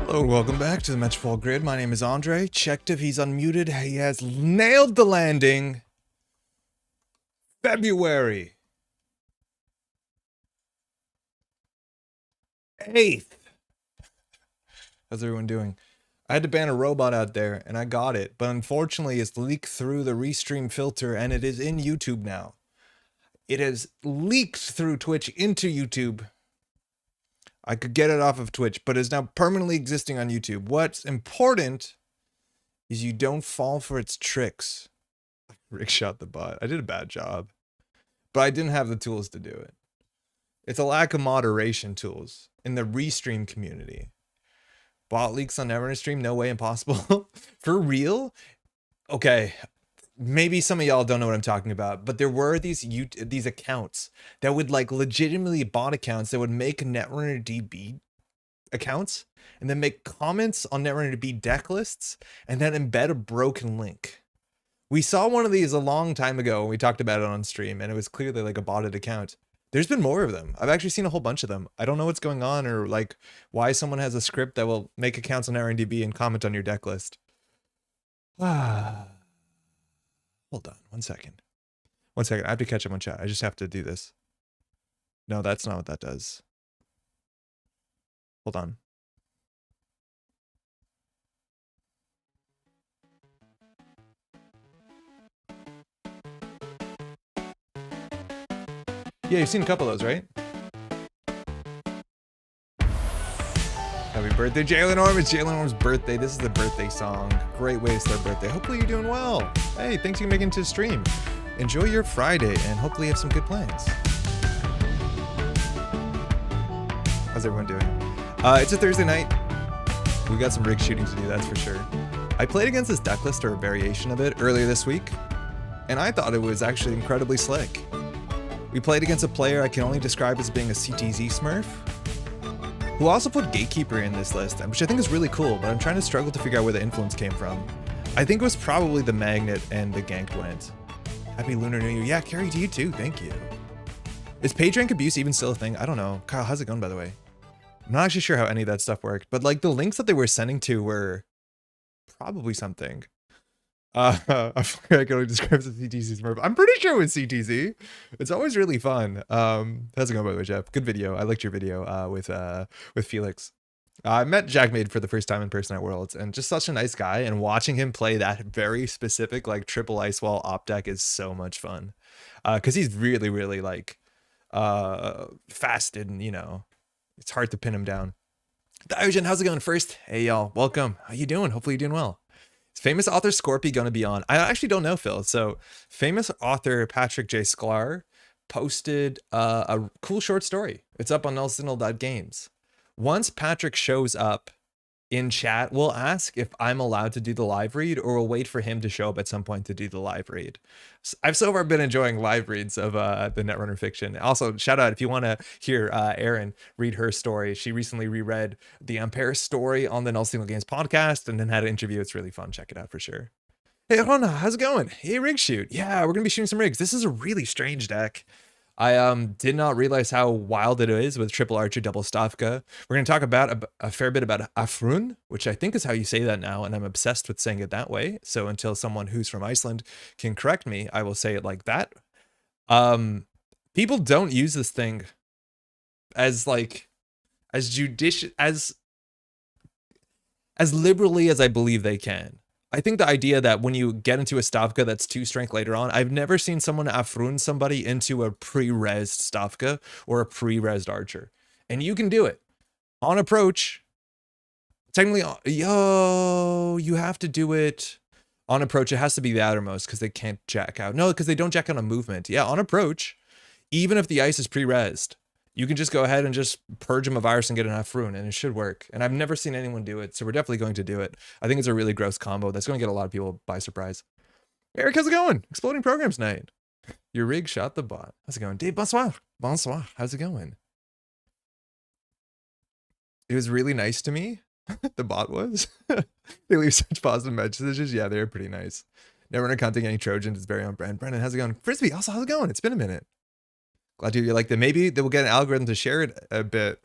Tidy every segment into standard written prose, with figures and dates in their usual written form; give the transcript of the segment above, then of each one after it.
Hello, welcome back to the Metropole Grid. My name is Andre. Checked if he's unmuted. He has nailed the landing. February 8th. How's everyone doing? I had to ban a robot out there, and I got it. But unfortunately, it's leaked through the restream filter, and it is in YouTube now. It has leaked through Twitch into YouTube. I could get it off of Twitch, but is now permanently existing on YouTube. What's important is you don't fall for its tricks. Rick shot the bot. I did a bad job, but I didn't have the tools to do it. It's a lack of moderation tools in the restream community. Bot leaks on Netrunner stream? No way, impossible. For real? Okay. Maybe some of y'all don't know what I'm talking about, but there were these accounts that would like legitimately bot accounts that would make Netrunner DB accounts and then make comments on Netrunner DB deck lists and then embed a broken link. We saw one of these a long time ago when we talked about it on stream, and it was clearly like a botted account. There's been more of them. I've actually seen a whole bunch of them. I don't know what's going on or like why someone has a script that will make accounts on Netrunner DB and comment on your deck list. Hold on, one second. I have to catch up on chat. I just have to do this. No, that's not what that does. Hold on. Yeah, you've seen a couple of those, right? Happy birthday, Jalen Orm. It's Jalen Orm's birthday. This is the birthday song. Great way to start birthday. Hopefully you're doing well. Hey, thanks for making it to the stream. Enjoy your Friday and hopefully you have some good plans. How's everyone doing? It's a Thursday night. We got some rig shooting to do, that's for sure. I played against this deck list or a variation of it earlier this week, and I thought it was actually incredibly slick. We played against a player I can only describe as being a CTZ smurf, who also put Gatekeeper in this list, which I think is really cool, but I'm trying to struggle to figure out where the influence came from. I think it was probably the Magnet and the Ganked went. Happy Lunar New Year. Yeah, Carrie, to you too, thank you. Is page rank abuse even still a thing? I don't know. Kyle, how's it going, by the way? I'm not actually sure how any of that stuff worked, but like the links that they were sending to were probably something. I can only describe as CTZ Smurf. I'm pretty sure it was CTZ. It's always really fun. How's it going, by the way, Jeff? Good video. I liked your video with Felix. I met Jack Made for the first time in person at Worlds, and just such a nice guy. And watching him play that very specific like triple ice wall op deck is so much fun. Because he's really, really like fasted, and you know, it's hard to pin him down. Diogen, how's it going? First, hey y'all, welcome. How you doing? Hopefully you're doing well. Is famous author Scorpy gonna be on? I actually don't know, Phil. So famous author Patrick J. Sklar posted a cool short story. It's up on nullsignal.games. Once Patrick shows up in chat, we'll ask if I'm allowed to do the live read, or we'll wait for him to show up at some point to do the live read. So I've so far been enjoying live reads of the Netrunner fiction. Also, shout out if you want to hear Erin read her story. She recently reread the Ampere story on the Null Signal Games podcast and then had an interview. It's really fun. Check it out for sure. Hey, Rona, how's it going? Hey, rig shoot. Yeah, we're going to be shooting some rigs. This is a really strange deck. I did not realize how wild it is with triple archer, double Stavka. We're going to talk about a fair bit about Afrun, which I think is how you say that now, and I'm obsessed with saying it that way. So until someone who's from Iceland can correct me, I will say it like that. People don't use this thing as like as judicious as liberally as I believe they can. I think the idea that when you get into a Stavka that's 2 strength later on, I've never seen someone Afrun somebody into a pre-resed Stavka or a pre-resed archer. And you can do it. On approach, technically, you have to do it on approach. It has to be the outermost because they can't jack out. No, because they don't jack out on movement. Yeah, on approach, even if the ice is pre-resed, you can just go ahead and just purge him a virus and get an Afrun, and it should work. And I've never seen anyone do it, so we're definitely going to do it. I think it's a really gross combo that's going to get a lot of people by surprise. Eric, how's it going? Exploding Programs Night. Your rig shot the bot. How's it going? Dave, bonsoir. Bonsoir. How's it going? It was really nice to me. The bot was. They leave such positive messages. Yeah, they're pretty nice. Never counting any Trojans. It's very on brand. Brennan, how's it going? Frisbee, also, how's it going? It's been a minute. Glad to hear you like that. Maybe they will get an algorithm to share it a bit.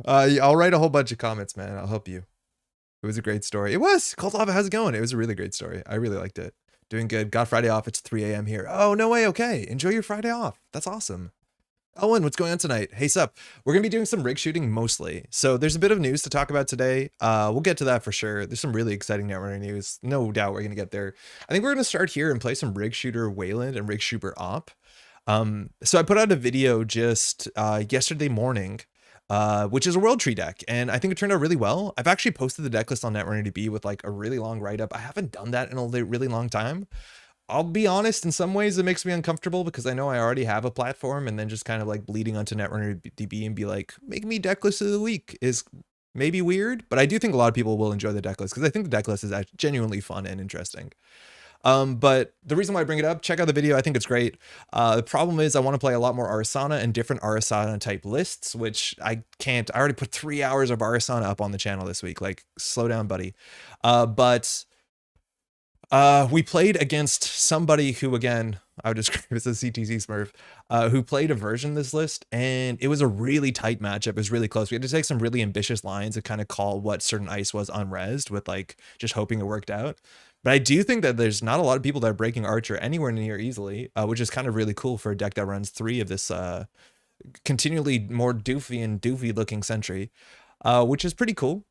I'll write a whole bunch of comments, man. I'll help you. It was a great story. It was. Cold Lava, how's it going? It was a really great story. I really liked it. Doing good. Got Friday off. It's 3 a.m. here. Oh, no way. Okay. Enjoy your Friday off. That's awesome. Owen, what's going on tonight? Hey, sup. We're going to be doing some rig shooting mostly. So there's a bit of news to talk about today. We'll get to that for sure. There's some really exciting Netrunner news. No doubt we're going to get there. I think we're going to start here and play some rig shooter Wayland and rig shooter op. So I put out a video just yesterday morning, which is a World Tree deck, and I think it turned out really well. I've actually posted the deck list on Netrunner DB with like a really long write-up. I haven't done that in a really long time. I'll be honest, in some ways it makes me uncomfortable because I know I already have a platform, and then just kind of like bleeding onto Netrunner DB and be like, make me deck list of the week is maybe weird, but I do think a lot of people will enjoy the deck list because I think the deck list is actually genuinely fun and interesting. But the reason why I bring it up, check out the video. I think it's great. The problem is I want to play a lot more Arasana and different Arasana type lists, which I can't. I already put 3 hours of Arasana up on the channel this week. Like, slow down, buddy. But we played against somebody who, again, I would describe as a CTC Smurf, who played a version of this list, and it was a really tight matchup. It was really close. We had to take some really ambitious lines to kind of call what certain ice was unresed with like just hoping it worked out. But I do think that there's not a lot of people that are breaking Archer anywhere near easily, which is kind of really cool for a deck that runs 3 of this continually more doofy looking Sentry, which is pretty cool.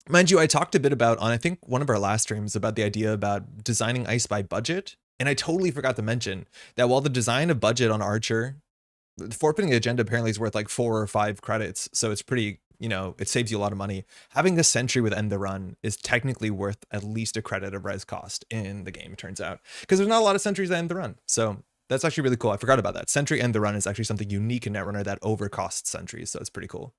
Mind you, I talked a bit about on I think one of our last streams about the idea about designing ice by budget, and I totally forgot to mention that while the design of budget on Archer, the forfeiting agenda apparently is worth like 4 or 5 credits, so it's pretty, you know, it saves you a lot of money. Having a Sentry with End the Run is technically worth at least a credit of res cost in the game, it turns out, because there's not a lot of Sentries that End the Run. So that's actually really cool. I forgot about that. Sentry End the Run is actually something unique in Netrunner that overcosts Sentries, so it's pretty cool.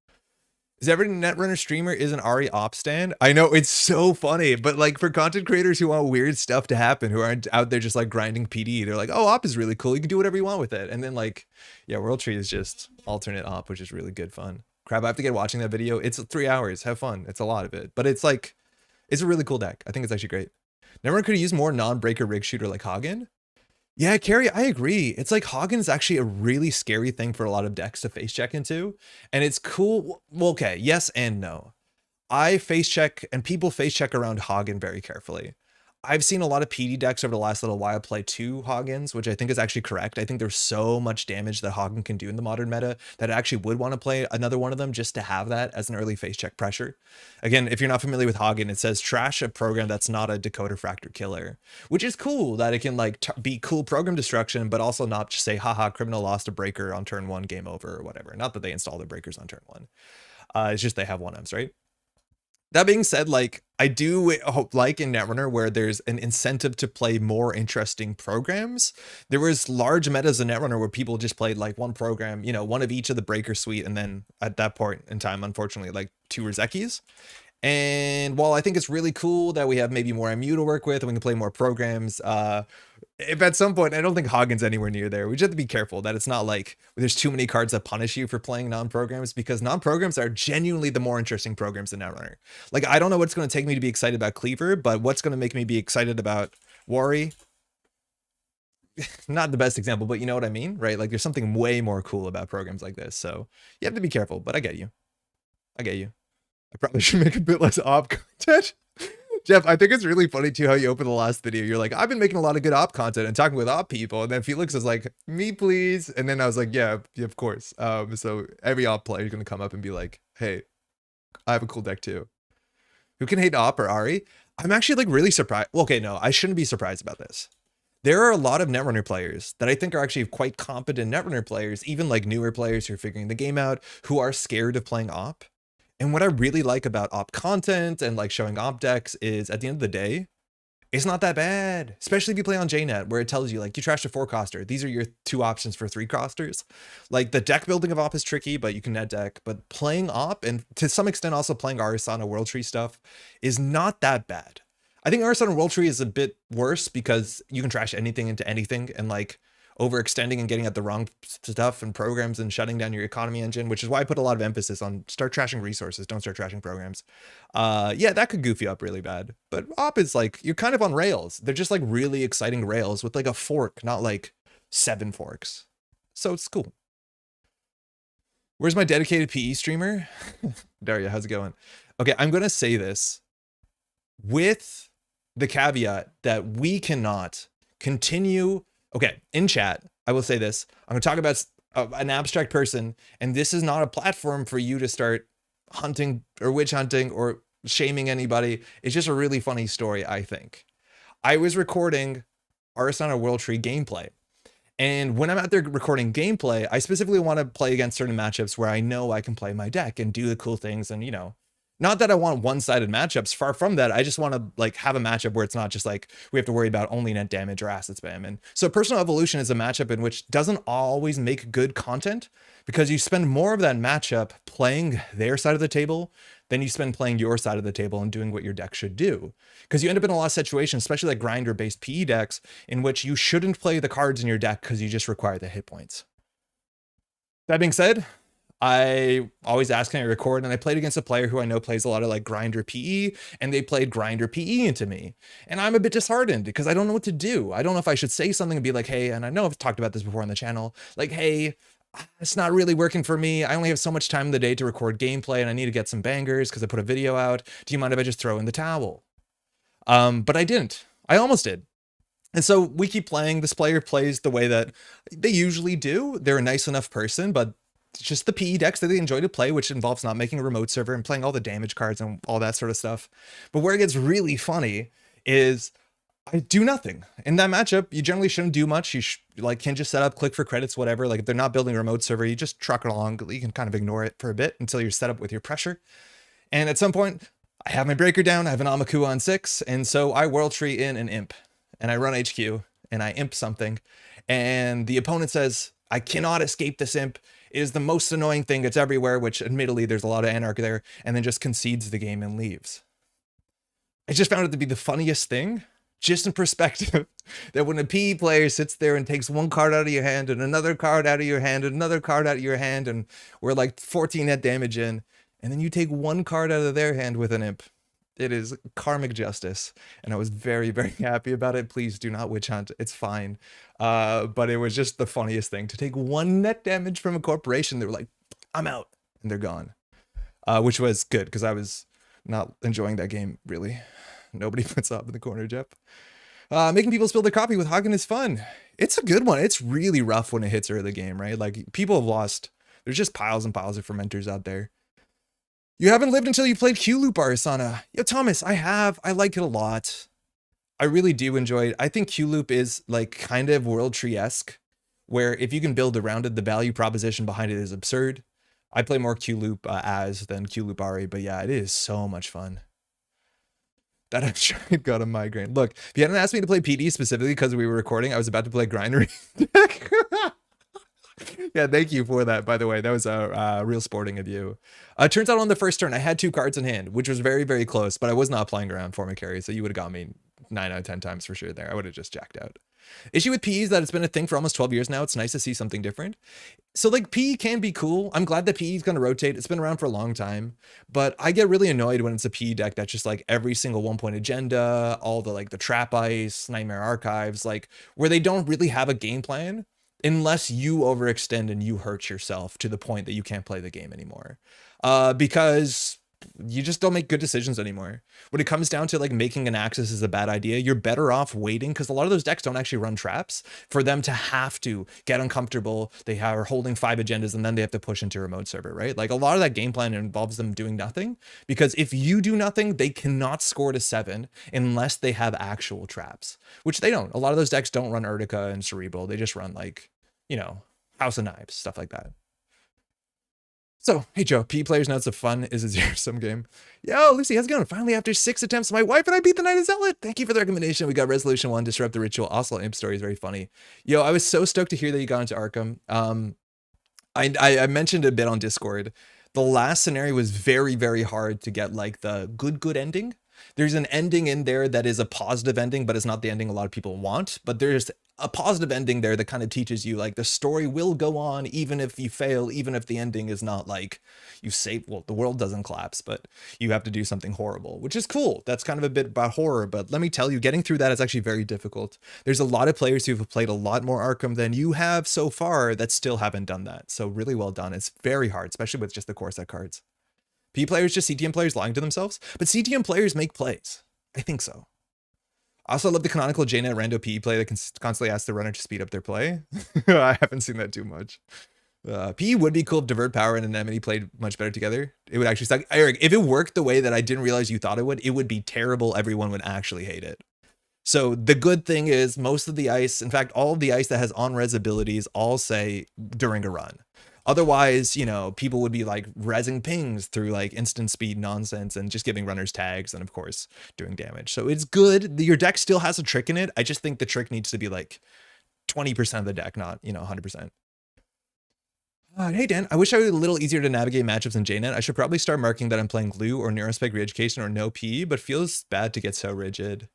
Is every Netrunner streamer is an Ari op stand? I know, it's so funny, but like for content creators who want weird stuff to happen, who aren't out there just like grinding PD, they're like, oh, op is really cool. You can do whatever you want with it. And then like, yeah, World Tree is just alternate op, which is really good fun. Crap, I have to get watching that video. It's 3 hours. Have fun. It's a lot of it, but it's like, it's a really cool deck. I think it's actually great. Netrunner could use more non-breaker rig shooter like Hagen. Yeah, Carrie, I agree. It's like Hagen's actually a really scary thing for a lot of decks to face check into. And it's cool. Well, okay, yes and no. I face check, and people face check around Hagen very carefully. I've seen a lot of PD decks over the last little while play 2 Hagens, which I think is actually correct. I think there's so much damage that Hagen can do in the modern meta that I actually would want to play another one of them just to have that as an early face check pressure. Again, if you're not familiar with Hagen, it says trash a program that's not a Decoder Fractor killer, which is cool that it can like be cool program destruction, but also not just say, haha, criminal lost a breaker on turn 1, game over or whatever. Not that they install their breakers on turn 1. It's just they have 1Ms, right? That being said, like, I do hope, like in Netrunner, where there's an incentive to play more interesting programs. There was large metas in Netrunner where people just played like one program, you know, one of each of the breaker suite, and then at that point in time, unfortunately, like 2 Rezekis. And while I think it's really cool that we have maybe more MU to work with and we can play more programs, if at some point, I don't think Hagen's anywhere near there. We just have to be careful that it's not like there's too many cards that punish you for playing non-programs, because non-programs are genuinely the more interesting programs in Netrunner. Like, I don't know what's going to take me to be excited about Cleaver, but what's going to make me be excited about Wari? Not the best example, but you know what I mean, right? Like, there's something way more cool about programs like this. So you have to be careful, but I get you. I get you. I probably should make a bit less op content. Jeff, I think it's really funny too how you opened the last video. You're like, I've been making a lot of good op content and talking with op people. And then Felix is like, me please. And then I was like, yeah, of course. So every op player is going to come up and be like, hey, I have a cool deck too. Who can hate op or Ari? I'm actually like really surprised. Well, okay, no, I shouldn't be surprised about this. There are a lot of Netrunner players that I think are actually quite competent Netrunner players, even like newer players who are figuring the game out, who are scared of playing op. And what I really like about op content and like showing op decks is at the end of the day, it's not that bad, especially if you play on JNet, where it tells you like you trashed a 4-coster. These are your 2 options for 3-costers. Like the deck building of op is tricky, but you can net deck. But playing op, and to some extent also playing Arasana World Tree stuff, is not that bad. I think Arasana World Tree is a bit worse because you can trash anything into anything, and like overextending and getting at the wrong stuff and programs and shutting down your economy engine, which is why I put a lot of emphasis on start trashing resources, don't start trashing programs. Yeah, that could goof you up really bad. But op is like, you're kind of on rails. They're just like really exciting rails with like a fork, not like 7 forks. So it's cool. Where's my dedicated PE streamer? Daria, how's it going? Okay, I'm going to say this with the caveat that we cannot continue. Okay, in chat, I will say this. I'm going to talk about an abstract person, and this is not a platform for you to start hunting or witch hunting or shaming anybody. It's just a really funny story, I think. I was recording Arsana World Tree gameplay. And when I'm out there recording gameplay, I specifically want to play against certain matchups where I know I can play my deck and do the cool things. And, you know, not that I want one-sided matchups, far from that. I just want to like have a matchup where it's not just like we have to worry about only net damage or asset spam. And so Personal Evolution is a matchup in which doesn't always make good content because you spend more of that matchup playing their side of the table than you spend playing your side of the table and doing what your deck should do. Because you end up in a lot of situations, especially like grinder-based PE decks, in which you shouldn't play the cards in your deck because you just require the hit points. That being said, I always ask, can I record? And I played against a player who I know plays a lot of like grinder PE, and they played grinder PE into me. And I'm a bit disheartened because I don't know what to do. I don't know if I should say something and be like, hey, and I know I've talked about this before on the channel, like, hey, it's not really working for me. I only have so much time in the day to record gameplay and I need to get some bangers because I put a video out. Do you mind if I just throw in the towel? But I didn't. I almost did. And so we keep playing. This player plays the way that they usually do. They're a nice enough person, but it's just the PE decks that they enjoy to play, which involves not making a remote server and playing all the damage cards and all that sort of stuff. But where it gets really funny is I do nothing. In that matchup, you generally shouldn't do much. You like can just set up, click for credits, whatever. Like if they're not building a remote server, you just truck it along. You can kind of ignore it for a bit until you're set up with your pressure. And at some point, I have my breaker down. I have an Amaku on 6. And so I World Tree in an imp. And I run HQ and I imp something. And the opponent says, I cannot escape this imp. It is the most annoying thing. It's everywhere, which admittedly, there's a lot of anarch there. And then just concedes the game and leaves. I just found it to be the funniest thing. Just in perspective, that when a PE player sits there and takes one card out of your hand and another card out of your hand and another card out of your hand, and we're like 14 net damage in, and then you take one card out of their hand with an imp, it is karmic justice. And I was very, very happy about it. Please do not witch hunt. It's fine. But it was just the funniest thing to take one net damage from a corporation. They were like, I'm out, and they're gone, which was good because I was not enjoying that game really. Nobody puts up in the corner, Jeff. Making people spill their coffee with Hagen is fun. It's a good one. It's really rough when it hits early game, right? Like people have lost. There's just piles and piles of fermenters out there. You haven't lived until you played Q-Loop Arsana. Yo, Thomas, I have. I like it a lot. I really do enjoy it. I think Q-Loop is like kind of World Tree-esque, where if you can build around it, the value proposition behind it is absurd. I play more Q-Loop than Q-Loop Ari, but yeah, it is so much fun. That I'm sure it got a migraine. Look, if you hadn't asked me to play PD specifically because we were recording, I was about to play Grindery deck. Yeah, thank you for that, by the way. That was real sporting of you. Turns out on the first turn, I had 2 cards in hand, which was very, very close, but I was not playing around form of carry, so you would have got me 9 out of 10 times for sure there. I would have just jacked out. Issue with PE is that it's been a thing for almost 12 years now. It's nice to see something different. So like PE can be cool. I'm glad that PE is going to rotate. It's been around for a long time, but I get really annoyed when it's a PE deck that's just like every single 1-point agenda, all the like the trap ice, nightmare archives, like where they don't really have a game plan unless you overextend and you hurt yourself to the point that you can't play the game anymore. Because you just don't make good decisions anymore. When it comes down to like making an axis is a bad idea, you're better off waiting, because a lot of those decks don't actually run traps for them to have to get uncomfortable. They are holding 5 agendas and then they have to push into remote server, right? Like a lot of that game plan involves them doing nothing, because if you do nothing, they cannot score to 7 unless they have actual traps, which they don't. A lot of those decks don't run Urtica and Cerebral. They just run like, you know, House of Knives, stuff like that. So, hey Joe, PE Players Notes of Fun is a zero-sum game. Yo, Lucy, how's it going? Finally, after 6 attempts, my wife and I beat the Night of Zealot. Thank you for the recommendation. We got Resolution 1, Disrupt the Ritual. Also, Imp Story is very funny. Yo, I was so stoked to hear that you got into Arkham. I mentioned a bit on Discord. The last scenario was very, very hard to get like the good ending. There's an ending in there that is a positive ending, but it's not the ending a lot of people want. But there's a positive ending there that kind of teaches you like the story will go on even if you fail, even if the ending is not like you save, well, the world doesn't collapse, but you have to do something horrible, which is cool. That's kind of a bit about horror, but let me tell you, getting through that is actually very difficult. There's a lot of players who have played a lot more Arkham than you have so far that still haven't done that. So really well done. It's very hard, especially with just the core set cards. P players, just CTM players lying to themselves, but CTM players make plays. I think so. I also love the canonical JNet rando PE play that can constantly ask the runner to speed up their play. I haven't seen that too much. PE would be cool if Divert Power and Anemone played much better together. It would actually suck. Eric, if it worked the way that I didn't realize you thought it would be terrible. Everyone would actually hate it. So the good thing is most of the ice, in fact, all of the ice that has on-res abilities all say during a run. Otherwise, you know, people would be like rezzing pings through like instant speed nonsense and just giving runners tags and of course doing damage. So it's good. Your deck still has a trick in it. I just think the trick needs to be like 20% of the deck, not, you know, 100%. Hey Dan, I wish I was a little easier to navigate matchups in JNet. I should probably start marking that I'm playing glue or neurospec re-education or no P, but feels bad to get so rigid.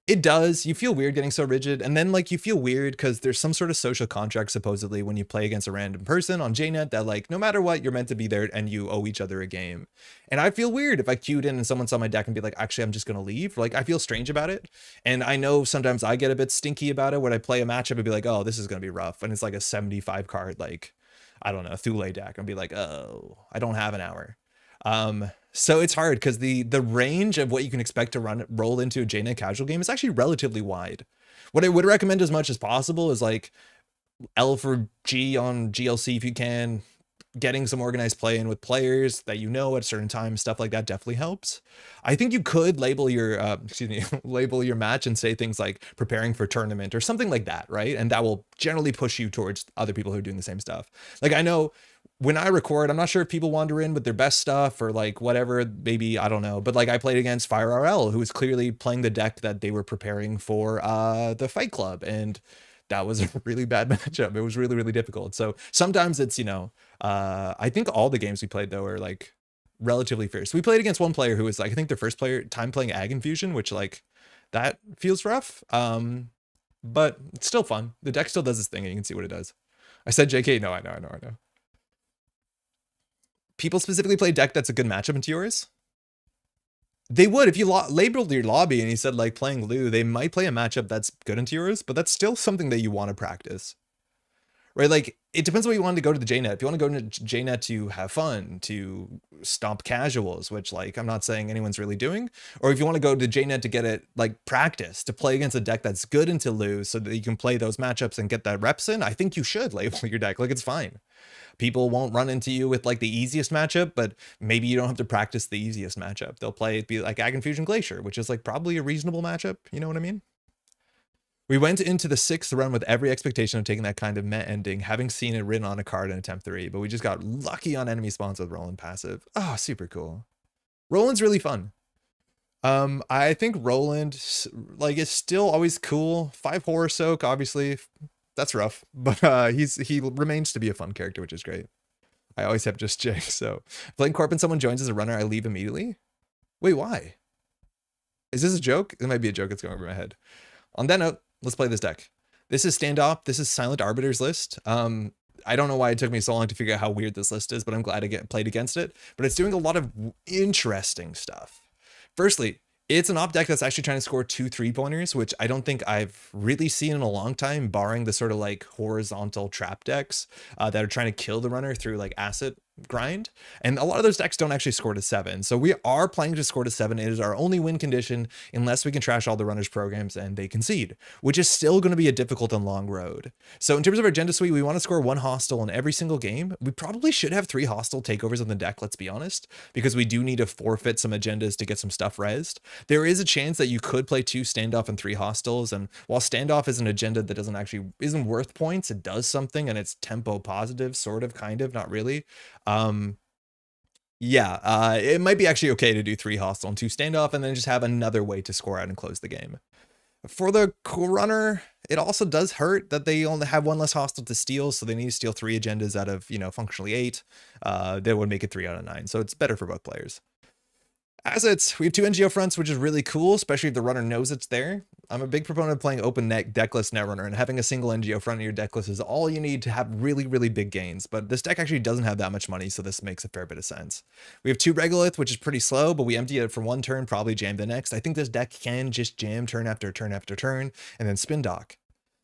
It does. You feel weird getting so rigid. And then like you feel weird because there's some sort of social contract supposedly when you play against a random person on JNet that like no matter what, you're meant to be there and you owe each other a game. And I feel weird if I queued in and someone saw my deck and be like, actually, I'm just going to leave. Like I feel strange about it. And I know sometimes I get a bit stinky about it when I play a matchup and be like, oh, this is going to be rough. And it's like a 75 card, like, I don't know, Thule deck and be like, oh, I don't have an hour. So it's hard because the range of what you can expect to roll into a JNet casual game is actually relatively wide. What I would recommend as much as possible is like L for G on GLC if you can. Getting some organized play in with players that you know at a certain time, stuff like that definitely helps. I think you could label your label your match and say things like preparing for tournament or something like that, right? And that will generally push you towards other people who are doing the same stuff. Like I know when I record, I'm not sure if people wander in with their best stuff or like whatever, maybe, I don't know. But like I played against Fire RL, who was clearly playing the deck that they were preparing for the Fight Club. And that was a really bad matchup. It was really, really difficult. So sometimes it's, you know, I think all the games we played though are like relatively fierce. We played against one player who was like, I think their first time playing Ag Infusion, which like that feels rough. But it's still fun. The deck still does its thing and you can see what it does. I said JK. No, I know. People specifically play deck that's a good matchup into yours. They would, if you labeled your lobby and you said like playing Lou, they might play a matchup that's good into yours, but that's still something that you want to practice, right? Like it depends what you want to go to the JNet. If you want to go to JNet to have fun, to stomp casuals, which like I'm not saying anyone's really doing, or if you want to go to JNet to get it like practice, to play against a deck that's good into Lou so that you can play those matchups and get that reps in, I think you should label your deck. Like it's fine. People won't run into you with like the easiest matchup, but maybe you don't have to practice the easiest matchup. They'll be like Ag Infusion Glacier, which is like probably a reasonable matchup. You know what I mean? We went into the 6th run with every expectation of taking that kind of met ending, having seen it written on a card in attempt 3, but we just got lucky on enemy spawns with Roland passive. Oh, super cool. Roland's really fun. I think Roland like is still always cool. 5 horror soak, obviously. That's rough, but he remains to be a fun character, which is great. I always have just Jay, so playing Corp and someone joins as a runner, I leave immediately. Wait, why? Is this a joke? It might be a joke that's going over my head. On that note, let's play this deck. This is StandObb. This is Silent Arbiter's list. I don't know why it took me so long to figure out how weird this list is, but I'm glad I played against it. But it's doing a lot of interesting stuff. Firstly, it's an op deck that's actually trying to score 2 3-pointers, which I don't think I've really seen in a long time, barring the sort of like horizontal trap decks that are trying to kill the runner through like asset grind. And a lot of those decks don't actually score to 7. So we are planning to score to 7. It is our only win condition unless we can trash all the runners' programs and they concede, which is still going to be a difficult and long road. So in terms of our agenda suite, we want to score 1 hostile in every single game. We probably should have 3 hostile takeovers on the deck, let's be honest, because we do need to forfeit some agendas to get some stuff rezzed. There is a chance that you could play 2 standoff and 3 hostiles. And while standoff is an agenda that isn't worth points, it does something and it's tempo positive, sort of, kind of, not really. It might be actually okay to do 3 hostile and 2 standoff and then just have another way to score out and close the game. For the runner, it also does hurt that they only have 1 less hostile to steal, so they need to steal 3 agendas out of, functionally 8. That would make it 3 out of 9, so it's better for both players. Assets, we have 2 NGO fronts, which is really cool, especially if the runner knows it's there. I'm a big proponent of playing open decklist Netrunner, and having a single NGO front in your decklist is all you need to have really, really big gains. But this deck actually doesn't have that much money, so this makes a fair bit of sense. We have 2 Regolith, which is pretty slow, but we empty it for 1 turn, probably jam the next. I think this deck can just jam turn after turn after turn, and then spin dock.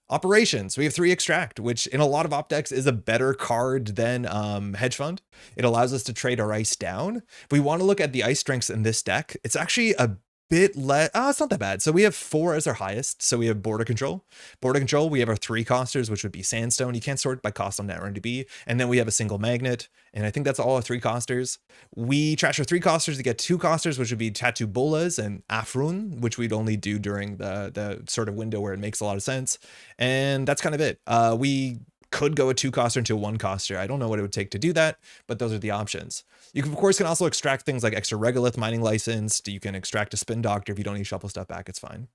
Operations, we have 3 Extract, which in a lot of op decks is a better card than Hedge Fund. It allows us to trade our ice down. If we want to look at the ice strengths in this deck, it's actually a bit less. It's not that bad. So we have 4 as our highest. So we have Border Control. Border Control, we have our 3 costers, which would be Sandstone. You can't sort by cost on Netrunner DB. And then we have a single Magnet. And I think that's all our 3 costers. We trash our 3 costers to get 2 costers, which would be Tattoo Bolas and Afrun, which we'd only do during the sort of window where it makes a lot of sense. And that's kind of it. We could go a 2 coster into a 1 coster. I don't know what it would take to do that, but those are the options. You can, of course, can also extract things like extra Regolith mining license. You can extract a Spin Doctor. If you don't need to shuffle stuff back, it's fine.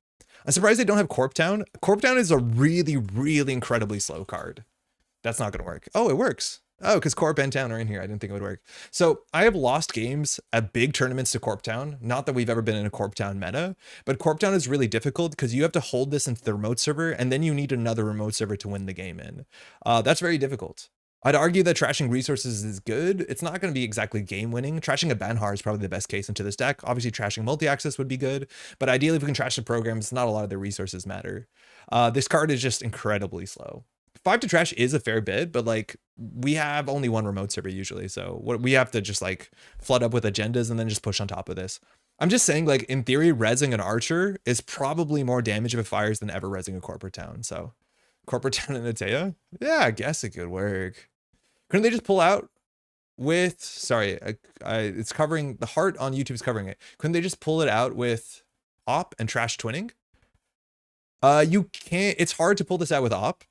I'm surprised they don't have Corp Town. Corp Town is a really, really incredibly slow card. That's not going to work. Oh, it works. Oh, because Corp and Town are in here. I didn't think it would work. So I have lost games at big tournaments to Corp Town. Not that we've ever been in a Corp Town meta, but Corp Town is really difficult because you have to hold this into the remote server, and then you need another remote server to win the game in. That's very difficult. I'd argue that trashing resources is good. It's not going to be exactly game winning. Trashing a Banhar is probably the best case into this deck. Obviously, trashing multi-access would be good, but ideally, if we can trash the programs, not a lot of the resources matter. This card is just incredibly slow. 5 to trash is a fair bit, but like we have only 1 remote server usually, so what we have to just like flood up with agendas and then just push on top of this. I'm just saying, like, in theory, rezzing an Archer is probably more damage if it fires than ever rezzing a Corporate Town. So Corporate Town and Atea, yeah, I guess it could work. Couldn't they just pull out with, sorry, it's covering, the heart on YouTube is covering it. Couldn't they just pull it out with op and trash twinning? You can't, it's hard to pull this out with op.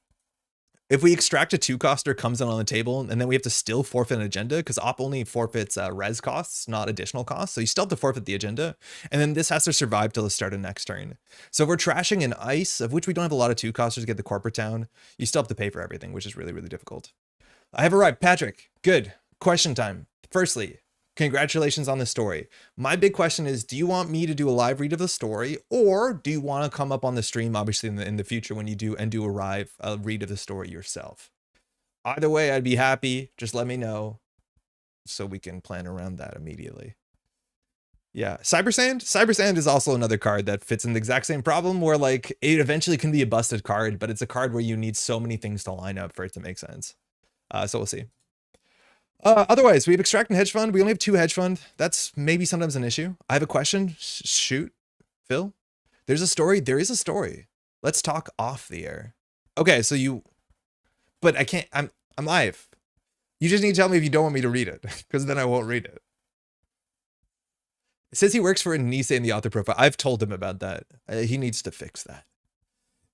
If we extract a 2-coster, comes in on the table, and then we have to still forfeit an agenda because op only forfeits res costs, not additional costs. So you still have to forfeit the agenda, and then this has to survive till the start of next turn. So if we're trashing an ice, of which we don't have a lot of 2-costers to get the Corporate Town, you still have to pay for everything, which is really, really difficult. I have arrived. Patrick, good. Question time. Firstly, congratulations on the story. My big question is, do you want me to do a live read of the story, or do you want to come up on the stream, obviously in the future when you do, and do a read of the story yourself? Either way, I'd be happy. Just let me know so we can plan around that immediately. Yeah, Cybersand? Cybersand is also another card that fits in the exact same problem where like it eventually can be a busted card, but it's a card where you need so many things to line up for it to make sense. So we'll see. Otherwise, we have Extract and Hedge Fund. We only have 2 Hedge Fund. That's maybe sometimes an issue. I have a question. Shoot, Phil. There's a story. There is a story. Let's talk off the air. Okay, so you, but I can't, I'm live. You just need to tell me if you don't want me to read it, because then I won't read it. It says he works for Anise in the author profile. I've told him about that. He needs to fix that.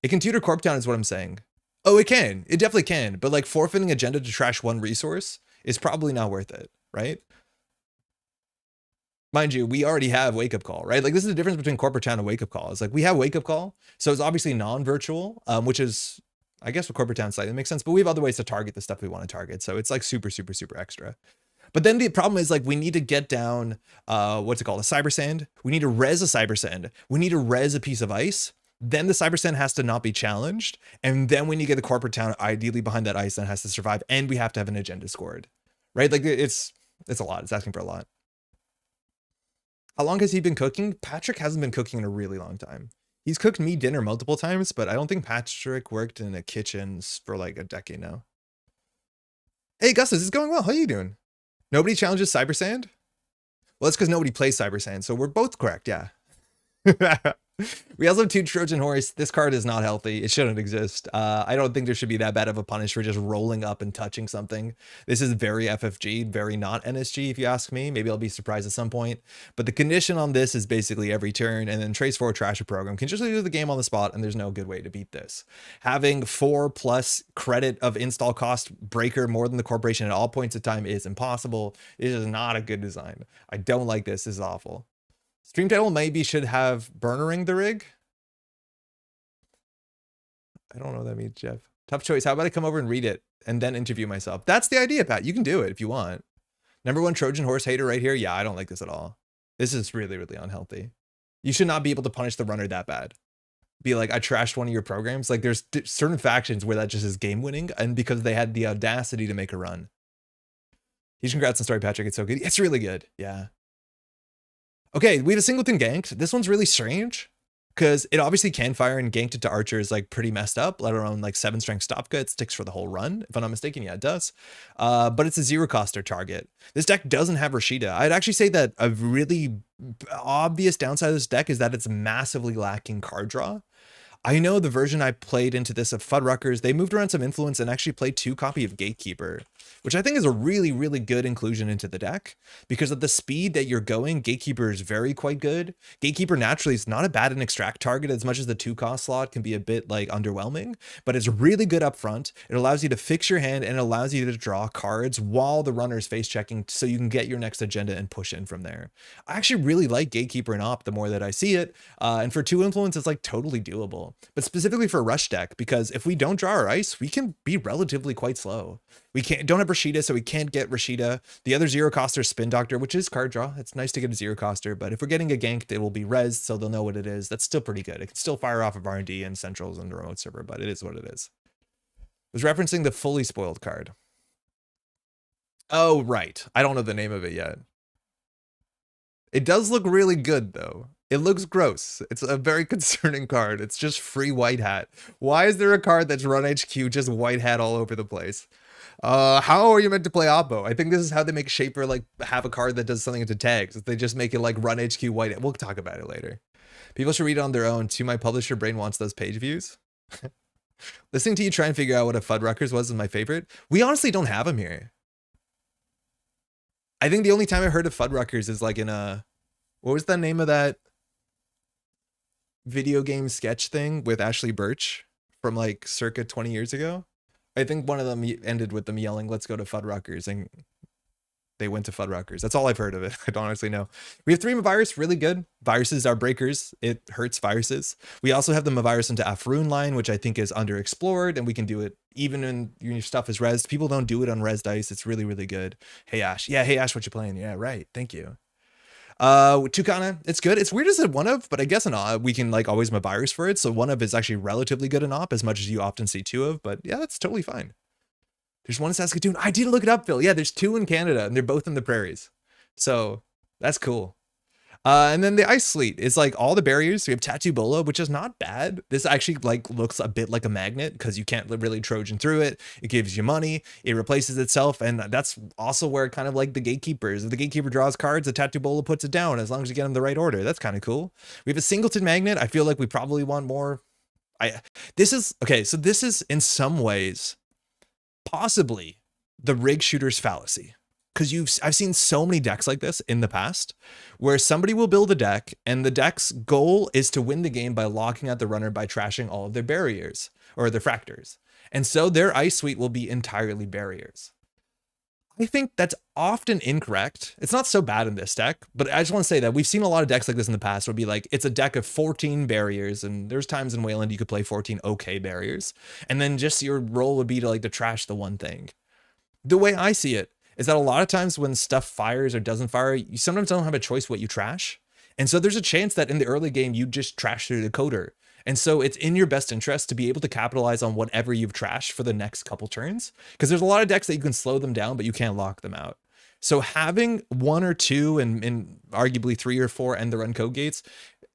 It can tutor Corp Town is what I'm saying. Oh, it can. It definitely can. But like forfeiting agenda to trash 1 resource is probably not worth it, right? Mind you, we already have Wake Up Call, right? Like this is the difference between Corporate Town and Wake Up Call. It's like we have Wake Up Call, so it's obviously non-virtual, which is, I guess with Corporate Town slightly makes sense, but we have other ways to target the stuff we want to target. So it's like super, super, super extra. But then the problem is like we need to get down, what's it called? A Cyber Sand. We need to res a Cyber Sand. We need to res a piece of ice. Then the Cyber Sand has to not be challenged. And then we need to get the Corporate Town ideally behind that ice that has to survive. And we have to have an agenda scored, right? Like it's a lot. It's asking for a lot. How long has he been cooking? Patrick hasn't been cooking in a really long time. He's cooked me dinner multiple times, but I don't think Patrick worked in a kitchen for like a decade now. Hey, Gustus, it's going well. How are you doing? Nobody challenges Cyber Sand? Well, that's because nobody plays Cyber Sand, so we're both correct, yeah. We also have 2 Trojan Horse. This card is not healthy. It shouldn't exist. I don't think there should be that bad of a punish for just rolling up and touching something. This is very FFG, very not NSG if you ask me. Maybe I'll be surprised at some point. But the condition on this is basically every turn, and then Trace 4 Trash a program can just do the game on the spot, and there's no good way to beat this. Having 4+ credit of install cost breaker more than the corporation at all points of time is impossible. It is not a good design. I don't like this. This is awful. Stream title maybe should have burnering the rig. I don't know what that means, Jeff. Tough choice. How about I come over and read it and then interview myself? That's the idea, Pat. You can do it if you want. #1 Trojan Horse hater right here. Yeah, I don't like this at all. This is really, really unhealthy. You should not be able to punish the runner that bad. Be like, I trashed one of your programs. Like, there's certain factions where that just is game winning, and because they had the audacity to make a run. Huge congrats on Story Patrick. It's so good. It's really good. Yeah. Okay, we have a singleton ganked. This one's really strange because it obviously can fire, and ganked it to Archer is like pretty messed up, let alone like 7 strength stopka. It sticks for the whole run. If I'm not mistaken, yeah, it does. But it's a 0-coster target. This deck doesn't have Rashida. I'd actually say that a really obvious downside of this deck is that it's massively lacking card draw. I know the version I played into this of Fuddruckers, they moved around some influence and actually played 2 copy of Gatekeeper, which I think is a really, really good inclusion into the deck. Because of the speed that you're going, Gatekeeper is quite good. Gatekeeper naturally is not a bad and extract target, as much as the 2-cost slot can be a bit like underwhelming, but it's really good up front. It allows you to fix your hand and it allows you to draw cards while the runner is face checking, so you can get your next agenda and push in from there. I actually really like Gatekeeper and Op the more that I see it. And for 2 influence, it's like totally doable. But specifically for rush deck, because if we don't draw our ice, we can be relatively quite slow. We don't have Rashida, so we can't get Rashida. The other 0-coster Spin Doctor, which is card draw. It's nice to get a 0-coster, but if we're getting a ganked, it will be res, so they'll know what it is. That's still pretty good. It can still fire off of R&D and centrals and the remote server, but it is what it is. I was referencing the fully spoiled card. Oh, right. I don't know the name of it yet. It does look really good, though. It looks gross. It's a very concerning card. It's just free white hat. Why is there a card that's run HQ just white hat all over the place? How are you meant to play Oppo? I think this is how they make Shaper like have a card that does something into tags. They just make it like run HQ white hat. We'll talk about it later. People should read it on their own. To my publisher brain wants those page views. Listening to you try and figure out what a Fuddruckers was my favorite. We honestly don't have them here. I think the only time I heard of Fuddruckers is like in a, what was the name of that video game sketch thing with Ashley Birch from like circa 20 years ago? I think one of them ended with them yelling, "Let's go to Fuddruckers," and they went to Fuddruckers. That's all I've heard of it. I don't honestly know. We have 3 Mavirus, really good. Viruses are breakers. It hurts viruses. We also have the Mavirus into Afroon line, which I think is underexplored, and we can do it even when your stuff is rezzed. People don't do it on res dice. It's really, really good. Hey Ash. Yeah, hey Ash, what you playing? Yeah, right. Thank you. Tucana, it's good. It's weird as a 1-of, but I guess an op, we can like always Mavirus for it. So 1-of is actually relatively good in op, as much as you often see 2-of, but yeah, that's totally fine. There's one in Saskatoon. I did look it up, Phil. Yeah, there's 2 in Canada, and they're both in the prairies. So that's cool. And then the Ice Fleet is like all the barriers. We have Tattoo Bolo, which is not bad. This actually like looks a bit like a magnet because you can't really Trojan through it. It gives you money. It replaces itself. And that's also where kind of like the Gatekeepers. If the Gatekeeper draws cards, the Tattoo Bolo puts it down as long as you get them the right order. That's kind of cool. We have a Singleton Magnet. I feel like we probably want more. This is in some ways possibly the rig shooter's fallacy. Because I've seen so many decks like this in the past where somebody will build a deck and the deck's goal is to win the game by locking out the runner by trashing all of their barriers or their fractors. And so their Ice Suite will be entirely barriers. I think that's often incorrect. It's not so bad in this deck, but I just want to say that we've seen a lot of decks like this in the past where it'd be like, it's a deck of 14 barriers, and there's times in Wayland you could play 14 okay barriers. And then just your role would be to like to trash the one thing. The way I see it is that a lot of times when stuff fires or doesn't fire, you sometimes don't have a choice what you trash. And so there's a chance that in the early game, you just trash through the decoder. And so it's in your best interest to be able to capitalize on whatever you've trashed for the next couple turns. Because there's a lot of decks that you can slow them down, but you can't lock them out. So having 1 or 2 and arguably 3 or 4 end the run code gates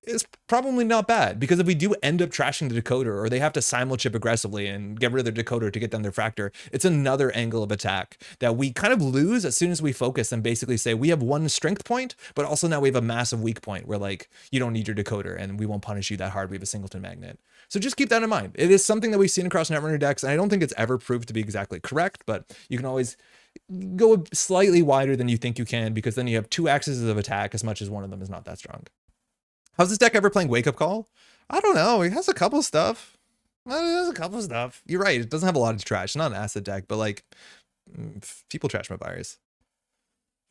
is probably not bad, because if we do end up trashing the decoder or they have to simul-chip aggressively and get rid of their decoder to get down their fractor, it's another angle of attack that we kind of lose as soon as we focus and basically say we have 1 strength point, but also now we have a massive weak point where like you don't need your decoder and we won't punish you that hard. We have a Singleton Magnet. So just keep that in mind. It is something that we've seen across Netrunner decks, and I don't think it's ever proved to be exactly correct, but you can always go slightly wider than you think you can, because then you have 2 axes of attack as much as one of them is not that strong. How's this deck ever playing Wake Up Call? I don't know. It has a couple stuff. You're right. It doesn't have a lot of trash. It's not an acid deck, but like people trash my buyers.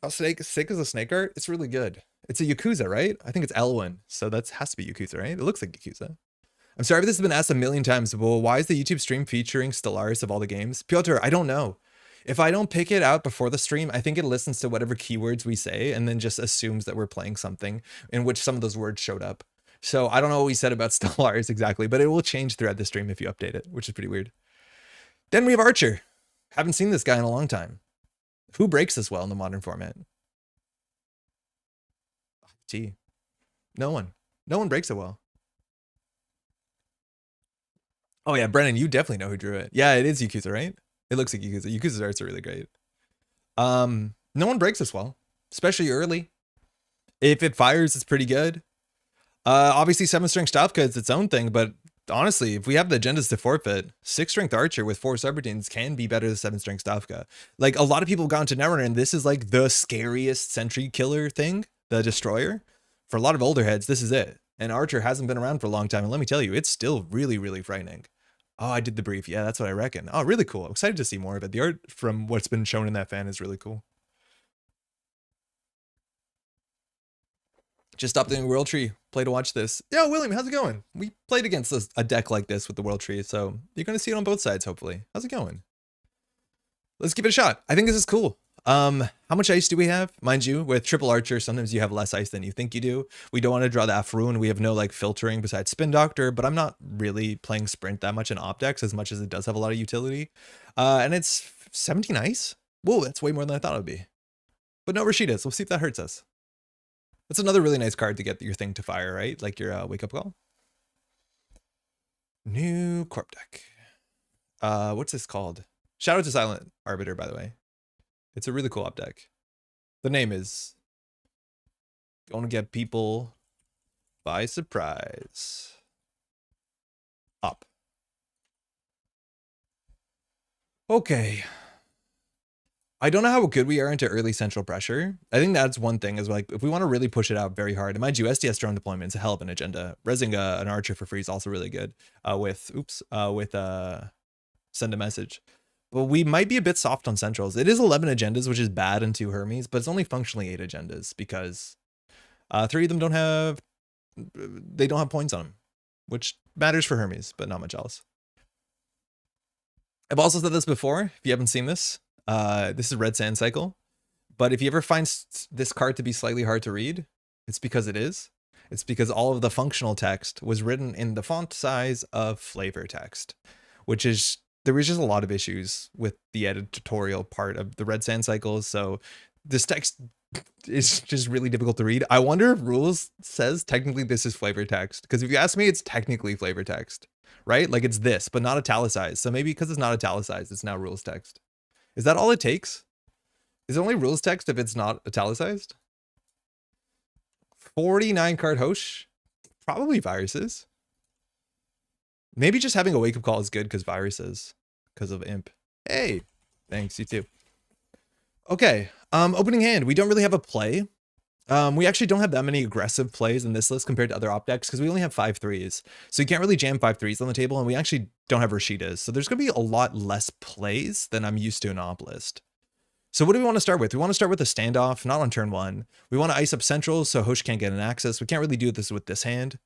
How sick is a snake art? It's really good. It's a Yakuza, right? I think it's Elwyn. So that has to be Yakuza, right? It looks like Yakuza. I'm sorry if this has been asked a million times, but why is the YouTube stream featuring Stellaris of all the games? Piotr, I don't know. If I don't pick it out before the stream, I think it listens to whatever keywords we say and then just assumes that we're playing something in which some of those words showed up. So I don't know what we said about Stellaris exactly, but it will change throughout the stream if you update it, which is pretty weird. Then we have Archer. Haven't seen this guy in a long time. Who breaks this well in the modern format? T. No one. No one breaks it well. Oh yeah, Brennan, you definitely know who drew it. Yeah, it is Yakuza, right? It looks like Yakuza. Yakuza's arts are really great. No one breaks this well, especially early. If it fires, it's pretty good. Obviously 7-strength Stavka is its own thing, but honestly, if we have the agendas to forfeit, 6-strength Archer with 4 subroutines can be better than 7-strength Stavka. Like, a lot of people have gone to Netrunner, and this is like the scariest sentry killer thing, the Destroyer. For a lot of older heads, this is it. And Archer hasn't been around for a long time, and let me tell you, it's still really, really frightening. Oh, I did the brief. Yeah, that's what I reckon. Oh, really cool. I'm excited to see more of it. The art from what's been shown in that fan is really cool. Just stopped doing World Tree. Play to watch this. Yo, William, how's it going? We played against a deck like this with the World Tree, so you're going to see it on both sides, hopefully. How's it going? Let's give it a shot. I think this is cool. How much ice do we have? Mind you, with triple Archer, sometimes you have less ice than you think you do. We don't want to draw the Afroon. We have no like filtering besides Spin Doctor, but I'm not really playing Sprint that much in Opdex as much as it does have a lot of utility. And it's 17 ice? Whoa, that's way more than I thought it would be. But no Rashidas. We'll see if that hurts us. That's another really nice card to get your thing to fire, right? Like your wake up call. New Corp deck. What's this called? Shout out to Silent Arbiter, by the way. It's a really cool op deck. The name is going to get people by surprise. Up. Okay. I don't know how good we are into early central pressure. I think that's one thing is like, if we want to really push it out very hard, and mind you, SDS drone deployment is a hell of an agenda. Resing an Archer for free is also really good with send a message. But we might be a bit soft on centrals. It is 11 agendas, which is bad in 2 Hermes, but it's only functionally 8 agendas because 3 of them don't have points on them, which matters for Hermes, but not much else. I've also said this before, if you haven't seen this. This is Red Sand Cycle, but if you ever find this card to be slightly hard to read, it's because it is. It's because all of the functional text was written in the font size of flavor text, which is, there was just a lot of issues with the editorial part of the Red Sand Cycles. So this text is just really difficult to read. I wonder if rules says technically this is flavor text, because if you ask me, it's technically flavor text, right? Like it's this, but not italicized. So maybe because it's not italicized, it's now rules text. Is that all it takes? Is it only rules text if it's not italicized? 49 card Hosh? Probably viruses. Maybe just having a wake up call is good because viruses. Because of imp. Hey! Thanks, you too. Okay. Opening hand. We don't really have a play. We actually don't have that many aggressive plays in this list compared to other op decks because we only have 5 3s. So you can't really jam 5 3s on the table, and we actually don't have Rashidas. So there's going to be a lot less plays than I'm used to in op list. So what do we want to start with? We want to start with a standoff, not on turn 1. We want to ice up centrals so Hosh can't get an access. We can't really do this with this hand.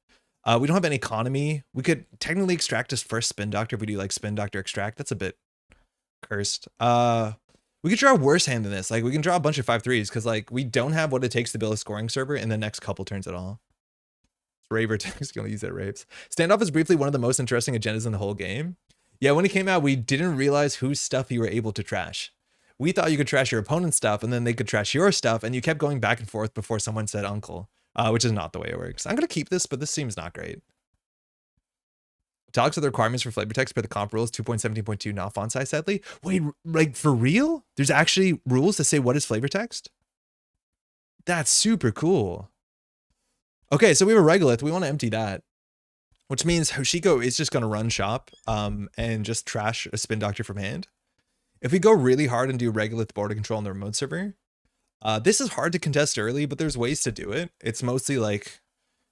We don't have any economy. We could technically extract his first Spin Doctor if we do like Spin Doctor extract. That's a bit cursed. We could draw a worse hand than this. Like, we can draw a bunch of 5 3s because, like, we don't have what it takes to build a scoring server in the next couple turns at all. It's Raver text. Gonna use that rapes. Standoff is briefly one of the most interesting agendas in the whole game. Yeah, when it came out, we didn't realize whose stuff you were able to trash. We thought you could trash your opponent's stuff, and then they could trash your stuff, and you kept going back and forth before someone said uncle, which is not the way it works. I'm gonna keep this, but this seems not great. Italics are the requirements for flavor text per the comp rules 2.17.2, not font size, sadly. Wait, like for real? There's actually rules that say what is flavor text? That's super cool. Okay, so we have a Regolith. We want to empty that, which means Hoshiko is just going to run shop and just trash a Spin Doctor from hand. If we go really hard and do Regolith border control on the remote server, this is hard to contest early, but there's ways to do it. It's mostly like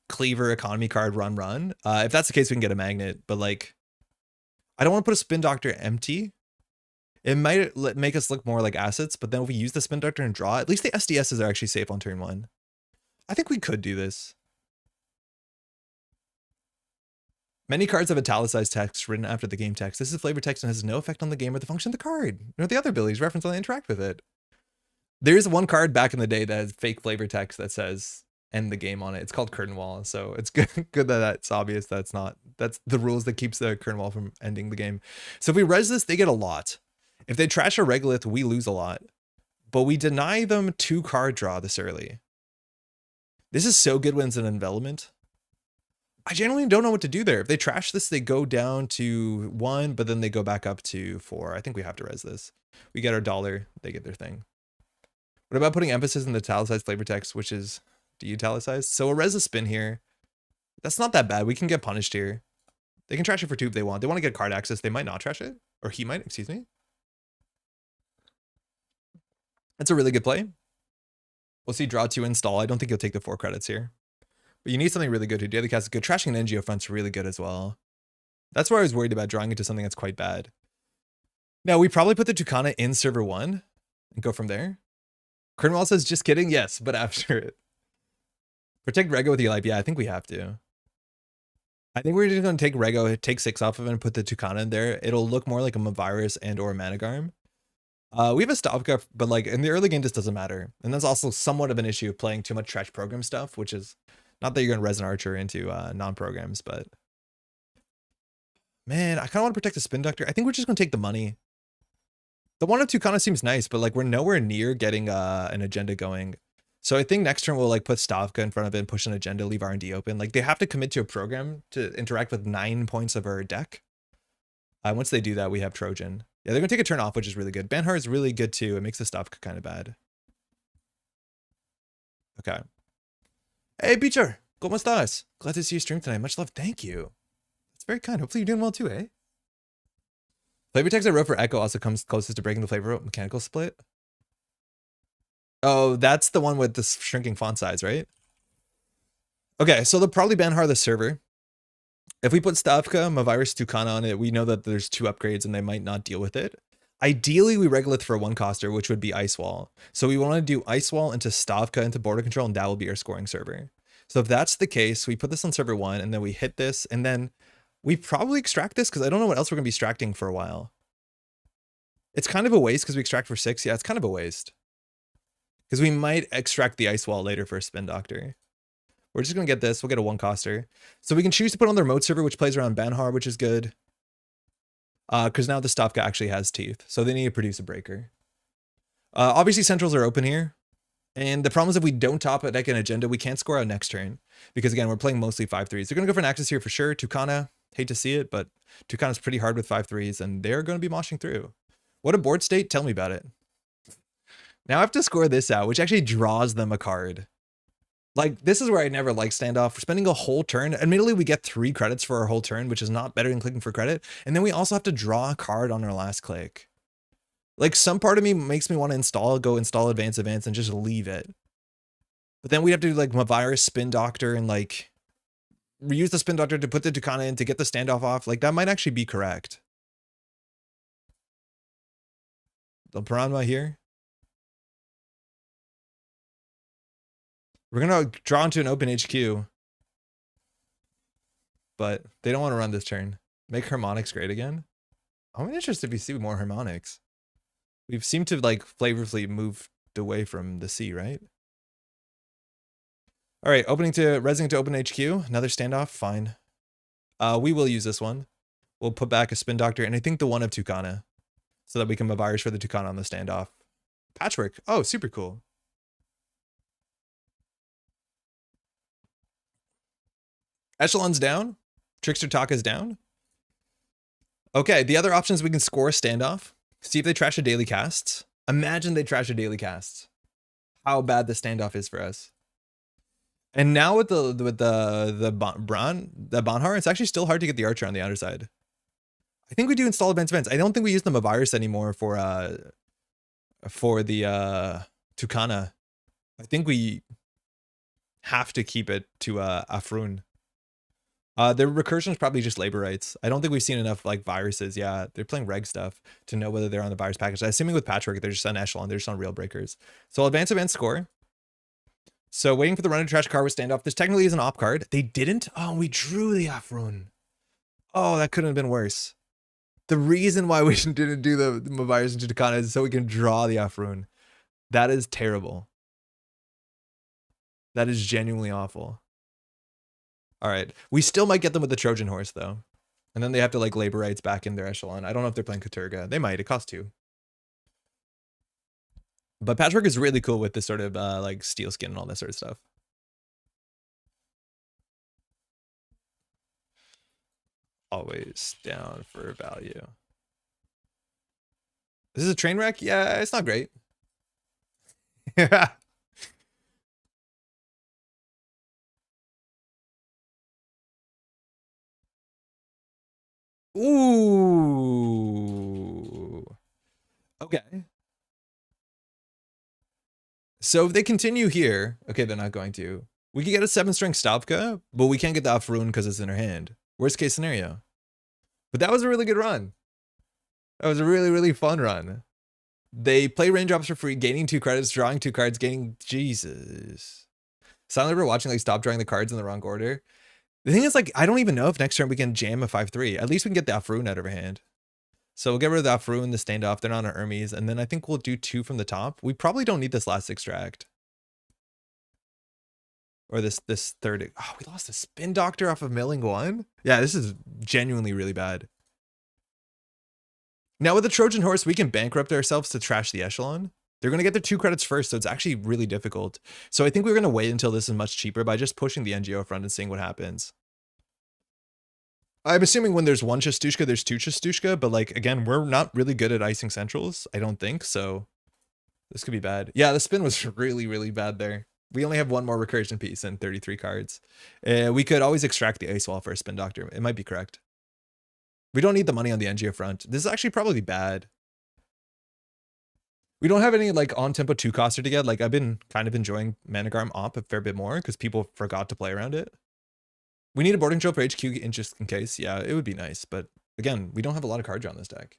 Cleaver, economy card, run. If that's the case, we can get a magnet, but like, I don't want to put a Spin Doctor empty. It might make us look more like assets, but then if we use the Spin Doctor and draw, at least the SDSs are actually safe on turn 1. I think we could do this. Many cards have italicized text written after the game text. This is flavor text and has no effect on the game or the function of the card, nor the other abilities referenced when they interact with it. There's one card back in the day that has fake flavor text that says end the game on it. It's called Curtain Wall, so it's good that that's obvious that's the rules that keeps the Curtain Wall from ending the game. So if we res this, they get a lot. If they trash a Regolith, we lose a lot. But we deny them 2 card draw this early. This is so good when it's an envelopment. I genuinely don't know what to do there. If they trash this, they go down to 1, but then they go back up to 4. I think we have to res this. We get our $1, they get their thing. What about putting emphasis in the italicized flavor text, which is de-italicized? So we'll res a spin here. That's not that bad. We can get punished here. They can trash it for 2 if they want. They want to get card access. They might not trash it. Or he might, excuse me. That's a really good play. We'll see draw 2 install. I don't think he'll take the 4 credits here. But you need something really good to do. The cast is good. Trashing an NGO front's really good as well. That's where I was worried about drawing into something that's quite bad. Now, we probably put the Tucana in server 1 and go from there. Curtain Wall says, just kidding. Yes, but after it. Protect Rego with Eli. Yeah, I think we have to. I think we're just going to take Rego, take 6 off of it, and put the Tucana in there. It'll look more like a Mavirus and or a Managarm. We have a Stavka, but like in the early game, this doesn't matter. And that's also somewhat of an issue of playing too much trash program stuff, which is not that you're going to res an Archer into non-programs, but man, I kind of want to protect the Spin Doctor. I think we're just going to take the money. The 1 of 2 kind of seems nice, but like we're nowhere near getting an agenda going. So I think next turn we'll like put Stavka in front of it and push an agenda, leave R&D open. Like they have to commit to a program to interact with 9 points of our deck. Once they do that, we have Trojan. Yeah, they're going to take a turn off, which is really good. Banhar is really good too. It makes the Stavka kind of bad. Okay. Hey, Beecher. ¿Cómo estás? Glad to see you stream tonight. Much love. Thank you. That's very kind. Hopefully you're doing well too, eh? Flavor text I wrote for Echo also comes closest to breaking the flavor mechanical split. Oh, that's the one with the shrinking font size, right? Okay, so they'll probably Banhar the server. If we put Stavka, Mavirus, Tucana on it, we know that there's 2 upgrades and they might not deal with it. Ideally, we Regolith for a 1-coster, which would be Ice Wall. So we want to do Ice Wall into Stavka into border control, and that will be our scoring server. So if that's the case, we put this on server 1, and then we hit this, and then we probably extract this, because I don't know what else we're going to be extracting for a while. It's kind of a waste, because we extract for 6. Yeah, it's kind of a waste. Because we might extract the Ice Wall later for a Spin Doctor. We're just going to get this. We'll get a 1-coster. So we can choose to put on the remote server, which plays around Banhar, which is good. Because now the Stavka actually has teeth. So they need to produce a breaker. Obviously, centrals are open here. And the problem is if we don't top a deck and agenda, we can't score out next turn. Because again, we're playing mostly 5/3s. They're going to go for an Axis here for sure. Tucana, hate to see it, but Tucana's pretty hard with 5/3s. And they're going to be moshing through. What a board state. Tell me about it. Now I have to score this out, which actually draws them a card. Like, this is where I never like standoff. We're spending a whole turn. Admittedly, we get 3 credits for our whole turn, which is not better than clicking for credit. And then we also have to draw a card on our last click. Like, some part of me makes me want to go install advance, and just leave it. But then we have to do, like, Mavirus, Spin Doctor, and, like, reuse the Spin Doctor to put the Tucana in to get the standoff off. Like, that might actually be correct. The Piranha here. We're going to draw into an open HQ. But they don't want to run this turn. Make Harmonics great again. I'm interested if we see more Harmonics. We've seemed to, like, flavorfully moved away from the C, right? All right, resing to open HQ. Another standoff, fine. We will use this one. We'll put back a Spin Doctor, and I think the 1 of Tucana. So that we can Mavirus for the Tucana on the standoff. Patchwork. Oh, super cool. Echelon's down. Trickster Taka's down. Okay, the other options we can score a standoff. See if they trash a daily casts. Imagine they trash a daily casts. How bad the standoff is for us. And now with the Banhar, it's actually still hard to get the Archer on the outer side. I think we do install advanced events. I don't think we use the Mavirus anymore for the Tucana. I think we have to keep it to Afrun. The recursion is probably just labor rights. I don't think we've seen enough like viruses. Yeah, they're playing reg stuff to know whether they're on the virus package. Assuming with Patchwork, they're just on Echelon. They're just on real breakers. So advance event score. So waiting for the runner to trash card with standoff. This technically is an op card. They didn't. Oh, we drew the Afrun. Oh, that couldn't have been worse. The reason why we didn't do the Mavirus into Takana is so we can draw the off rune. That is terrible. That is genuinely awful. All right. We still might get them with the Trojan Horse, though. And then they have to, like, labor rights back in their echelon. I don't know if they're playing Katurga. They might. It costs 2. But Patchwork is really cool with this sort of, like, steel skin and all that sort of stuff. Always down for value. This is a train wreck? Yeah, it's not great. Yeah. Ooh. Okay. So if they continue here, okay, they're not going to. We could get a 7-strength Stavka, but we can't get the off rune because it's in her hand. Worst case scenario. But that was a really good run. That was a really, really fun run. They play raindrops for free, gaining 2 credits, drawing 2 cards, gaining... Jesus. Silently, we're watching, like, stop drawing the cards in the wrong order. The thing is, like, I don't even know if next turn we can jam a 5-3. At least we can get the off rune out of our hand. So we'll get rid of the off rune, the StandObb, they're on our Hermes, and then I think we'll do 2 from the top. We probably don't need this last extract. Or this third. Oh, we lost a Spin Doctor off of milling 1? Yeah, this is genuinely really bad. Now with the Trojan Horse, we can bankrupt ourselves to trash the echelon. They're going to get their 2 credits first, so it's actually really difficult. So I think we're going to wait until this is much cheaper by just pushing the NGO front and seeing what happens. I'm assuming when there's 1 Chastushka, there's 2 Chastushka, but like, again, we're not really good at icing centrals, I don't think, so this could be bad. Yeah, the spin was really, really bad there. We only have 1 more recursion piece and 33 cards. We could always extract the ice wall for a Spin Doctor. It might be correct. We don't need the money on the NGO front. This is actually probably bad. We don't have any like on-tempo 2-coster to get. Like I've been kind of enjoying Managarm Op a fair bit more because people forgot to play around it. We need a boarding control for HQ in just in case. Yeah, it would be nice. But again, we don't have a lot of cards on this deck.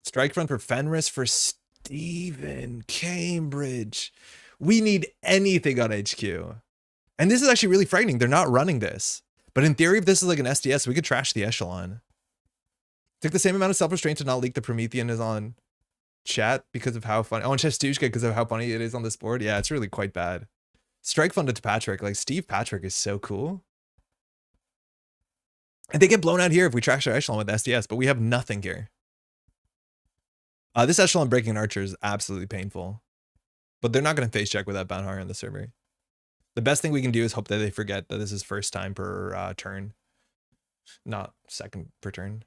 Strike front for Fenris for Steven Cambridge. We need anything on HQ. And this is actually really frightening. They're not running this. But in theory, if this is like an SDS, we could trash the echelon. Take the same amount of self-restraint to not leak the Promethean is on chat because of how funny. Oh, and Chestushka because of how funny it is on this board. Yeah, it's really quite bad. Strike funded to Patrick. Like, Steve Patrick is so cool. And they get blown out here if we trash our echelon with SDS, but we have nothing here. This echelon breaking an archer is absolutely painful. But they're not going to face check with that Banhar on the server. The best thing we can do is hope that they forget that this is first time per turn. Not second per turn.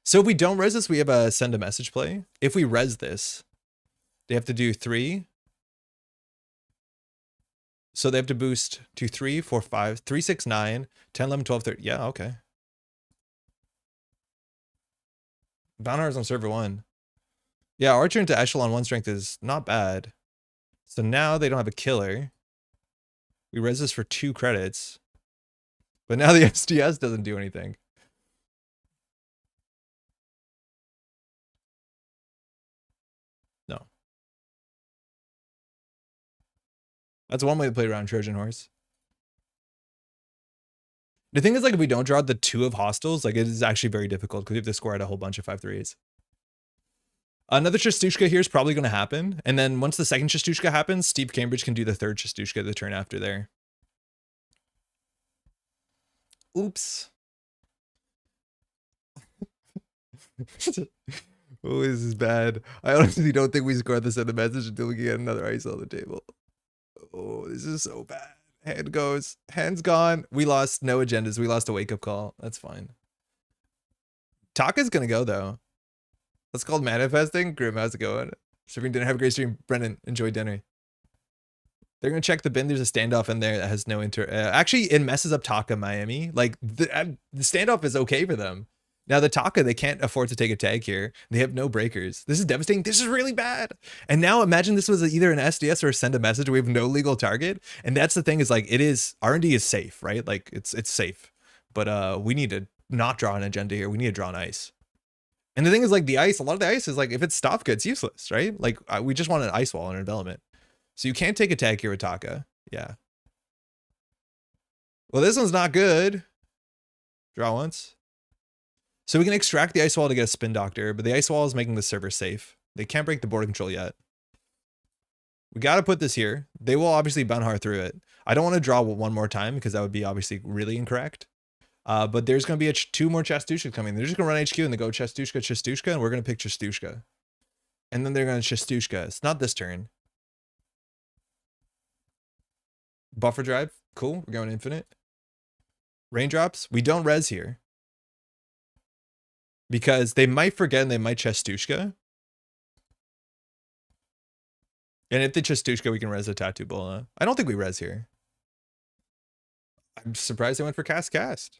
So if we don't res this, we have a send a message play. If we res this, they have to do 3. So they have to boost to 3, 4, 5, 3, 6, 9, 10, 11, 12, 13. Yeah, okay. Banhar is on server 1. Yeah, Archer into Echelon 1 strength is not bad. So now they don't have a killer. We res this for 2 credits. But now the SDS doesn't do anything. No. That's one way to play around Trojan Horse. The thing is, like, if we don't draw the 2 of hostiles, like, it is actually very difficult because we have to score out a whole bunch of 5-3s. Another Chastushka here is probably going to happen. And then once the second Chastushka happens, Steve Cambridge can do the 3rd Chastushka the turn after there. Oops. Oh, this is bad. I honestly don't think we scored the send a message until we get another ice on the table. Oh, this is so bad. Hand goes. Hand's gone. We lost no agendas. We lost a wake-up call. That's fine. Taka's going to go, though. That's called manifesting. Grim, how's it going? Serving dinner. Have a great stream. Brennan, enjoy dinner. They're going to check the bin. There's a standoff in there that has no actually, it messes up Taka Miami. Like, the standoff is okay for them. Now, the Taka, they can't afford to take a tag here. They have no breakers. This is devastating. This is really bad. And now imagine this was either an SDS or a send a message. We have no legal target. And that's the thing is, like, it is, R&D is safe, right? Like, it's safe. But we need to not draw an agenda here. We need to draw an ice. And the thing is, like, the ice, a lot of the ice is, like, if it's Stavka, it's useless, right? Like, we just want an ice wall in our development. So you can't take attack here with Taka. Yeah. Well, this one's not good. Draw once. So we can extract the Ice Wall to get a Spin Doctor, but the Ice Wall is making the server safe. They can't break the border control yet. We got to put this here. They will obviously Banhar through it. I don't want to draw one more time because that would be obviously really incorrect. But there's going to be two more Chastushkas coming. They're just going to run HQ and they go Chastushka, and we're going to pick Chastushka. And then they're going to Chastushka. It's not this turn. Buffer drive. Cool. We're going infinite. Raindrops. We don't res here. Because they might forget and they might Chastushka. And if they Chastushka, we can res a Tattoo Bola. I don't think we res here. I'm surprised they went for cast.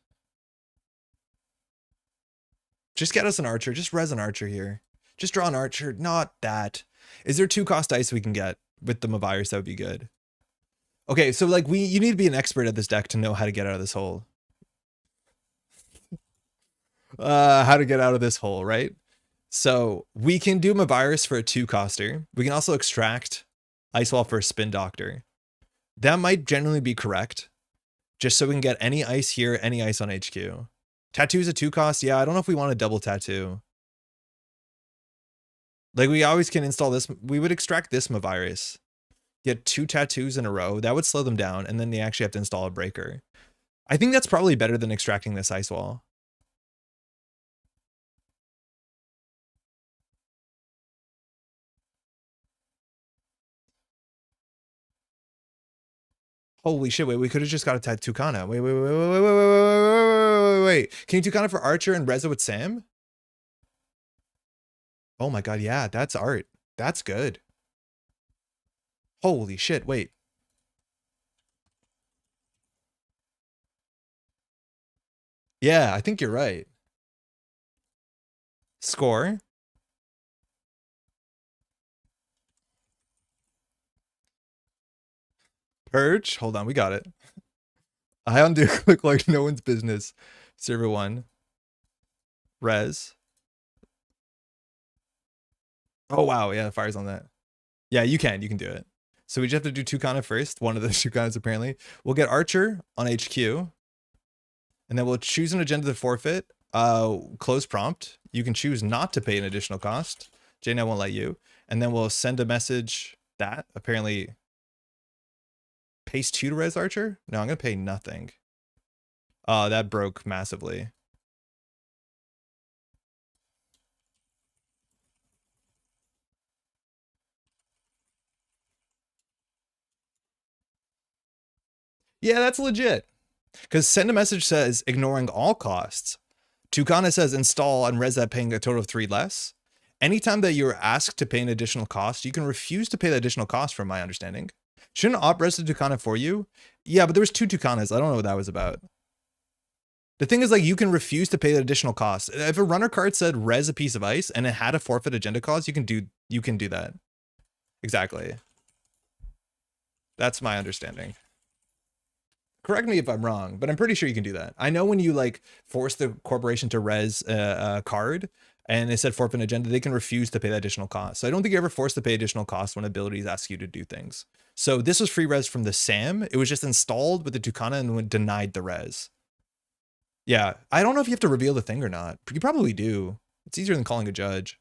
Just get us an archer. Just res an archer here. Just draw an archer. Not that. Is there 2-cost ice we can get with the Mavirus? That would be good. Okay, so like you need to be an expert at this deck to know how to get out of this hole. How to get out of this hole, right? So we can do Mavirus for a 2-coster. We can also extract Ice Wall for a Spin Doctor. That might generally be correct. Just so we can get any ice here, any ice on HQ. Tattoo's a 2-cost. Yeah, I don't know if we want a double tattoo. Like we always can install this. We would extract this Mavirus. Get 2 tattoos in a row. That would slow them down. And then they actually have to install a breaker. I think that's probably better than extracting this Ice Wall. Holy shit, wait, we could have just got a Tucana. Wait. Can you Tucana for Archer and Reza with Sam? Oh my god, yeah, that's art. That's good. Holy shit, wait. Yeah, I think you're right. Score. Purge. Hold on, we got it. I undo click like no one's business. Server 1. Res. Oh wow, yeah, the fire's on that. Yeah, you can do it. So we just have to do Tucana first. One of the Tucanas apparently. We'll get Archer on HQ. And then we'll choose an agenda to forfeit. Close prompt. You can choose not to pay an additional cost. JNet won't let you. And then we'll send a message that apparently paste 2 to res Archer? No, I'm going to pay nothing. That broke massively. Yeah, that's legit. Because send a message says ignoring all costs. Tucana says install and res that paying a total of 3 less. Anytime that you're asked to pay an additional cost, you can refuse to pay the additional cost from my understanding. Shouldn't op res the Tucana for you? Yeah, but there was 2 Tucanas. I don't know what that was about. The thing is, like, you can refuse to pay the additional cost. If a runner card said res a piece of ice and it had a forfeit agenda cost, you can do that. Exactly. That's my understanding. Correct me if I'm wrong, but I'm pretty sure you can do that. I know when you like force the corporation to res a card and it said forfeit agenda, they can refuse to pay that additional cost. So I don't think you're ever forced to pay additional costs when abilities ask you to do things. So this was free res from the SAM. It was just installed with the Tucana and then denied the res. Yeah, I don't know if you have to reveal the thing or not. You probably do. It's easier than calling a judge.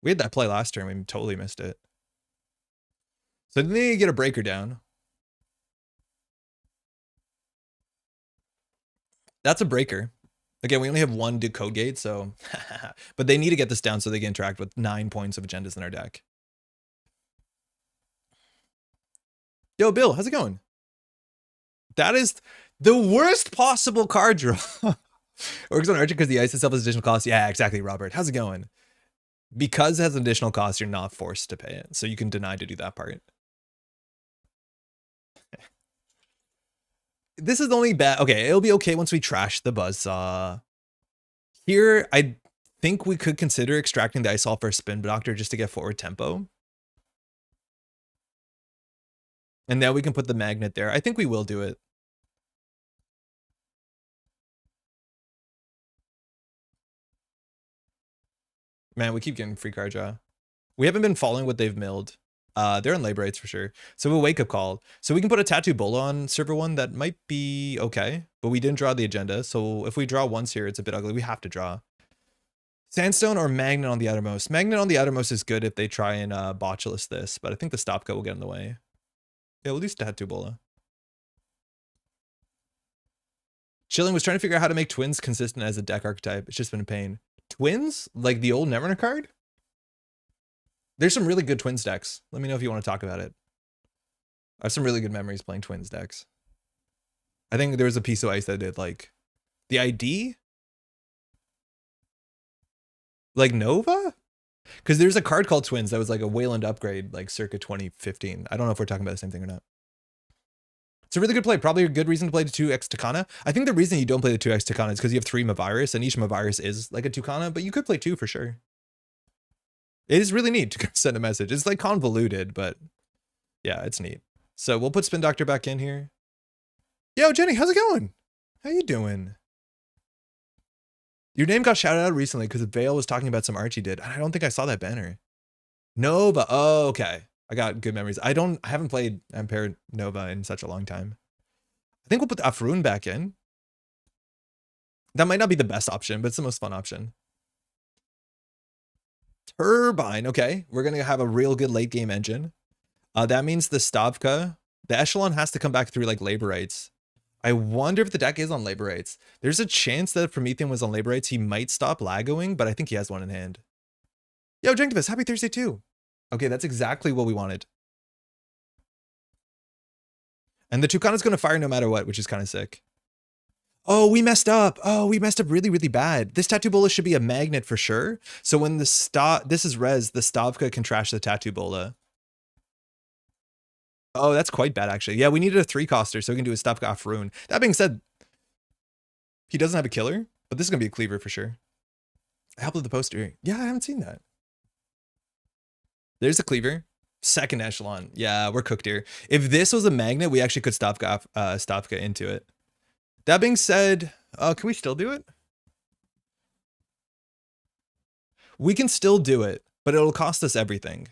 We had that play last turn. We totally missed it. So then they get a breaker down. That's a breaker. Again, we only have 1 code gate, so... but they need to get this down so they can interact with 9 points of agendas in our deck. Yo, Bill, how's it going? That is the worst possible card draw. Works on Archer because the ice itself has additional cost. Yeah, exactly, Robert. How's it going? Because it has an additional cost, you're not forced to pay it. So you can deny to do that part. This is only bad. Okay, it'll be okay once we trash the Buzzsaw. Here, I think we could consider extracting the Ice Wall for a Spin Doctor just to get forward tempo. And now we can put the magnet there. I think we will do it. Man, we keep getting free card draw. We haven't been following what they've milled. They're in labor rates for sure. So we'll wake up call. So we can put a Tattoo Bola on server 1 that might be okay, but we didn't draw the agenda. So if we draw once here, it's a bit ugly. We have to draw. Sandstone or Magnet on the outermost. Magnet on the outermost is good if they try and botchlist this, but I think the stop cut will get in the way. Yeah, we'll do Tattoo Bola. Chilling was trying to figure out how to make twins consistent as a deck archetype. It's just been a pain. Twins? Like the old Netrunner card? There's some really good twins decks. Let me know if you want to talk about it. I have some really good memories playing twins decks. I think there was a piece of ice that did like the ID? Like Nova? Because there's a card called Twins that was like a Wayland upgrade, like circa 2015. I don't know if we're talking about the same thing or not. It's a really good play. Probably a good reason to play the 2x Takana. I think the reason you don't play the 2x Takana is because you have 3 Mavirus, and each Mavirus is like a Tukana, but you could play 2 for sure. It is really neat to send a message. It's like convoluted, but yeah, it's neat. So we'll put Spin Doctor back in here. Yo, Jenny, how's it going? How you doing? Your name got shouted out recently because Vale was talking about some Archie did. I don't think I saw that banner. Nova. Oh, okay. I got good memories. I haven't played Ampere Nova in such a long time. I think we'll put the Afrun back in. That might not be the best option, but it's the most fun option. Turbine. Okay. We're going to have a real good late game engine. That means the Stavka, the Echelon has to come back through like labor rates. I wonder if the deck is on labor rates. There's a chance that if Promethean was on labor rates, he might stop Lagoing, but I think he has one in hand. Yo, Jenktivus, happy Thursday too. Okay, that's exactly what we wanted. And the Tukana's going to fire no matter what, which is kind of sick. Oh, we messed up. Oh, we messed up really, really bad. This Tattoo Bola should be a magnet for sure. So when the this is res, the Stavka can trash the Tattoo Bola. Oh, that's quite bad, actually. Yeah, we needed a 3-coster so we can do a Stavka off Rune. That being said, he doesn't have a killer, but this is going to be a cleaver for sure. I helped with the poster. Yeah, I haven't seen that. There's a cleaver. Second echelon. Yeah, we're cooked here. If this was a magnet, we actually could Stavka into it. That being said, can we still do it? We can still do it, but it'll cost us everything.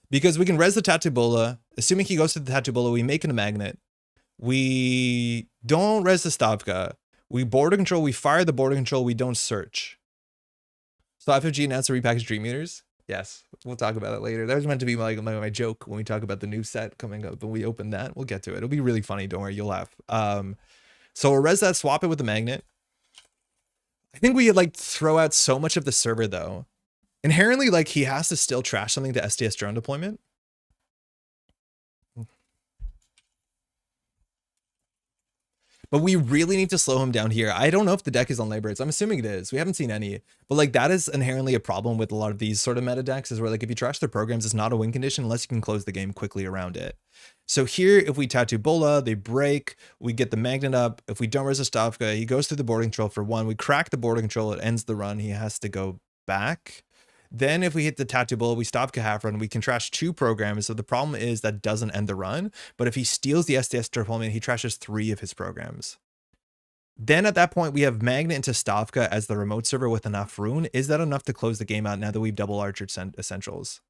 Because we can res the Tattoo Bola. Assuming he goes to the Tattoo Bola, we make it a magnet. We don't res the Stavka. We border control, we fire the border control, we don't search. So FFG announced to repackage Dream Eaters. Yes, we'll talk about it later. That was meant to be my joke when we talk about the new set coming up. When we open that, we'll get to it. It'll be really funny. Don't worry, you'll laugh. So we'll res that, swap it with the magnet. I think we like throw out so much of the server though. Inherently, like he has to still trash something to STS drone deployment. But we really need to slow him down here. I don't know if the deck is on labor rates. I'm assuming it is. We haven't seen any. But like that is inherently a problem with a lot of these sort of meta decks is where like if you trash their programs, it's not a win condition unless you can close the game quickly around it. So here, if we Tattoo Bola, they break, we get the magnet up. If we don't resist Stavka, he goes through the border control for 1. We crack the border control, it ends the run. He has to go back. Then if we hit the Tattoo Bola, we stop half run, we can trash 2 programs. So the problem is that doesn't end the run. But if he steals the STS deployment, he trashes 3 of his programs. Then at that point, we have Magnet into Stavka as the remote server with enough rune. Is that enough to close the game out now that we've double archered essentials?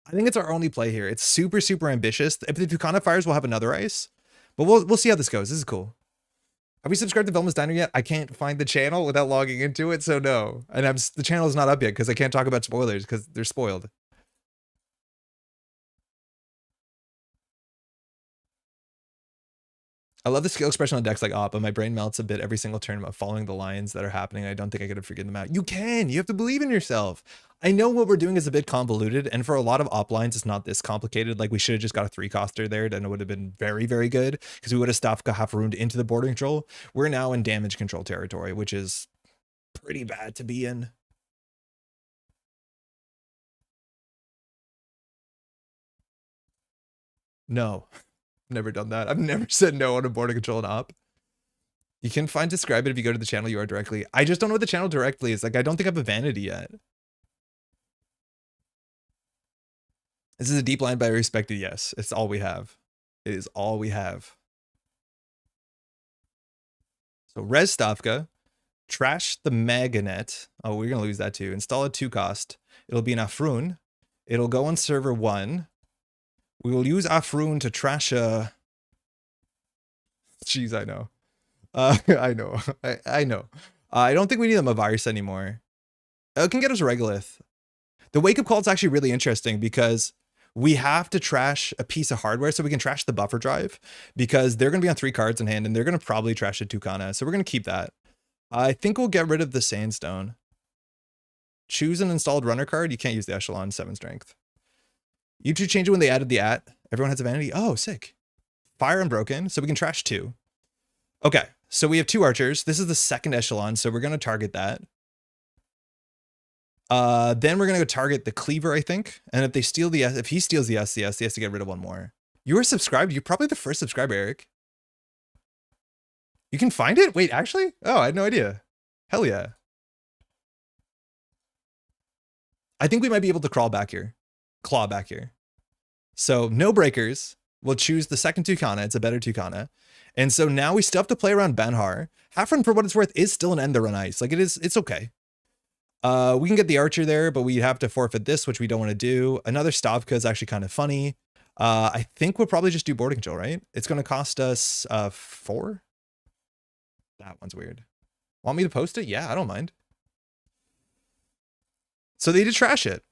I think it's our only play here. It's super, super ambitious. If the Tukana fires, we'll have another ice. But we'll see how this goes. This is cool. Have we subscribed to Velma's Diner yet? I can't find the channel without logging into it, so no. And the channel is not up yet because I can't talk about spoilers because they're spoiled. I love the skill expression on decks like Op, but my brain melts a bit every single turn about following the lines that are happening. I don't think I could have figured them out. You can. You have to believe in yourself. I know what we're doing is a bit convoluted, and for a lot of Op lines, it's not this complicated. Like we should have just got a 3-coster there, then it would have been very, very good because we would have stopped Half-Ruined into the border control. We're now in damage control territory, which is pretty bad to be in. No. Never done that. I've never said no on a border control and Op. You can find describe it if you go to the channel you are directly. I just don't know what the channel directly is. Like, I don't think I have a vanity yet. This is a deep line by respected. Yes, it's all we have. It is all we have. So res Stavka. trash the Maganet. Oh, we're going to lose that too. Install a 2 cost. It'll be an Afrun. It'll go on server 1. We will use Afrun to trash a... Jeez, I know. I know. I know. I don't think we need a virus anymore. It can get us a Regolith. The wake-up call is actually really interesting because we have to trash a piece of hardware so we can trash the buffer drive because they're going to be on 3 cards in hand and they're going to probably trash a Tucana. So we're going to keep that. I think we'll get rid of the Sandstone. Choose an installed runner card. You can't use the Echelon, 7 strength. You two change it when they added the at. Everyone has a vanity. Oh, sick. Fire Unbroken. So we can trash 2. Okay. So we have 2 archers. This is the 2nd Echelon. So we're going to target that. Then we're going to go target the Cleaver, I think. And if they steal the, if he steals the SCS, he has to get rid of 1 more. You were subscribed. You're probably the first subscriber, Eric. You can find it? Wait, actually? Oh, I had no idea. Hell yeah. I think we might be able to crawl back here. Claw back here. So no breakers. We'll choose the 2nd Tucana. It's a better Tucana. And so now we still have to play around Banhar. Halfrun, for what it's worth, is still an end the run ice. Like it's okay. We can get the archer there, but we have to forfeit this, which we don't want to do. Another Stavka is actually kind of funny. I think we'll probably just do border control, right? It's going to cost us 4. That one's weird. Want me to post it? Yeah, I don't mind. So they did trash it.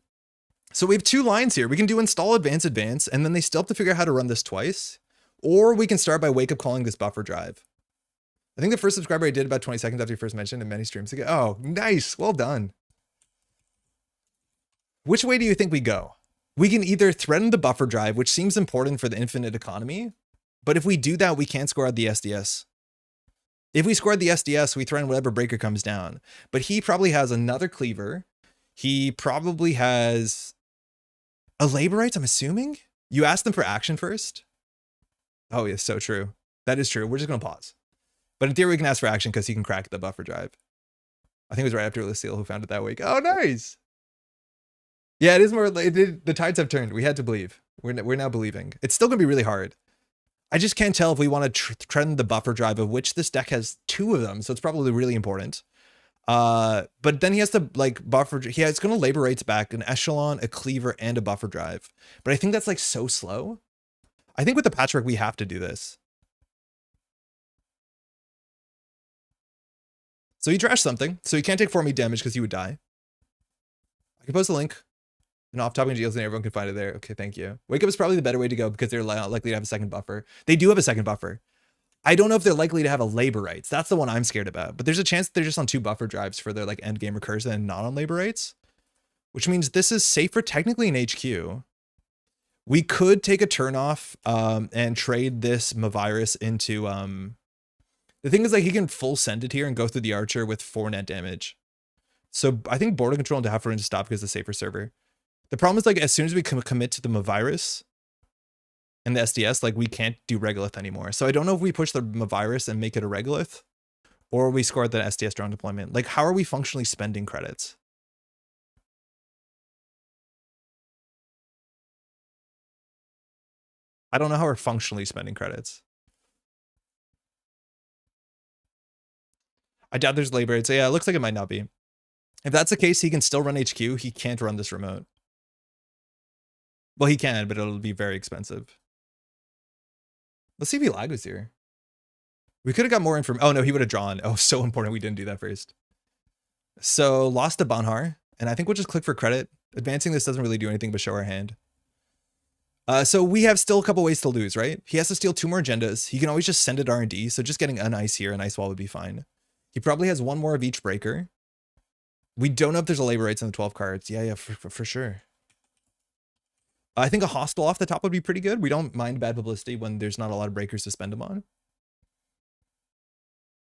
So we have 2 lines here. We can do install, advance, and then they still have to figure out how to run this twice. Or we can start by wake up calling this buffer drive. I think the first subscriber I did about 20 seconds after you first mentioned in many streams ago. Oh, nice. Well done. Which way do you think we go? We can either threaten the buffer drive, which seems important for the infinite economy. But if we do that, we can't score out the SDS. If we scored the SDS, we threaten whatever breaker comes down. But he probably has another Cleaver. He probably has a Labor Rights, I'm assuming? You asked them for action first? Oh, yeah, so true. That is true. We're just going to pause. But in theory, we can ask for action because he can crack the buffer drive. I think it was right after Lucille who found it that week. Oh, nice. Yeah, it is more. The tides have turned. We had to believe. We're now believing. It's still going to be really hard. I just can't tell if we want to trend the buffer drive, of which this deck has 2 of them. So it's probably really important. But then he has to like buffer. It's going to Labor Rights back an Echelon, a Cleaver, and a buffer drive. But I think that's like so slow. I think with the patchwork, we have to do this. So he trashed something. So he can't take 4 damage because he would die. I can post a link. And off topic deals and everyone can find it there. Okay, thank you. Wake up is probably the better way to go because they're likely to have a 2nd buffer. They do have a 2nd buffer. I don't know if they're likely to have a Labor Rights. That's the one I'm scared about. But there's a chance that they're just on 2 buffer drives for their like end game recursion and not on Labor Rights. Which means this is safer technically in HQ. We could take a turn off and trade this Mavirus into... The thing is like he can full send it here and go through the archer with 4 net damage. So I think border control and Halfrun to stop because the safer server. The problem is like as soon as we commit to the Mavirus and the SDS, like we can't do Regolith anymore. So I don't know if we push the Mavirus and make it a Regolith or we score the SDS drone deployment. Like how are we functionally spending credits? I don't know how we're functionally spending credits. I doubt there's labor. So yeah, it looks like it might not be. If that's the case, he can still run HQ. He can't run this remote. Well, he can, but it'll be very expensive. Let's see if he lag was here. We could have got more information. Oh, no, he would have drawn. Oh, so important. We didn't do that first. So lost to Banhar. And I think we'll just click for credit. Advancing this doesn't really do anything but show our hand. So we have still a couple ways to lose, right? He has to steal 2 more agendas. He can always just send it R&D. So just getting an ice here, an ice wall would be fine. He probably has 1 more of each breaker. We don't know if there's a labor rights in the 12 cards. Yeah, for sure. I think a hostile off the top would be pretty good. We don't mind bad publicity when there's not a lot of breakers to spend them on.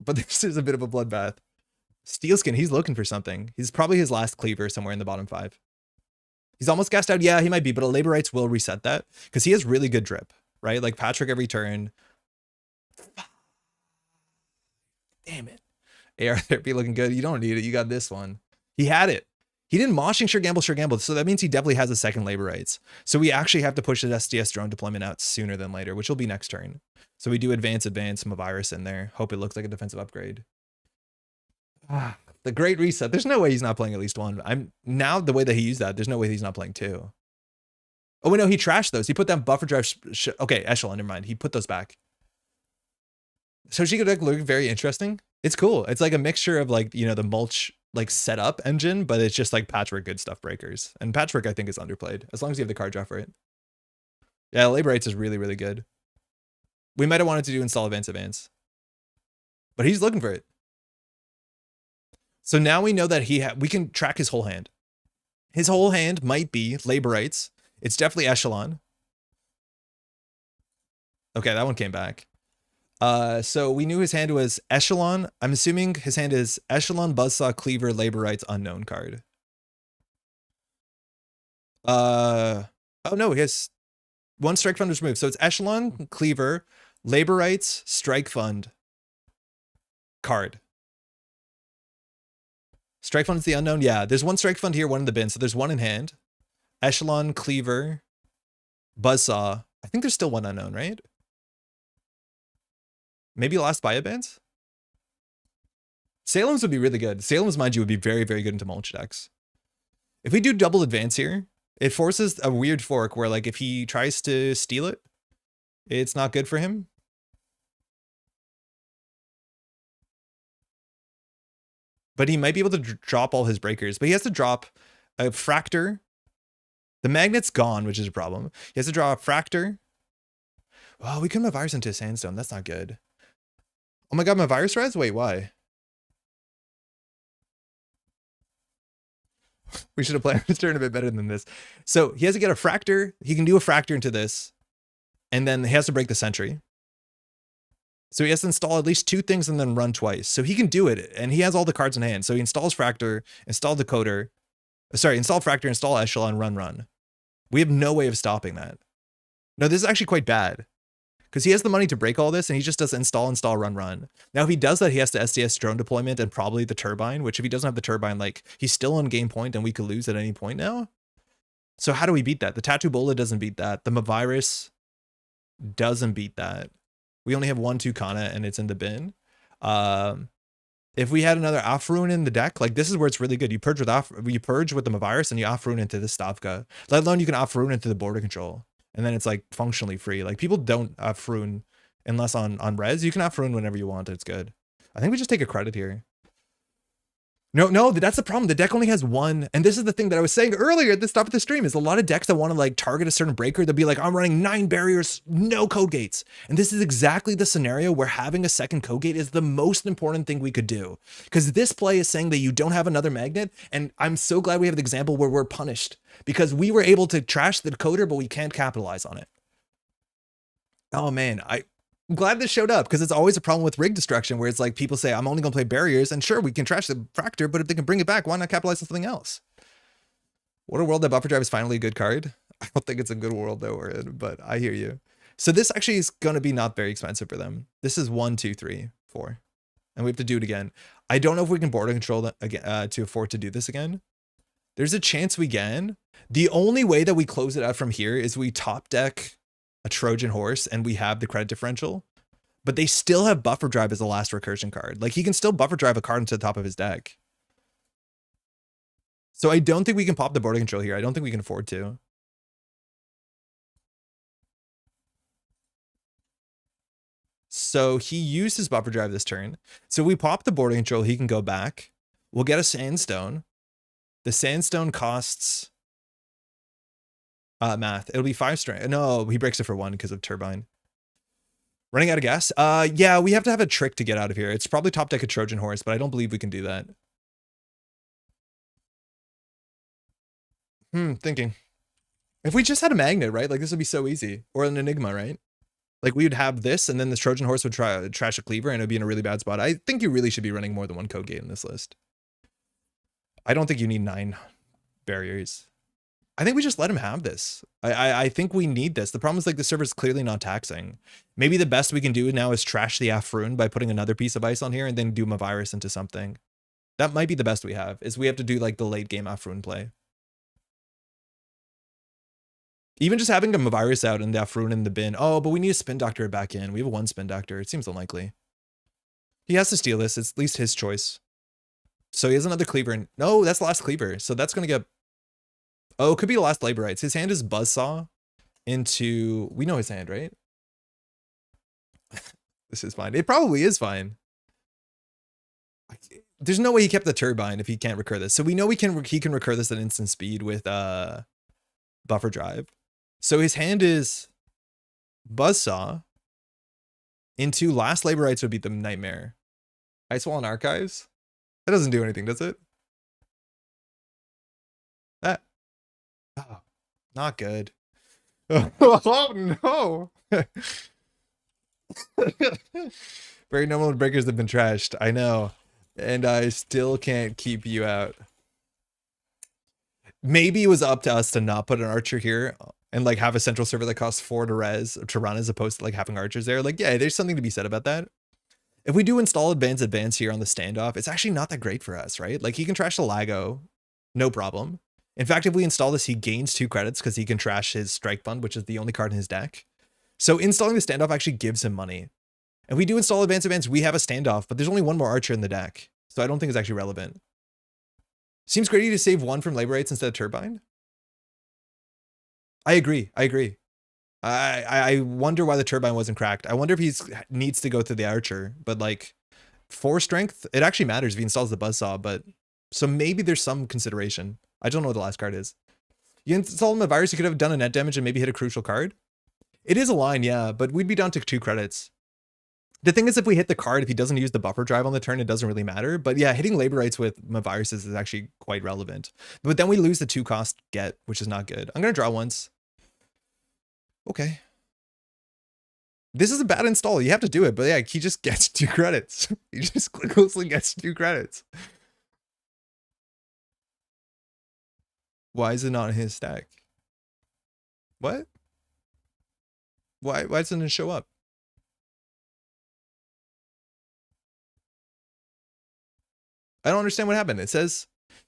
But this is a bit of a bloodbath. Steelskin, he's looking for something. He's probably his last Cleaver somewhere in the bottom 5. He's almost gassed out. Yeah, he might be, but a labor rights will reset that because he has really good drip, right? Like Patrick every turn. Damn it. AR therapy looking good. You don't need it. You got this one. He had it. He didn't moshing sure gamble. So that means he definitely has a 2nd labor rights. So we actually have to push the SDS drone deployment out sooner than later, which will be next turn. So we do advance Mavirus in there. Hope it looks like a defensive upgrade. The Great Reset. There's no way he's not playing at least one. I'm now the way that he used that. There's no way he's not playing two. Oh, wait, no, he trashed those. He put that buffer drive. Okay, Echelon, never mind. He put those back. So Sheikah deck looked very interesting. It's cool. It's like a mixture of like, you know, the mulch like setup engine, but it's just like Patchwork good stuff breakers. And Patchwork I think is underplayed as long as you have the card draw for it. Yeah, Labor Rights is really, really good. We might have wanted to do install advance, but he's looking for it. So now we know that we can track his whole hand. His whole hand might be Labor Rights. It's definitely Echelon. Okay, that one came back. So we knew his hand was Echelon. I'm assuming his hand is Echelon, Buzzsaw, Cleaver, Labor Rights, Unknown card. Oh no, he has one Strike Fund was removed. So it's Echelon, Cleaver, Labor Rights, Strike Fund, card. Strike Fund is the unknown. Yeah, there's one Strike Fund here, one in the bin. So there's one in hand. Echelon, Cleaver, Buzzsaw. I think there's still one unknown, right? Maybe last Bio Bands? Salem's would be really good. Salem's, mind you, would be very, very good into mulch decks. If we do double advance here, it forces a weird fork where like if he tries to steal it, it's not good for him. But he might be able to drop all his breakers. But he has to drop a Fractor. The magnet's gone, which is a problem. He has to draw a Fractor. Oh, we couldn't have virus into a Sandstone. That's not good. Oh my god, my virus res? Wait, why? We should have planned this turn a bit better than this. So he has to get a Fractor. He can do a Fractor into this. And then he has to break the Sentry. So he has to install at least two things and then run twice. So he can do it. And he has all the cards in hand. So he installs Fractor, install Decoder. Sorry, install Fractor, install Echelon, run. We have no way of stopping that. No, this is actually quite bad. Because he has the money to break all this and he just does install, run. Now, if he does that, he has to SDS drone deployment and probably the turbine, which if he doesn't have the turbine, like he's still on game point and we could lose at any point now. So how do we beat that? The Tattoo Bola doesn't beat that. The Mavirus doesn't beat that. We only have 1/2 Kana and it's in the bin. If we had another Afrune in the deck, like this is where it's really good. You purge with the Mavirus and you Afrune into the Stavka. Let alone you can Afrune into the border control. And then it's like functionally free. Like people don't Afrune unless on res. You can Afrune whenever you want. It's good. I think we just take a credit here. No, that's the problem. The deck only has one. And this is the thing that I was saying earlier at the top of the stream is a lot of decks that want to like target a certain breaker. They'll be like, I'm running 9 barriers, no code gates. And this is exactly the scenario where having a second code gate is the most important thing we could do. Because this play is saying that you don't have another magnet. And I'm so glad we have the example where we're punished because we were able to trash the decoder, but we can't capitalize on it. Oh man, I'm glad this showed up because it's always a problem with rig destruction where it's like people say, I'm only going to play barriers and sure, we can trash the Fractor, but if they can bring it back, why not capitalize on something else? What a world that Buffer Drive is finally a good card. I don't think it's a good world that we're in, but I hear you. So this actually is going to be not very expensive for them. This is 1, 2, 3, 4. And we have to do it again. I don't know if we can border control that again to afford to do this again. There's a chance we can. The only way that we close it out from here is we top deck a Trojan Horse and we have the credit differential, but they still have Buffer Drive as the last recursion card. Like he can still Buffer Drive a card into the top of his deck. So I don't think we can pop the border control here. I don't think we can afford to. So he used his Buffer Drive this turn. So we pop the border control, he can go back. We'll get a Sandstone. The Sandstone costs math. It'll be 5 strength. No, he breaks it for 1 because of Turbine. Running out of gas? Yeah, we have to have a trick to get out of here. It's probably top deck a Trojan Horse, but I don't believe we can do that. Thinking. If we just had a magnet, right? Like this would be so easy. Or an Enigma, right? Like we would have this and then this Trojan Horse would try trash a Cleaver and it would be in a really bad spot. I think you really should be running more than 1 code gate in this list. I don't think you need 9 barriers. I think we just let him have this. I think we need this. The problem is like the server's clearly not taxing. Maybe the best we can do now is trash the Afrune by putting another piece of ice on here and then do Mavirus into something. That might be the best we have, is we have to do like the late game Afrune play. Even just having a Mavirus out and the Afrune in the bin. Oh, but we need a Spin Doctor back in. We have 1 Spin Doctor. It seems unlikely. He has to steal this. It's at least his choice. So he has another cleaver. And no, that's the last cleaver. So that's going to get... Oh, it could be the last laborites. His hand is buzzsaw into... We know his hand, right? This is fine. It probably is fine. There's no way he kept the turbine if he can't recur this. So we know he can recur this at instant speed with buffer drive. So his hand is buzzsaw into last laborites would be the nightmare. Ice Wall and Archives. That doesn't do anything, does it? That. Oh, not good. Oh no. Very normal breakers have been trashed. I know. And I still can't keep you out. Maybe it was up to us to not put an archer here and like have a central server that costs 4 to run as opposed to like having archers there. Like, yeah, there's something to be said about that. If we do install advance here on the standoff, it's actually not that great for us, right? Like he can trash the Lago, no problem. In fact, if we install this, he gains 2 credits because he can trash his Strike Fund, which is the only card in his deck. So installing the standoff actually gives him money. If we do install advance, we have a standoff, but there's only 1 more archer in the deck. So I don't think it's actually relevant. Seems greedy to save 1 from laborites instead of turbine. I agree. I wonder why the turbine wasn't cracked. I wonder if he needs to go through the archer, but like 4 strength, it actually matters if he installs the buzzsaw, but so maybe there's some consideration. I don't know what the last card is. You install him a virus, you could have done a net damage and maybe hit a crucial card. It is a line, yeah, but we'd be down to 2 credits. The thing is, if we hit the card, if he doesn't use the buffer drive on the turn, it doesn't really matter. But yeah, hitting laborites with viruses is actually quite relevant. But then we lose the 2 cost get, which is not good. I'm going to draw once. Okay. This is a bad install. You have to do it. But yeah, he just gets 2 credits. He just closely gets 2 credits. Why is it not in his stack? What? Why doesn't it show up? I don't understand what happened. It says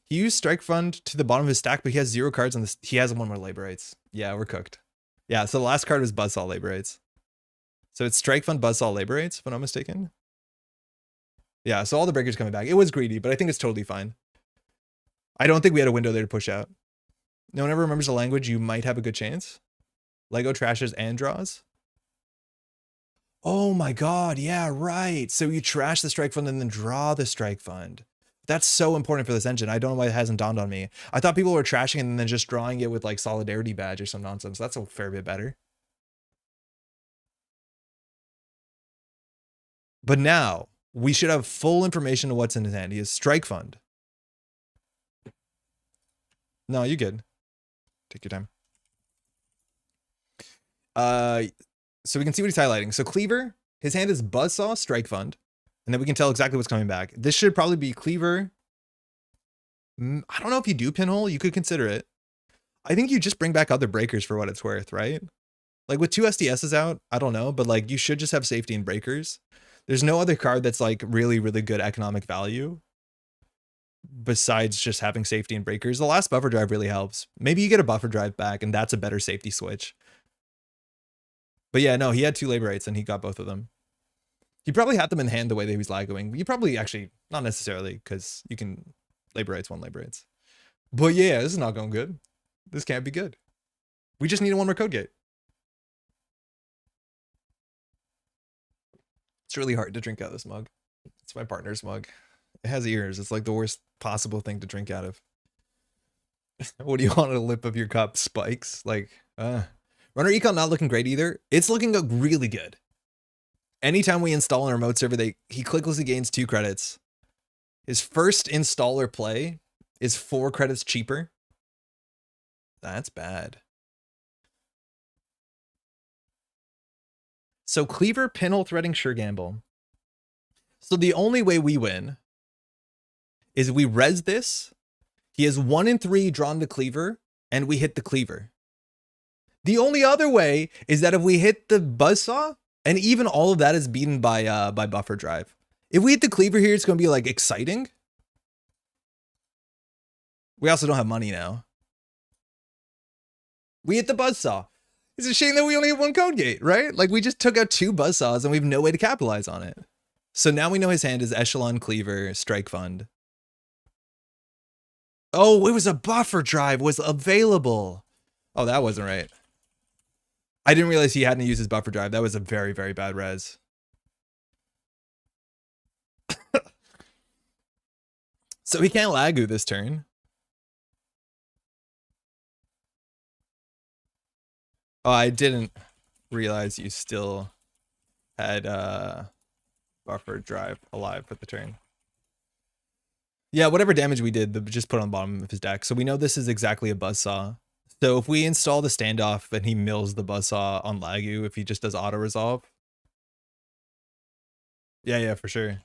he used Strike Fund to the bottom of his stack, but he has 0 cards on this. He has 1 more laborites. Yeah, we're cooked. Yeah, so the last card was Buzzsaw laborites. So it's Strike Fund, Buzzsaw laborites, if I'm not mistaken. Yeah, so all the breakers coming back. It was greedy, but I think it's totally fine. I don't think we had a window there to push out. No one ever remembers the language. You might have a good chance. Lego trashes and draws. Oh my god, yeah, right. So you trash the Strike Fund and then draw the Strike Fund. That's so important for this engine. I don't know why it hasn't dawned on me. I thought people were trashing and then just drawing it with like Solidarity Badge or some nonsense. That's a fair bit better. But now, we should have full information of what's in his hand. He has Strike Fund. No, you're good. Take your time. So we can see what he's highlighting. So Cleaver, his hand is Buzzsaw, Strike Fund. And then we can tell exactly what's coming back. This should probably be Cleaver. I don't know if you do Pinhole. You could consider it. I think you just bring back other breakers for what it's worth, right? Like with 2 SDSs out, I don't know. But like you should just have safety and breakers. There's no other card that's like really, really good economic value besides just having safety and breakers. The last buffer drive really helps. Maybe you get a buffer drive back and that's a better safety switch. But yeah, no, he had 2 laborites and he got both of them. He probably had them in hand the way that he was lagoing. You probably actually, not necessarily, because you can laborites 1 laborites. But yeah, this is not going good. This can't be good. We just need 1 more code gate. It's really hard to drink out of this mug. It's my partner's mug. It has ears. It's like the worst possible thing to drink out of. What do you want on the lip of your cup? Spikes? Like, Runner Econ not looking great either. It's looking really good. Anytime we install a remote server, he clicklessly gains 2 credits. His first installer play is 4 credits cheaper. That's bad. So Cleaver, Pinhole, Threading, sure gamble. So the only way we win is we res this. He has 1 in 3 drawn to Cleaver, and we hit the Cleaver. The only other way is that if we hit the Buzzsaw, and even all of that is beaten by buffer drive. If we hit the Cleaver here, it's going to be like exciting. We also don't have money now. We hit the Buzzsaw. It's a shame that we only have 1 code gate, right? Like we just took out 2 Buzzsaws and we have no way to capitalize on it. So now we know his hand is Echelon, Cleaver, Strike Fund. Oh, it was a buffer drive was available. Oh, that wasn't right. I didn't realize he hadn't used his buffer drive. That was a very, very bad res. So he can't Lagu this turn. Oh, I didn't realize you still had buffer drive alive for the turn. Yeah, whatever damage we did, just put on the bottom of his deck. So we know this is exactly a buzzsaw. So if we install the standoff and he mills the buzzsaw on Lagu, if he just does auto resolve. Yeah, for sure.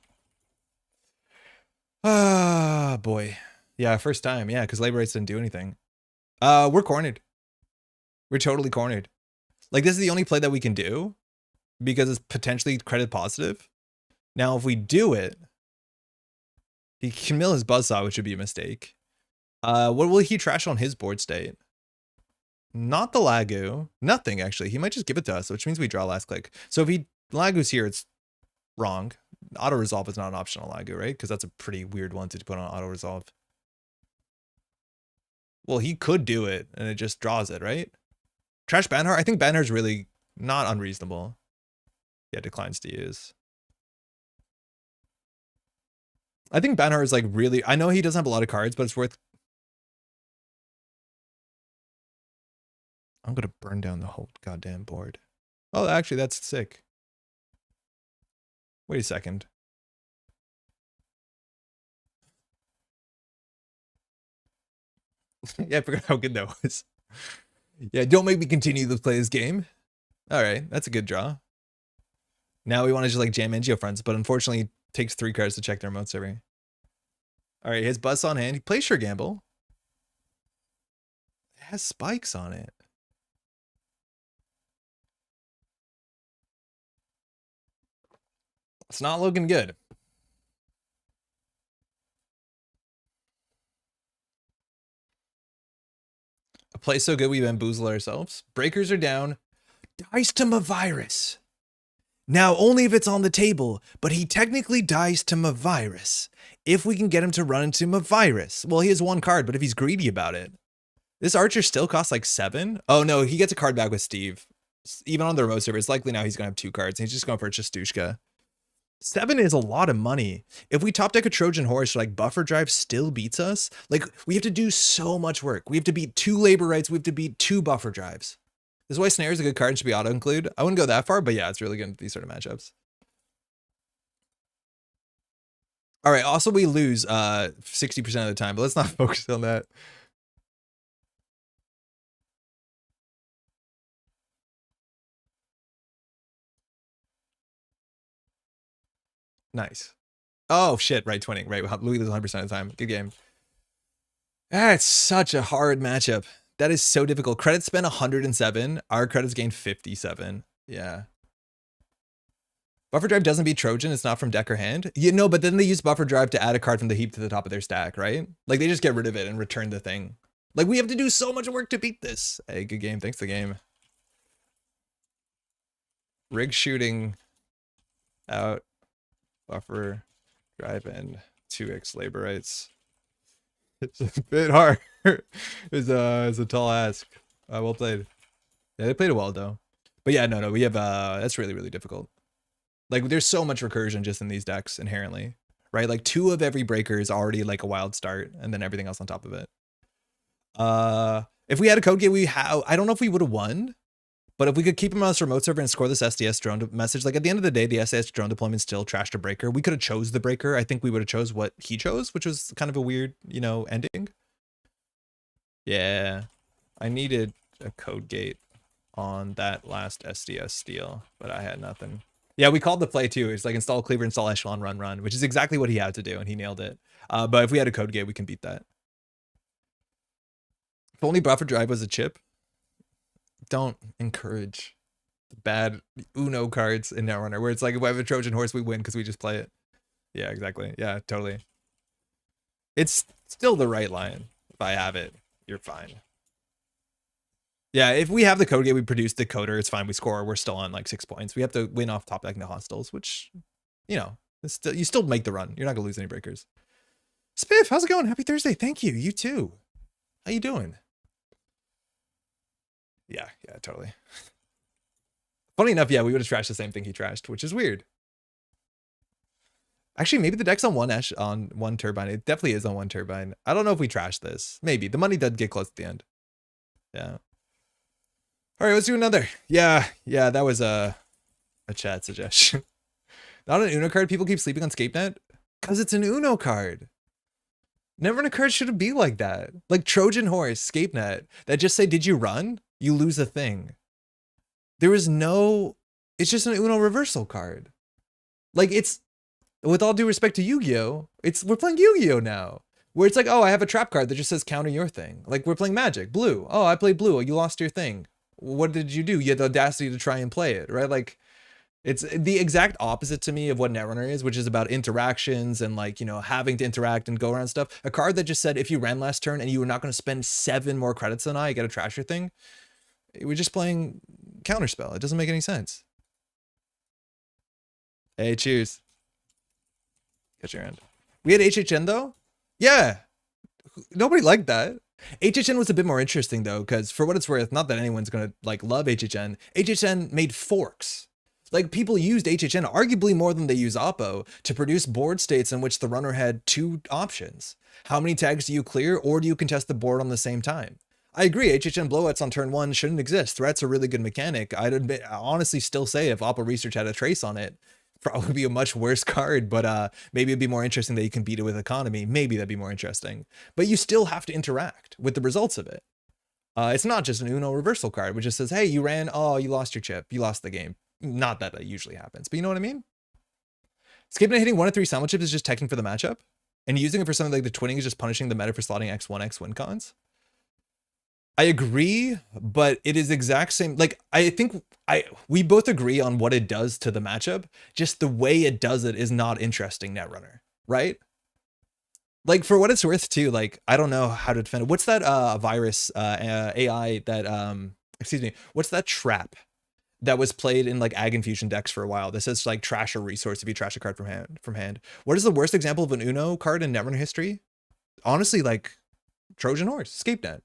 Ah, boy. Yeah, first time. Yeah, because labor rights didn't do anything. We're cornered. We're totally cornered. Like, this is the only play that we can do because it's potentially credit positive. Now, if we do it, he can mill his buzzsaw, which would be a mistake. What will he trash on his board state? Not the Lagu. Nothing, actually. He might just give it to us, which means we draw last click. So if he Lagu's here, it's wrong. Auto resolve is not an option on Lagu, right? Because that's a pretty weird one to put on auto resolve. Well, he could do it, and it just draws it, right? Trash Banhar? I think Banhar's really not unreasonable. Yeah, declines to use. I think Banhar is like really... I know he doesn't have a lot of cards, but it's worth... I'm gonna burn down the whole goddamn board. Oh, actually, that's sick. Wait a second. Yeah, I forgot how good that was. Yeah, don't make me continue to play this game. All right, that's a good draw. Now we want to just like jam Angio Fronts, but unfortunately it takes 3 cards to check the remote server. All right, his bus on hand. He plays Sure Gamble. It has spikes on it. It's not looking good. A play so good we bamboozle ourselves. Breakers are down. Dies to Mavirus. Now only if it's on the table, but he technically dies to Mavirus. If we can get him to run into Mavirus. Well, he has 1 card, but if he's greedy about it. This Archer still costs like 7? Oh no, he gets a card back with Steve. Even on the remote server, it's likely now he's gonna have 2 cards. And he's just gonna purchase Stushka. 7 is a lot of money. If we top deck a Trojan horse, like buffer drive still beats us. Like we have to do so much work. We have to beat 2 labor rights. We have to beat 2 buffer drives. This is why Snare is a good card and should be auto include. I wouldn't go that far, but yeah, it's really good in these sort of matchups. All right. Also, we lose 60% of the time, but let's not focus on that. Nice. Oh shit! Right, twinning. Right, Louis loses 100% of the time. Good game. That's such a hard matchup. That is so difficult. Credits spent 107. Our credits gained 57. Yeah. Buffer drive doesn't beat Trojan. It's not from deck or hand. You know, but then they use buffer drive to add a card from the heap to the top of their stack, right? Like they just get rid of it and return the thing. Like we have to do so much work to beat this. Hey, good game. Thanks for the game. Rig shooting out. Buffer drive and 2x labor rights. It's a bit hard. It's a tall ask. Well played. Yeah, they played it well though. But yeah, no, we have that's really, really difficult. Like there's so much recursion just in these decks inherently, right? Like 2 of every breaker is already like a wild start, and then everything else on top of it. If we had a code game, I don't know if we would have won, but if we could keep him on this remote server and score this SDS drone message, like at the end of the day, the SDS drone deployment still trashed a breaker. We could have chose the breaker. I think we would have chose what he chose, which was kind of a weird, you know, ending. Yeah, I needed a code gate on that last SDS steal, but I had nothing. Yeah, we called the play too. It's like install cleaver, install echelon, run, which is exactly what he had to do, and he nailed it. But if we had a code gate, we can beat that. If only buffer drive was a chip. Don't encourage bad Uno cards in Netrunner, where it's like if we have a Trojan horse, we win because we just play it. Yeah, exactly. Yeah, totally. It's still the right line. If I have it, you're fine. Yeah, if we have the code gate, we produce the coder, it's fine. We score. We're still on like 6 points. We have to win off top decking the hostiles, which, you know, you still make the run. You're not gonna lose any breakers. Spiff, how's it going? Happy Thursday. Thank you. You too. How you doing? Yeah, totally. Funny enough, yeah, we would have trashed the same thing he trashed, which is weird. Actually, maybe the deck's on one turbine. It definitely is on one turbine. I don't know if we trashed this. Maybe. The money did get close at the end. Yeah. All right, let's do another. Yeah, that was a chat suggestion. Not an Uno card. People keep sleeping on ScapeNet because it's an Uno card. Netrunner cards shouldn't be like that. Like Trojan Horse, ScapeNet, that just say, did you run? You lose a thing. There is no, it's just an Uno reversal card. Like it's, with all due respect to Yu-Gi-Oh, we're playing Yu-Gi-Oh now. Where it's like, oh, I have a trap card that just says counter your thing. Like we're playing Magic, blue. Oh, I played blue. You lost your thing. What did you do? You had the audacity to try and play it, right? Like, it's the exact opposite to me of what Netrunner is, which is about interactions and like, you know, having to interact and go around stuff. A card that just said, if you ran last turn and you were not going to spend 7 more credits than I, you got to trash your thing. We're just playing counterspell. It doesn't make any sense. Hey, cheers. Catch your hand. We had HHN though? Yeah. Nobody liked that. HHN was a bit more interesting though, because for what it's worth, not that anyone's going to like love HHN. HHN made forks. Like people used HHN arguably more than they use Oppo to produce board states in which the runner had 2 options. How many tags do you clear, or do you contest the board on the same time? I agree, HHN blowouts on turn 1 shouldn't exist. Threat's a really good mechanic. I honestly still say if Oppo Research had a trace on it, probably be a much worse card, but maybe it'd be more interesting that you can beat it with economy. Maybe that'd be more interesting. But you still have to interact with the results of it. It's not just an Uno reversal card, which just says, hey, you ran, oh, you lost your chip, you lost the game. Not that usually happens, but you know what I mean? ScapeNet hitting 1 of 3 simul chips is just teching for the matchup, and using it for something like the twinning is just punishing the meta for slotting X1X win cons. I agree, but it is exact same. Like, I think we both agree on what it does to the matchup. Just the way it does it is not interesting, Netrunner, right? Like, for what it's worth too, like, I don't know how to defend it. What's that virus AI that, excuse me, what's that trap that was played in like Ag Infusion decks for a while? This says like trash a resource if you trash a card from hand. What is the worst example of an Uno card in Netrunner history? Honestly, like Trojan Horse, ScapeNet.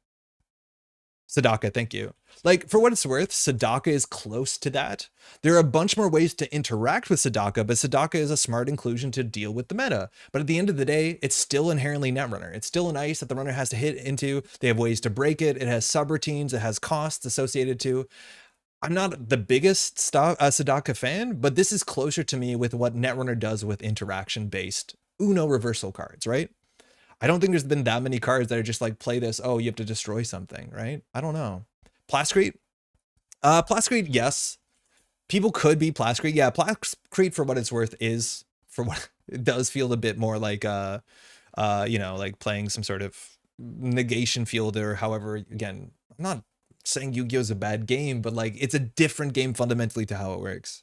Sadaka, thank you. Like, for what it's worth, Sadaka is close to that. There are a bunch more ways to interact with Sadaka, but Sadaka is a smart inclusion to deal with the meta. But at the end of the day, it's still inherently Netrunner. It's still an ice that the runner has to hit into. They have ways to break it. It has subroutines. It has costs associated to. I'm not the biggest Sadaka fan, but this is closer to me with what Netrunner does with interaction-based Uno reversal cards, right? I don't think there's been that many cards that are just like, play this, oh, you have to destroy something, right? I don't know. Plascrete? Plascrete, yes. People could be Plascrete. Yeah, Plascrete, for what it's worth, is, for what it does feel a bit more like, you know, like playing some sort of negation field, or however, again, I'm not saying Yu-Gi-Oh is a bad game, but like it's a different game fundamentally to how it works.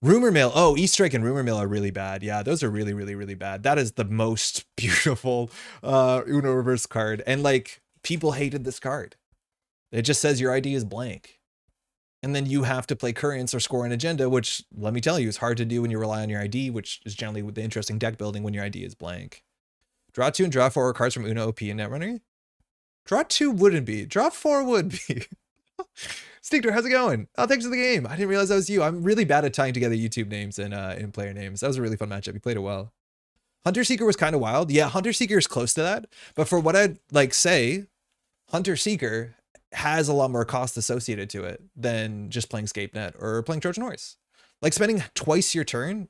Rumor Mill. Oh, E-Strike and Rumor Mill are really bad. Yeah, those are really, really, really bad. That is the most beautiful Uno reverse card. And like, people hated this card. It just says your ID is blank. And then you have to play currents or score an agenda, which, let me tell you, is hard to do when you rely on your ID, which is generally the interesting deck building when your ID is blank. Draw 2 and draw 4 cards from Uno OP and Netrunner. Draw 2 wouldn't be. Draw 4 would be. Stinker, how's it going? Oh, thanks for the game. I didn't realize that was you. I'm really bad at tying together YouTube names and player names. That was a really fun matchup. You played it well. Hunter Seeker was kind of wild. Yeah, Hunter Seeker is close to that. But for what I'd like say, Hunter Seeker has a lot more cost associated to it than just playing ScapeNet or playing Trojan Horse. Like spending twice your turn,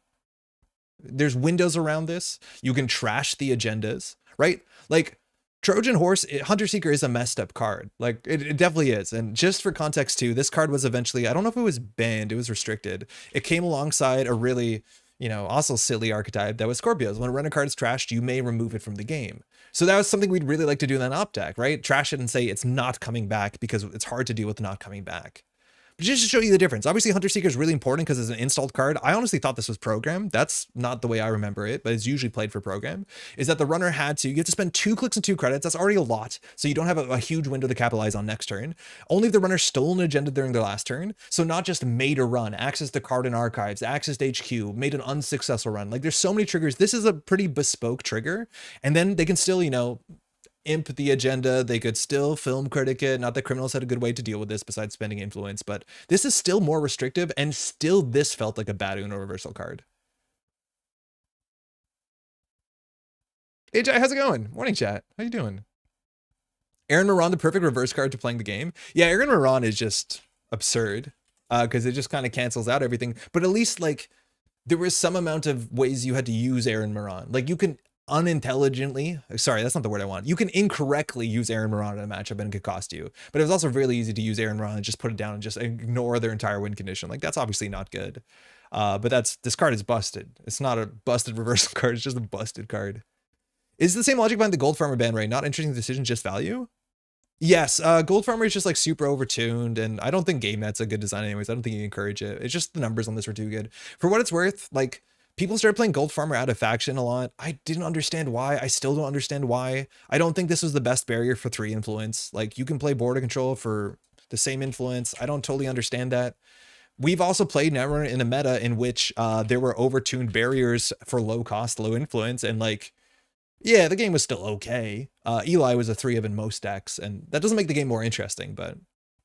there's windows around this. You can trash the agendas, right? Like, Trojan Horse, Hunter Seeker is a messed up card. Like, it definitely is. And just for context too, this card was eventually, I don't know if it was banned, it was restricted. It came alongside a really, you know, also silly archetype that was Scorpios. When a runner card is trashed, you may remove it from the game. So that was something we'd really like to do in that op deck, right? Trash it and say it's not coming back because it's hard to deal with not coming back. just to show you the difference. Obviously, Hunter Seeker is really important because it's an installed card. I honestly thought this was program. That's not the way I remember it, but it's usually played for program. Is that the runner had to, you have to spend 2 clicks and 2 credits. That's already a lot. So you don't have a huge window to capitalize on next turn. Only if the runner stole an agenda during their last turn. So not just made a run, accessed the card in archives, accessed HQ, made an unsuccessful run. Like there's so many triggers. This is a pretty bespoke trigger. And then they can still, you know, imp the agenda. They could still film critic it. Not that criminals had a good way to deal with this besides spending influence, but this is still more restrictive, and still this felt like a bad Uno reversal card. Hey Jai, how's it going? Morning chat. How you doing? Aaron Moran, the perfect reverse card to playing the game. Yeah, Aaron Moran is just absurd because it just kind of cancels out everything. But at least like there was some amount of ways you had to use Aaron Moran. Like you can unintelligently, sorry, that's not the word I want. You can incorrectly use Aaron Moran in a matchup and it could cost you. But it was also really easy to use Aaron Moran and just put it down and just ignore their entire win condition. Like that's obviously not good. But this card is busted. It's not a busted reversal card. It's just a busted card. Is the same logic behind the Gold Farmer ban, right? Not interesting decision, just value? Yes, Gold Farmer is just like super overtuned, and I don't think GameNet's a good design anyways. I don't think you encourage it. It's just the numbers on this were too good. For what it's worth, like, people started playing Gold Farmer out of faction a lot. I didn't understand why. I still don't understand why. I don't think this was the best barrier for 3 influence. Like, you can play border control for the same influence. I don't totally understand that. We've also played Netrunner in a meta in which there were overtuned barriers for low cost, low influence, and like, yeah, the game was still okay. Eli was a 3 of in most decks, and that doesn't make the game more interesting, but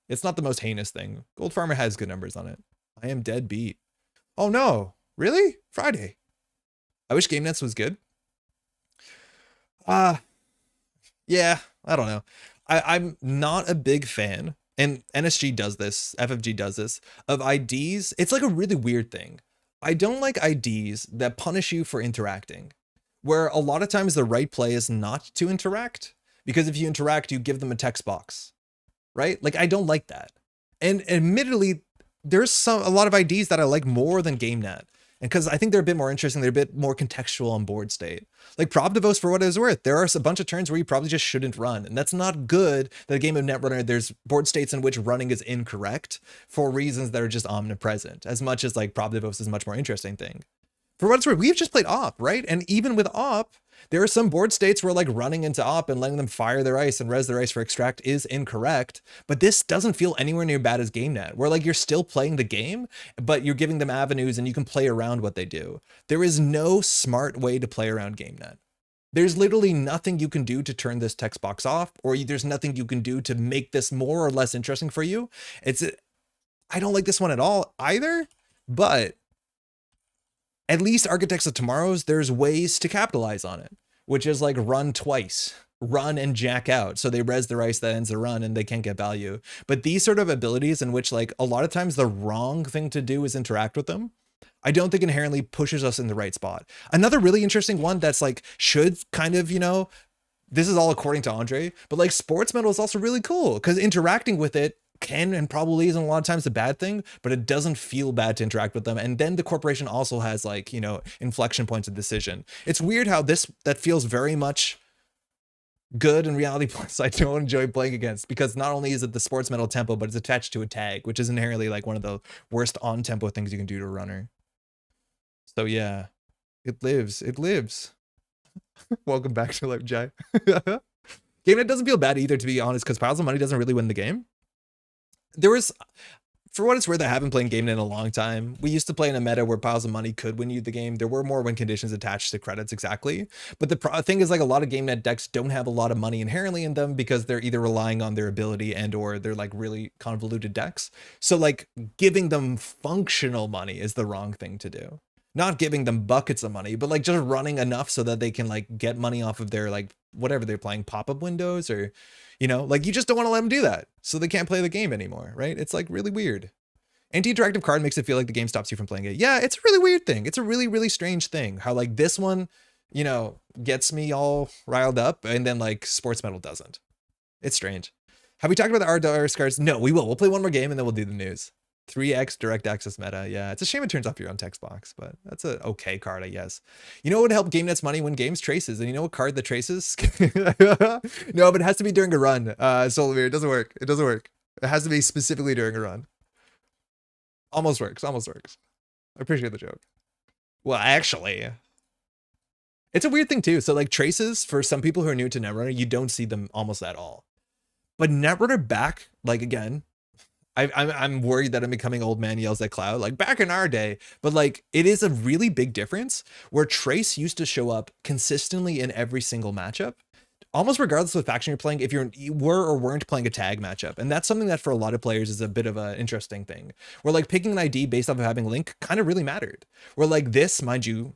it's not the most heinous thing. Gold Farmer has good numbers on it. I am dead beat. Oh no, really? Friday. I wish GameNets was good. Yeah, I don't know. I'm not a big fan, and NSG does this, FFG does this, of IDs. It's like a really weird thing. I don't like IDs that punish you for interacting, where a lot of times the right play is not to interact, because if you interact, you give them a text box, right? Like, I don't like that. And admittedly, there's a lot of IDs that I like more than GameNet. And because I think they're a bit more interesting, they're a bit more contextual on board state. Like Probdivos, for what it was worth, there are a bunch of turns where you probably just shouldn't run. And that's not good that a game of Netrunner, there's board states in which running is incorrect for reasons that are just omnipresent, as much as like Probdivos is a much more interesting thing. For what it's worth, we've just played op, right? And even with op, there are some board states where like running into op and letting them fire their ice and res their ice for extract is incorrect, but this doesn't feel anywhere near bad as GameNet, where like you're still playing the game, but you're giving them avenues and you can play around what they do. There is no smart way to play around GameNet. There's literally nothing you can do to turn this text box off, or there's nothing you can do to make this more or less interesting for you. I don't like this one at all either, but at least Architects of Tomorrow's, there's ways to capitalize on it, which is like run twice, run and jack out. So they res their ice that ends the run and they can't get value. But these sort of abilities in which like a lot of times the wrong thing to do is interact with them, I don't think inherently pushes us in the right spot. Another really interesting one that's like should kind of, you know, this is all according to Andre, but like Sports Metal is also really cool because interacting with it can and probably isn't a lot of times a bad thing, but it doesn't feel bad to interact with them. And then the corporation also has like, you know, inflection points of decision. It's weird how that feels very much good in reality plus I don't enjoy playing against, because not only is it the Sports Metal tempo, but it's attached to a tag, which is inherently like one of the worst on tempo things you can do to a runner. So yeah, it lives. Welcome back to Life Jai. GameNet doesn't feel bad either, to be honest, because piles of money doesn't really win the game. There was, for what it's worth, I haven't played GameNet in a long time. We used to play in a meta where piles of money could win you the game. There were more win conditions attached to credits, exactly. But the thing is, like, a lot of GameNet decks don't have a lot of money inherently in them because they're either relying on their ability and or they're like really convoluted decks. So like giving them functional money is the wrong thing to do. Not giving them buckets of money, but like just running enough so that they can like get money off of their like whatever they're playing, pop-up windows, or, you know, like you just don't want to let them do that so they can't play the game anymore, right? It's like really weird. Anti-interactive card makes it feel like the game stops you from playing it. Yeah, it's a really weird thing. It's a really, really strange thing how like this one, you know, gets me all riled up and then like Sports Metal doesn't. It's strange. Have we talked about the RDR cards? No, we will. We'll play one more game and then we'll do the news. 3x direct access meta. Yeah, it's a shame it turns off your own text box, but that's an okay card, I guess. You know what would help GameNet's money win games? Traces. And you know what card that traces? No, but it has to be during a run. Solavir, it doesn't work. It doesn't work. It has to be specifically during a run. Almost works. Almost works. I appreciate the joke. Well, actually, it's a weird thing too. So like traces, for some people who are new to Netrunner, you don't see them almost at all. But Netrunner back, like again, I'm worried that I'm becoming old man yells at cloud, like back in our day. But like it is a really big difference where trace used to show up consistently in every single matchup, almost regardless of what faction you're playing, if you were or weren't playing a tag matchup. And that's something that for a lot of players is a bit of an interesting thing, where like picking an ID based off of having Link kind of really mattered. Where like this, mind you,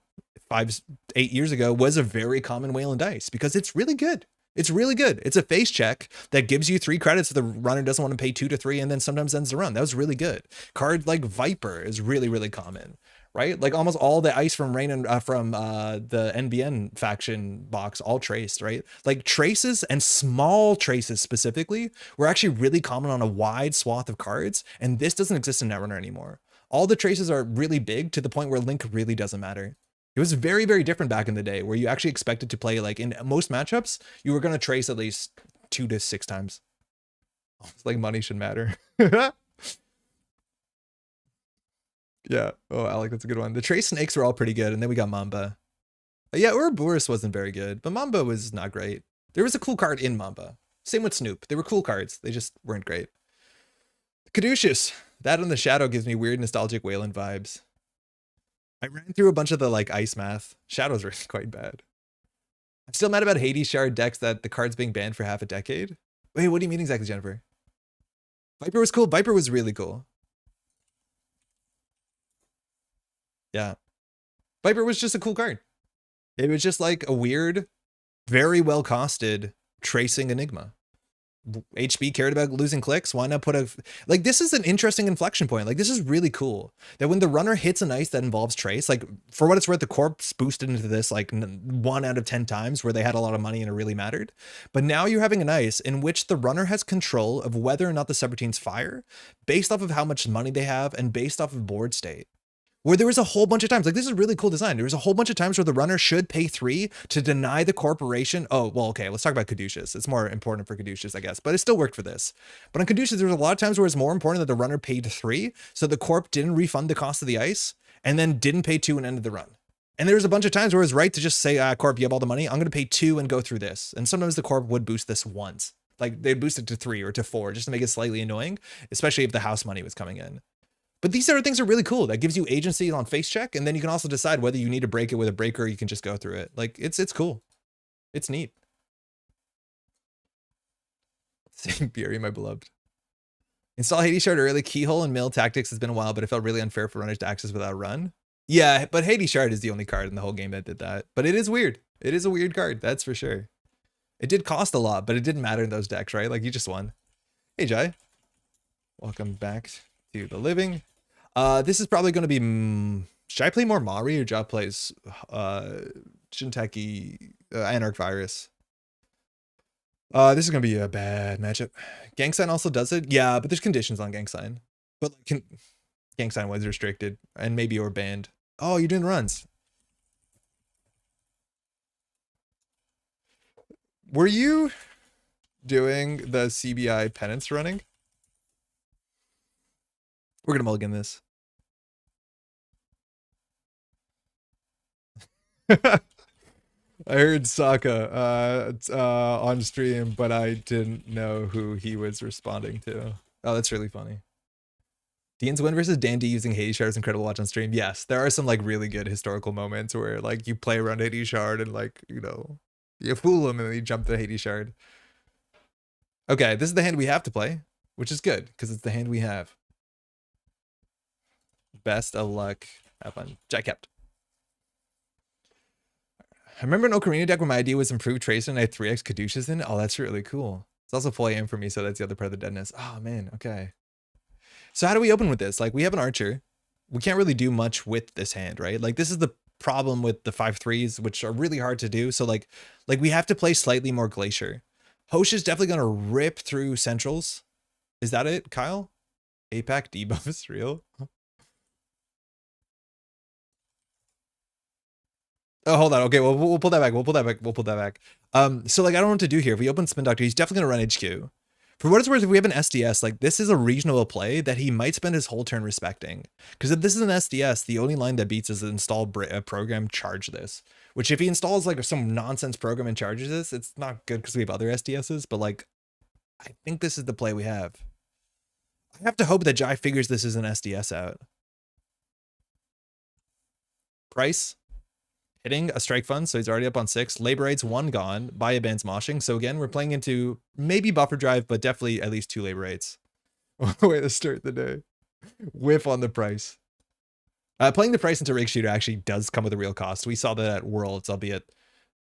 5-8 years ago was a very common whale and dice because it's really good. It's really good. It's a face check that gives you 3 credits if the runner doesn't want to pay 2 to 3 and then sometimes ends the run. That was really good. Card like Viper is really, really common, right? Like almost all the ice from Rain and from the NBN faction box, all traced, right? Like traces and small traces specifically were actually really common on a wide swath of cards. And this doesn't exist in Netrunner anymore. All the traces are really big to the point where Link really doesn't matter. It was very, very different back in the day where you actually expected to play, like in most matchups, you were going to trace at least 2 to 6 times. It's like money should matter. Yeah. Oh, Alec, that's a good one. The trace snakes were all pretty good. And then we got Mamba. Yeah, Ouroboros wasn't very good, but Mamba was not great. There was a cool card in Mamba. Same with Snoop. They were cool cards. They just weren't great. Caduceus. That in the shadow gives me weird nostalgic Wayland vibes. I ran through a bunch of the like ice math. Shadow's really quite bad. I'm still mad about Hades Shard decks that the card's being banned for half a decade. Wait, what do you mean exactly, Jennifer? Viper was cool. Viper was really cool. Yeah. Viper was just a cool card. It was just like a weird, very well costed tracing enigma. HB cared about losing clicks. Why not put a, like, this is an interesting inflection point. Like, this is really cool that when the runner hits an ice that involves trace, like for what it's worth, the corpse boosted into this like 1 out of 10 times where they had a lot of money and it really mattered. But now you're having an ice in which the runner has control of whether or not the subroutines fire based off of how much money they have and based off of board state. Where there was a whole bunch of times, like this is really cool design. There was a whole bunch of times where the runner should pay 3 to deny the corporation. Oh, well, okay, let's talk about Caduceus. It's more important for Caduceus, I guess, but it still worked for this. But on Caduceus, there was a lot of times where it's more important that the runner paid 3, so the corp didn't refund the cost of the ice, and then didn't pay 2 and ended the run. And there was a bunch of times where it was right to just say, corp, you have all the money, I'm going to pay 2 and go through this. And sometimes the corp would boost this once. Like they'd boost it to 3 or to 4 just to make it slightly annoying, especially if the house money was coming in. But these sort of things are really cool. That gives you agency on face check, and then you can also decide whether you need to break it with a breaker or you can just go through it. Like, it's cool. It's neat. Same Fury, my beloved. Install Hades Shard early. Keyhole and mill tactics has been a while, but it felt really unfair for runners to access without a run. Yeah, but Hades Shard is the only card in the whole game that did that. But it is weird. It is a weird card, that's for sure. It did cost a lot, but it didn't matter in those decks, right? Like, you just won. Hey, Jai. Welcome back to the living. This is probably going to be, should I play more Mari or Job plays Shinteki Anarch Virus? This is going to be a bad matchup. Gang Sign also does it. Yeah, but there's conditions on Gang Sign. But Gang Sign was restricted and maybe or banned. Oh, you're doing runs. Were you doing the CBI penance running? We're going to mulligan this. I heard Sokka on stream, but I didn't know who he was responding to. Oh, that's really funny. Dean's win versus Dandy using Hades Shard is incredible to watch on stream. Yes, there are some like really good historical moments where like you play around Hades Shard and like, you know, you fool him and then you jump to Hades Shard. Okay, this is the hand we have to play, which is good because it's the hand we have. Best of luck. Have fun. Jack kept. I remember an Ocarina deck where my idea was improved tracer and I had 3x Caduceus in it. Oh, that's really cool. It's also full AM for me, so that's the other part of the deadness. Oh, man. Okay. So how do we open with this? Like, we have an Archer. We can't really do much with this hand, right? Like, this is the problem with the 5/3s, which are really hard to do. So, like we have to play slightly more Glacier. Hosh is definitely going to rip through Centrals. Is that it, Kyle? APAC debuff is real? Oh, hold on. Okay, well, we'll pull that back. We'll pull that back. So, like, I don't know what to do here. If we open Spin Doctor, he's definitely going to run HQ. For what it's worth, if we have an SDS, like this is a reasonable play that he might spend his whole turn respecting. Because if this is an SDS, the only line that beats is install a program, charge this. Which if he installs like some nonsense program and charges this, it's not good because we have other SDSs. But like, I think this is the play we have. I have to hope that Jai figures this as an SDS out. Price. Hitting a strike fund, so he's already up on 6. Labor rates 1 gone. Buy a band's moshing. So again, we're playing into maybe buffer drive, but definitely at least 2 labor rates. Way to start the day. Whiff on the price. Playing the price into Rig Shooter actually does come with a real cost. We saw that at Worlds, albeit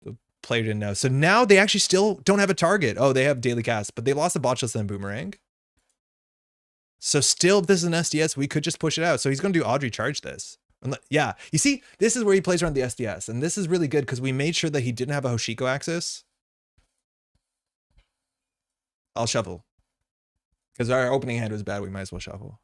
the player didn't know. So now they actually still don't have a target. Oh, they have daily cast, but they lost a botchless and boomerang. So still, if this is an SDS, we could just push it out. So he's going to do Audrey charge this. Yeah, you see, this is where he plays around the SDS, and this is really good because we made sure that he didn't have a Hoshiko axis. I'll shuffle. Because our opening hand was bad, we might as well shuffle.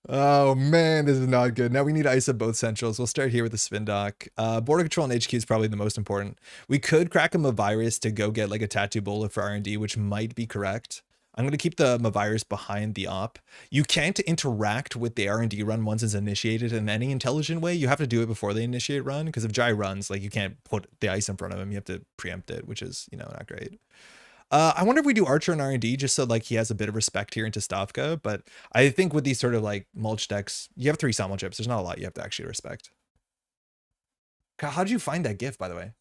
Oh man, this is not good. Now we need to ice up both centrals. We'll start here with the spin dock. Border control and HQ is probably the most important. We could crack him a virus to go get like a tattoo bola for R&D, which might be correct. I'm going to keep the Mavirus behind the op. You can't interact with the R&D run once it's initiated in any intelligent way. You have to do it before they initiate run, because if Jai runs, like you can't put the ice in front of him. You have to preempt it, which is, you know, not great. I wonder if we do Archer and R&D just so like he has a bit of respect here into Stavka, but I think with these sort of like mulch decks, you have 3 Samuel chips. There's not a lot you have to actually respect. God, how did you find that GIF, by the way?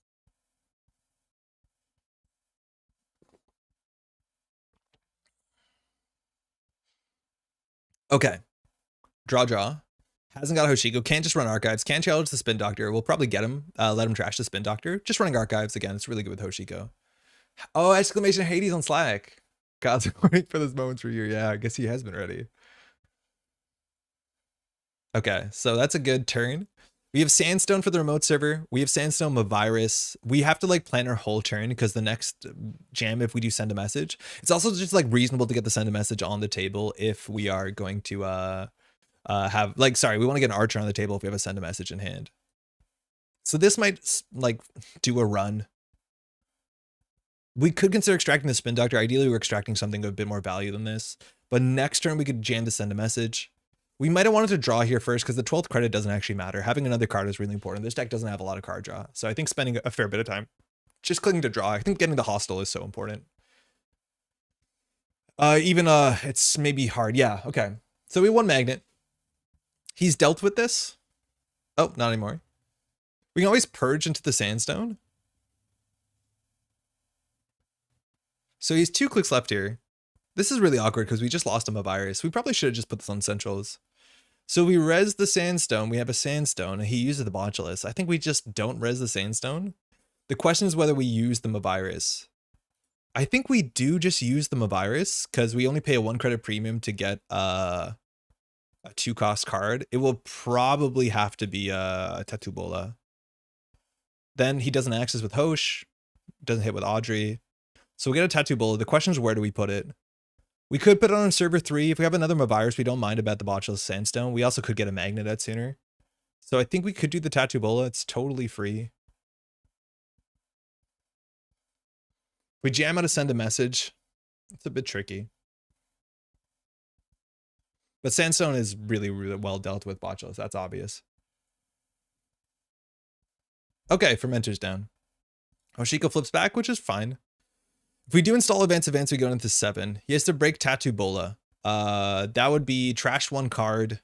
Okay. Draw. Hasn't got a Hoshiko. Can't just run archives. Can't challenge the spin doctor. We'll probably get him. Let him trash the spin doctor. Just running archives again. It's really good with Hoshiko. Oh, exclamation Hades on Slack. God's waiting for this moment for you. Yeah, I guess he has been ready. Okay, so that's a good turn. We have Sandstone for the remote server. We have Sandstone Mavirus. We have to like plan our whole turn because the next jam, if we do send a message, it's also just like reasonable to get the send a message on the table if we are going to have like, sorry, we want to get an archer on the table if we have a send a message in hand. So this might like do a run. We could consider extracting the spin doctor. Ideally, we're extracting something of a bit more value than this. But next turn, we could jam to send a message. We might have wanted to draw here first because the 12th credit doesn't actually matter. Having another card is really important. This deck doesn't have a lot of card draw. So I think spending a fair bit of time just clicking to draw. I think getting the hostile is so important. It's maybe hard. Yeah, okay. So we won Magnet. He's dealt with this. Oh, not anymore. We can always purge into the Sandstone. So he's 2 clicks left here. This is really awkward because we just lost him a virus. We probably should have just put this on centrals. So we res the Sandstone. We have a Sandstone. And he uses the Botulus. I think we just don't res the Sandstone. The question is whether we use the Mavirus. I think we do just use the Mavirus because we only pay a 1 credit premium to get a 2-cost card. It will probably have to be a Tattoo Bola. Then he doesn't access with Hosh. Doesn't hit with Audrey. So we get a Tattoo Bola. The question is, where do we put it? We could put it on server 3. If we have another Mavirus, we don't mind about the Botulus Sandstone. We also could get a Magnet out sooner. So I think we could do the Tattoo Bola. It's totally free. We jam out to send a message. It's a bit tricky. But Sandstone is really, really well dealt with Botulus. That's obvious. Okay, Fermenter's down. Hoshiko flips back, which is fine. If we do install advance, we go into 7. He has to break Tattoo Bola. That would be trash 1 card,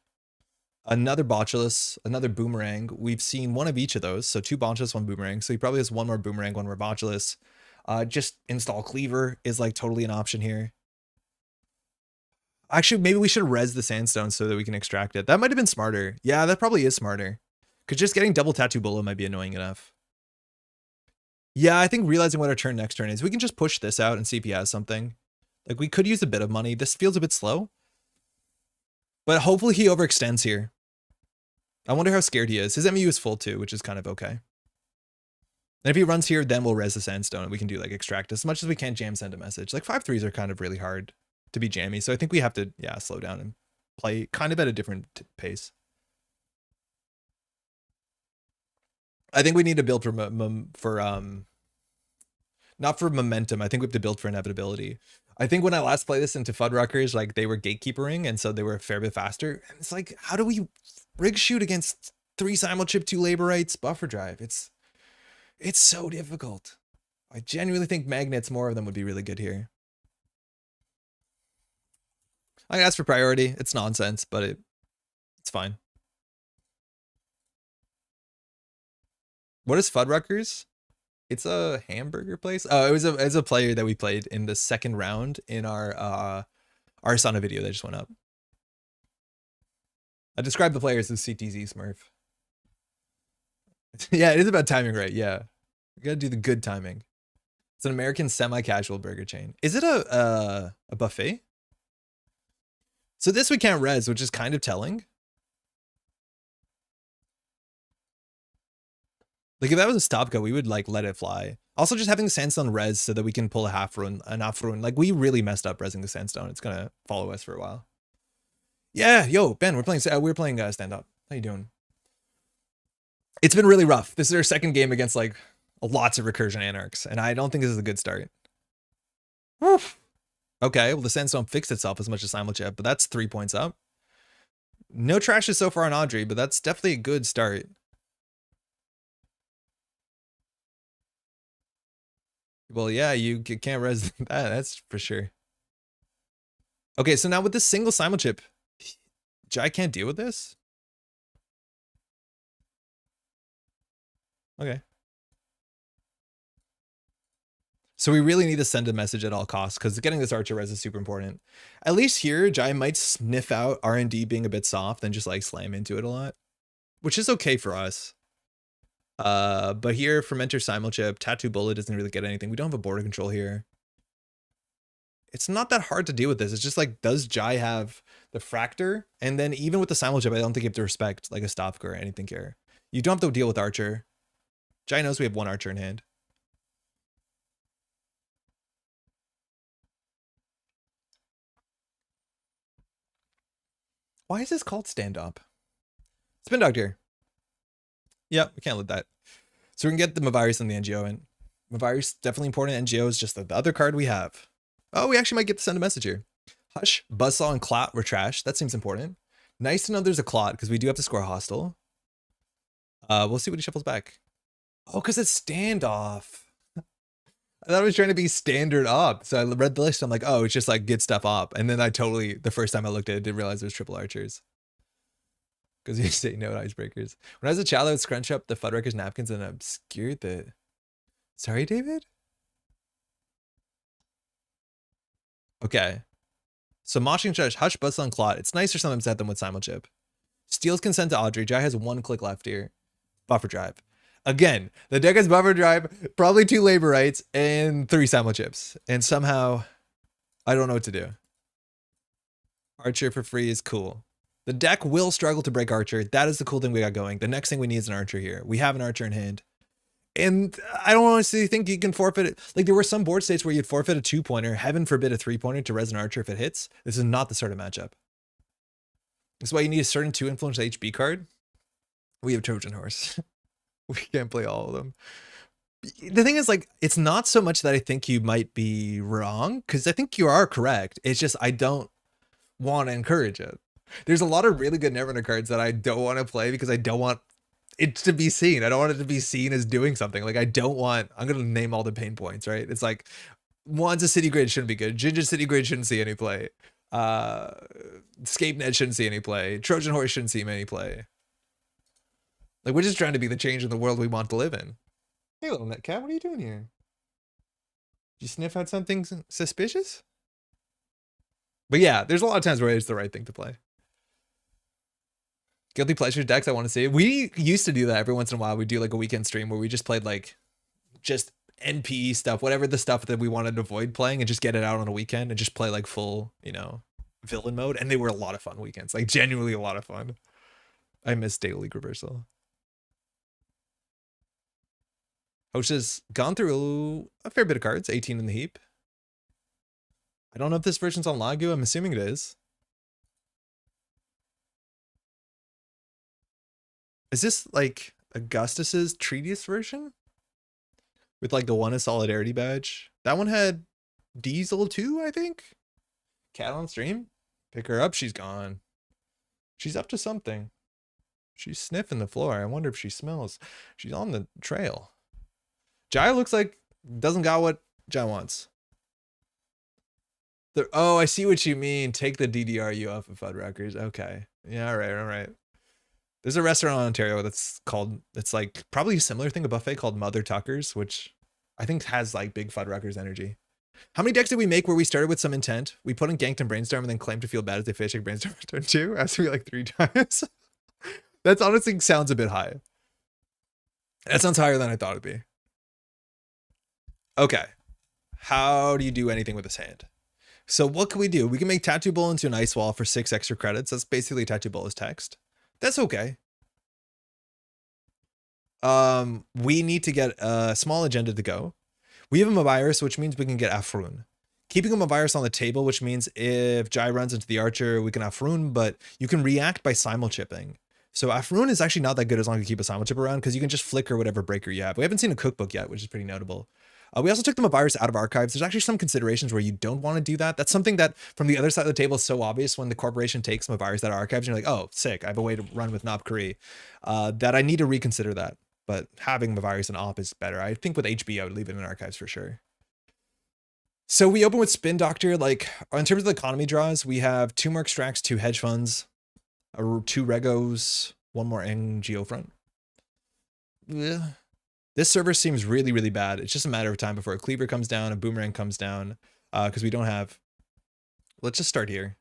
another Botulus, another Boomerang. We've seen 1 of each of those. So 2 Botulus, 1 Boomerang. So he probably has 1 more Boomerang, 1 more Botulus. Just install Cleaver is like totally an option here. Actually, maybe we should res the Sandstone so that we can extract it. That might have been smarter. Yeah, that probably is smarter. Because just getting double Tattoo Bola might be annoying enough. Yeah, I think realizing what our next turn is, we can just push this out and see if he has something. Like, we could use a bit of money. This feels a bit slow. But hopefully he overextends here. I wonder how scared he is. His MU is full too, which is kind of okay. And if he runs here, then we'll res the Sandstone and we can do like extract as much as we can jam send a message. Like 5-3s are kind of really hard to be jammy. So I think we have to, yeah, slow down and play kind of at a different pace. I think we need to build for Not for momentum. I think we have to build for inevitability. I think when I last played this into Fuddruckers, like they were gatekeepering, and so they were a fair bit faster. And it's like, how do we rig shoot against 3 simulchip, 2 labor rights, buffer drive? It's so difficult. I genuinely think magnets, more of them would be really good here. I asked for priority. It's nonsense, but it's fine. What is Fuddruckers? It's a hamburger place. Oh, it was a player that we played in the second round in our Arsana video that just went up. I described the players as CTZ Smurf. Yeah, it is about timing, right? Yeah, we gotta do the good timing. It's an American semi-casual burger chain. Is it a buffet? So this we can't res, which is kind of telling. Like if that was a stop go, we would like let it fly. Also, just having the sandstone res so that we can pull a half rune, an off rune. Like we really messed up resing the sandstone. It's gonna follow us for a while. Yeah, yo, Ben, we're playing StandObb. How you doing? It's been really rough. This is our second game against like lots of recursion anarchs, and I don't think this is a good start. Oof. Okay, well the sandstone fixed itself as much as simulchip, but that's 3 points up. No trashes so far on Audrey, but that's definitely a good start. Well, yeah, you can't res that, that's for sure. Okay, so now with this single simulchip, Jai can't deal with this? Okay. So we really need to send a message at all costs because getting this archer res is super important. At least here, Jai might sniff out R&D being a bit soft and just like slam into it a lot, which is okay for us. But here, Fermenter Simulchip, Tattoo Bullet doesn't really get anything. We don't have a border control here. It's not that hard to deal with this. It's just like, does Jai have the Fractor? And then even with the Simulchip, I don't think you have to respect like a stop or anything here. You don't have to deal with Archer. Jai knows we have 1 Archer in hand. Why is this called StandObb? Spin Doctor. Yeah, we can't let that. So we can get the Mavirus and the NGO in. Mavirus, definitely important. NGO is just the other card we have. Oh, we actually might get to send a message here. Hush, Buzzsaw, and Clot were trash. That seems important. Nice to know there's a Clot, because we do have to score hostile. We'll see what he shuffles back. Oh, because it's standoff. I thought it was trying to be standard op. So I read the list. I'm like, oh, it's just like get stuff op. And then I totally, the first time I looked at it, didn't realize there's triple archers. Because you say no icebreakers. When I was a child, I would scrunch up the Fuddruckers napkins and obscured the... Sorry, David? Okay. So Moshing Judge, Hush, Bustle, and Clot. It's nicer sometimes to have them with Simulchip. Steals consent to Audrey. Jai has 1 click left here. Buffer drive. Again, the deck has buffer drive, probably 2 labor rights, and 3 Simulchips. And somehow, I don't know what to do. Archer for free is cool. The deck will struggle to break Archer. That is the cool thing we got going. The next thing we need is an Archer here. We have an Archer in hand. And I don't honestly think you can forfeit it. Like there were some board states where you'd forfeit a 2-pointer, heaven forbid a 3-pointer to res an Archer if it hits. This is not the sort of matchup. This is why you need a certain 2 influence HB card. We have Trojan Horse. We can't play all of them. The thing is, like, it's not so much that I think you might be wrong, because I think you are correct. It's just I don't want to encourage it. There's a lot of really good Netrunner cards that I don't want to play because I don't want it to be seen. I don't want it to be seen as doing something. Like I don't want, I'm going to name all the pain points, right? It's like, one's a city grid shouldn't be good. Ginger city grid shouldn't see any play. Scape net shouldn't see any play. Trojan Horse shouldn't see any play. Like we're just trying to be the change in the world we want to live in. Hey little Netcat, what are you doing here? Did you sniff out something suspicious? But yeah, there's a lot of times where it's the right thing to play. Guilty Pleasure decks I want to see. We used to do that every once in a while. We do like a weekend stream where we just played like just NPE stuff, whatever the stuff that we wanted to avoid playing, and just get it out on a weekend and just play like full, you know, villain mode. And they were a lot of fun weekends, like genuinely a lot of fun. I miss Daily League Rehearsal. Host has gone through a fair bit of cards, 18 in the heap. I don't know if this version's on Lagu. I'm assuming it is. Is this like Augustus's Treatise version? with like the one in solidarity badge. That one had Diesel too, I think. Cat on stream. Pick her up. She's gone. She's up to something. She's sniffing the floor. I wonder if she smells. She's on the trail. Jai looks like doesn't got what Jai wants. Oh, I see what you mean. Take the DDRU off of Fuddruckers. Okay. Yeah, all right. There's a restaurant in Ontario that's called, it's like probably a similar thing, a buffet called Mother Tucker's, which I think has like big Fuddruckers energy. How many decks did we make where we started with some intent? We put in Ganked and Brainstorm and then claimed to feel bad as they fish like Brainstorm turn 2? Asked me like 3 times. That's honestly sounds a bit high. That sounds higher than I thought it'd be. Okay. How do you do anything with this hand? So what can we do? We can make Tattoo Bowl into an Ice Wall for 6 extra credits. That's basically Tattoo Bowl as text. That's okay. We need to get a small agenda to go. We have a Mavirus, which means we can get Afrun. Keeping a Mavirus on the table, which means if Jai runs into the Archer, we can Afrun, but you can react by simul-chipping. So Afrun is actually not that good as long as you keep a simul-chip around, because you can just flicker whatever breaker you have. We haven't seen a cookbook yet, which is pretty notable. We also took the Mavirus out of archives. There's actually some considerations where you don't want to do that. That's something that from the other side of the table is so obvious when the corporation takes Mavirus out of archives and you're like, oh, sick, I have a way to run with Knob Curry, that I need to reconsider that. But having Mavirus and Op is better. I think with HB, I would leave it in archives for sure. So we open with Spin Doctor. Like in terms of the economy draws, we have 2 more extracts, 2 hedge funds, 2 regos, 1 more NGO front. Yeah. This server seems really, really bad. It's just a matter of time before a Cleaver comes down, a Boomerang comes down, because we don't have... Let's just start here.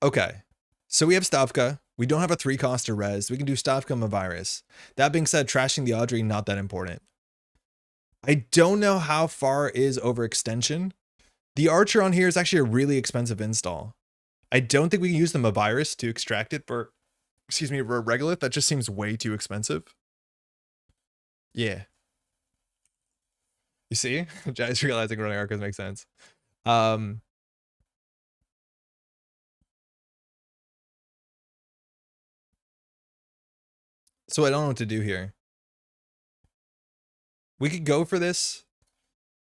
Okay, so we have Stavka. We don't have a 3-cost or res. We can do Stavka Mavirus. That being said, trashing the Audrey, not that important. I don't know how far is overextension. The Archer on here is actually a really expensive install. I don't think we can use the Mavirus to extract it for, excuse me, for a Regolith. That just seems way too expensive. Yeah. You see? Jai's realizing running Arcos makes sense. So I don't know what to do here. We could go for this,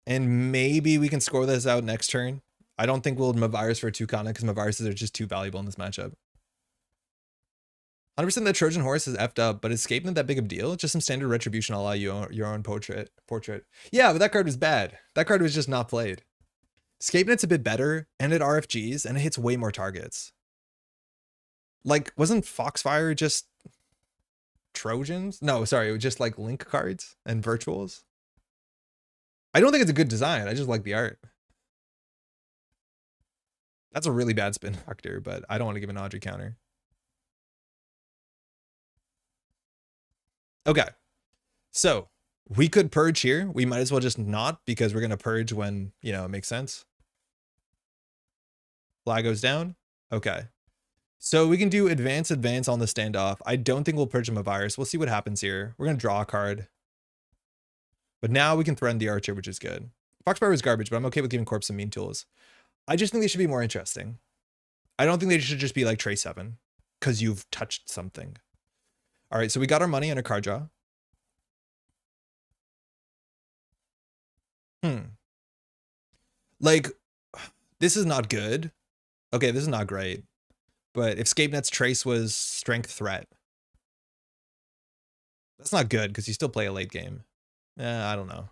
and maybe we can score this out next turn. I don't think we'll Mavirus for a 2-kana because Maviruses are just too valuable in this matchup. 100% that Trojan Horse is effed up, but Escape not that big of a deal. Just some standard retribution allow you your own portrait. Yeah, but that card was bad. That card was just not played. ScapeNet's a bit better, and it RFGs, and it hits way more targets. Like, wasn't Foxfire just Trojans? No, sorry, it was just like Link cards and Virtuals. I don't think it's a good design. I just like the art. That's a really bad Spin Doctor, but I don't want to give an Audrey counter. Okay, so we could purge here. We might as well just not, because we're going to purge when, you know, it makes sense. Flag goes down. Okay. So we can do advance on the standoff. I don't think we'll purge him a virus. We'll see what happens here. We're going to draw a card. But now we can threaten the Archer, which is good. Foxfire is garbage, but I'm okay with giving Corpse some mean tools. I just think they should be more interesting. I don't think they should just be like Tray 7, because you've touched something. All right, so we got our money and a card draw. Like, this is not good. Okay, this is not great. But if ScapeNet's Trace was Strength Threat, that's not good, because you still play a late game. I don't know.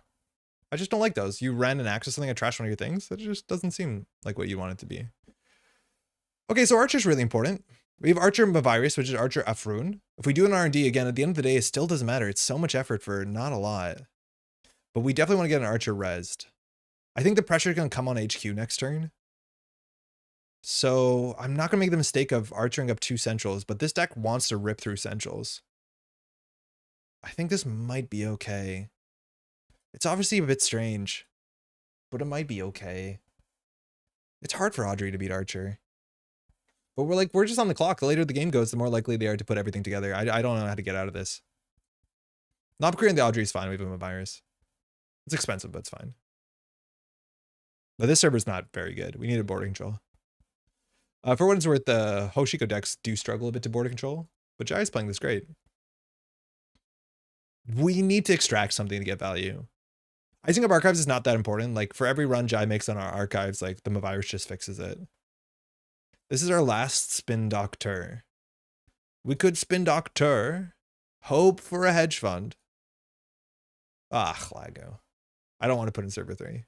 I just don't like those. You ran and access something and trash one of your things. That just doesn't seem like what you want it to be. Okay, so Archer's really important. We have Archer Mavirus, which is Archer Afrun. If we do an R&D again, at the end of the day, it still doesn't matter. It's so much effort for not a lot. But we definitely want to get an Archer rezzed. I think the pressure is going to come on HQ next turn. So I'm not going to make the mistake of archering up 2 centrals, but this deck wants to rip through centrals. I think this might be okay. It's obviously a bit strange, but it might be okay. It's hard for Audrey to beat Archer. But we're just on the clock. The later the game goes, the more likely they are to put everything together. I don't know how to get out of this. Knobcreer and the Audrey is fine. We have a virus. It's expensive, but it's fine. But this server's not very good. We need a border control. For what it's worth, the Hoshiko decks do struggle a bit to border control, but Jai's playing this great. We need to extract something to get value. Icing up archives is not that important. Like for every run Jai makes on our archives, like the virus just fixes it. This is our last spin doctor. We could spin doctor, hope for a hedge fund. Ah, Lago. I don't want to put in server 3.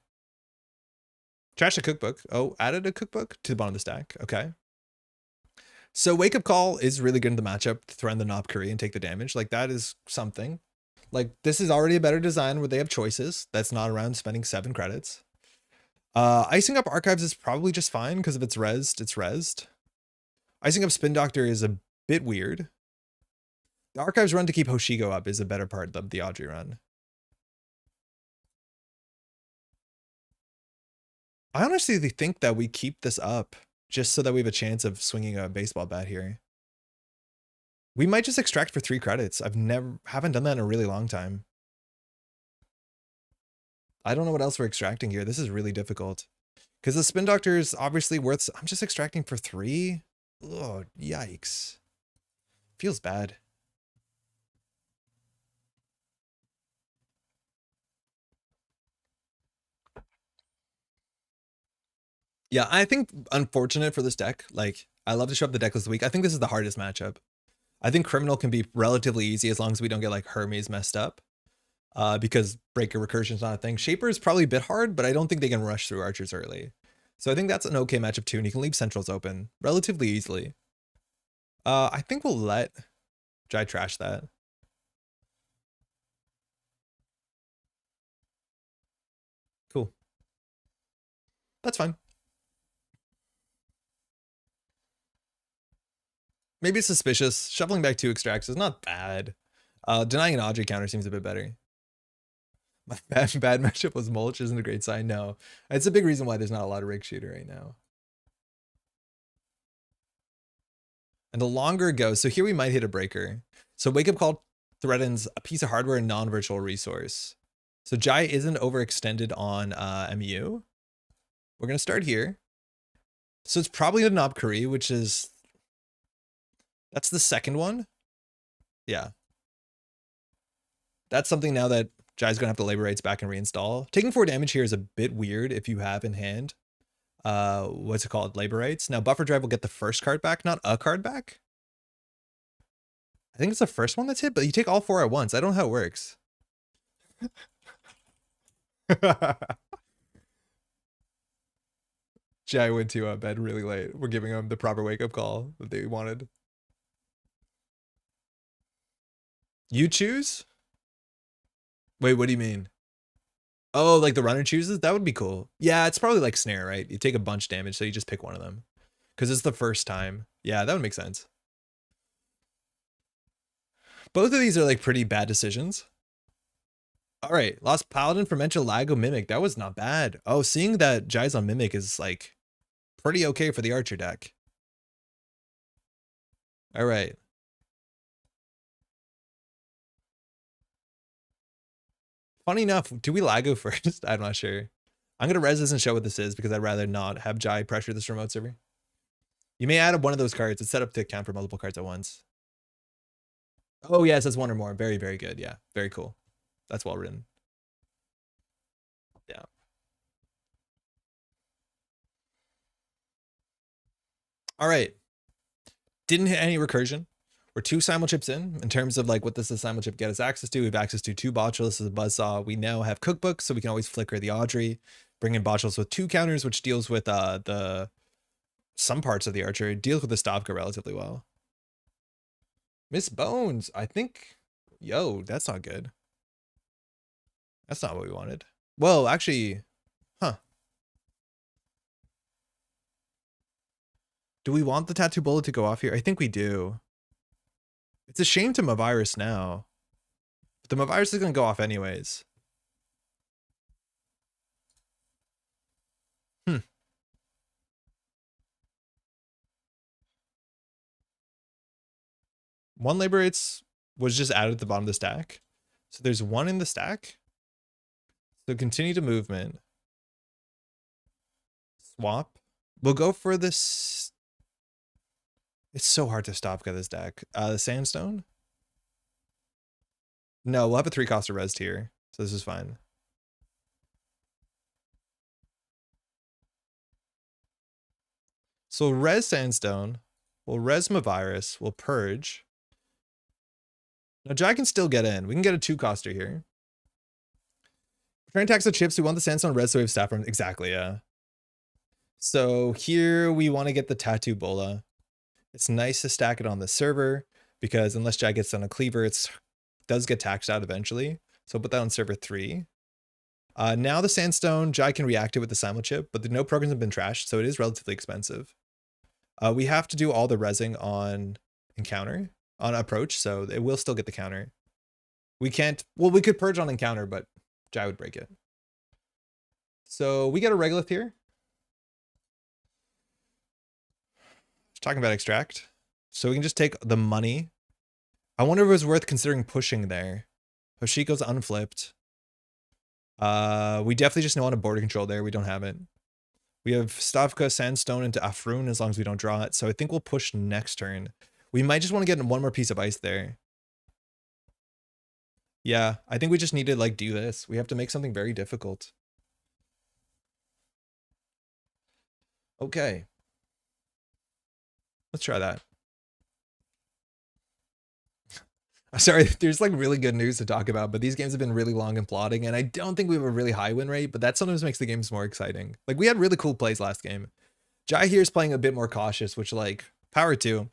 Trash a cookbook. Oh, added a cookbook to the bottom of the stack. Okay. So Wake Up Call is really good in the matchup to threaten the Knob Curry and take the damage. Like that is something. Like this is already a better design where they have choices. That's not around spending 7 credits. Icing up archives is probably just fine because if it's rezzed, it's rezzed. Icing up Spin Doctor is a bit weird. The archives run to keep Hoshigo up is a better part of the Audrey run. I honestly think that we keep this up just so that we have a chance of swinging a baseball bat here. We might just extract for 3 credits. Haven't done that in a really long time. I don't know what else we're extracting here. This is really difficult. Because the Spin Doctor is obviously worth... I'm just extracting for 3? Oh, yikes. Feels bad. Yeah, I think unfortunate for this deck. Like, I love to show up the deck this week. I think this is the hardest matchup. I think Criminal can be relatively easy as long as we don't get like Hermes messed up. Because Breaker Recursion is not a thing. Shaper is probably a bit hard, but I don't think they can rush through Archers early. So I think that's an okay matchup too, and you can leave Centrals open relatively easily. I think we'll let Jai trash that. Cool. That's fine. Maybe it's suspicious. Shuffling back 2 extracts is not bad. Denying an Audrey counter seems a bit better. My bad matchup was Mulch isn't a great sign. No, it's a big reason why there's not a lot of rig shooter right now. And the longer it goes, so here we might hit a breaker. So Wake Up Call threatens a piece of hardware and non-virtual resource. So Jai isn't overextended on MU. We're gonna start here. So it's probably a Knob Curry, which is... That's the second one. Yeah. That's something now that Jai's gonna have to labor rates back and reinstall. Taking 4 damage here is a bit weird if you have in hand. What's it called? Labor rates. Now Buffer Drive will get the first card back, not a card back. I think it's the first one that's hit, but you take all 4 at once. I don't know how it works. Jai went to bed really late. We're giving him the proper wake up call that they wanted. You choose? Wait, what do you mean? Oh, like the runner chooses? That would be cool. Yeah, it's probably like Snare, right? You take a bunch damage, so you just pick one of them. Because it's the first time. Yeah, that would make sense. Both of these are like pretty bad decisions. All right, Lost Paladin for Mental Lago Mimic. That was not bad. Oh, seeing that Jai's on Mimic is like pretty okay for the Archer deck. All right. Funny enough, do we Lago first? I'm not sure. I'm going to res this and show what this is because I'd rather not have Jai pressure this remote server. You may add one of those cards. It's set up to count for multiple cards at once. Oh, yes, that's one or more. Very, very good. Yeah, very cool. That's well written. Yeah. All right. Didn't hit any recursion. We're 2 simulchips in terms of like what does the simulchip get us access to. We have access to 2 botulists as a buzzsaw. We now have cookbooks, so we can always flicker the Audrey, bring in botulists with 2 counters, which deals with some parts of the Archer. It deals with the Stavka relatively well. Miss Bones, I think, yo, that's not good. That's not what we wanted. Well, actually, huh. Do we want the tattoo bullet to go off here? I think we do. It's a shame to Mavirus now. But the Mavirus is going to go off anyways. One labor rates was just added at the bottom of the stack. So there's 1 in the stack. So continue to movement. Swap. We'll go for this. It's so hard to stop get this deck. The Sandstone. No, we'll have a 3-coster res here. So this is fine. So we'll res Sandstone. We'll res Mavirus. We'll purge. Now Jai can still get in. We can get a 2-coster here. We're trying to tax the chips. We want the Sandstone res so we have staff from. Exactly, yeah. So here we want to get the Tattoo Bola. It's nice to stack it on the server because unless Jai gets on a cleaver, it does get taxed out eventually. So put that on server 3. Now the Sandstone, Jai can react it with the Simul chip, but no programs have been trashed, so it is relatively expensive. We have to do all the resing on encounter, on approach, so it will still get the counter. We can't, well, we could purge on encounter, but Jai would break it. So we get a Regolith here. Talking about extract. So we can just take the money. I wonder if it was worth considering pushing there. Hoshiko's unflipped. We definitely just want a border control there. We don't have it. We have Stavka Sandstone into Afrun as long as we don't draw it. So I think we'll push next turn. We might just want to get one more piece of ice there. Yeah, I think we just need to like do this. We have to make something very difficult. Okay. Let's try that. Sorry, there's like really good news to talk about, but these games have been really long and plodding, and I don't think we have a really high win rate, but that sometimes makes the games more exciting. Like, we had really cool plays last game. Jai here is playing a bit more cautious, which, like, power to.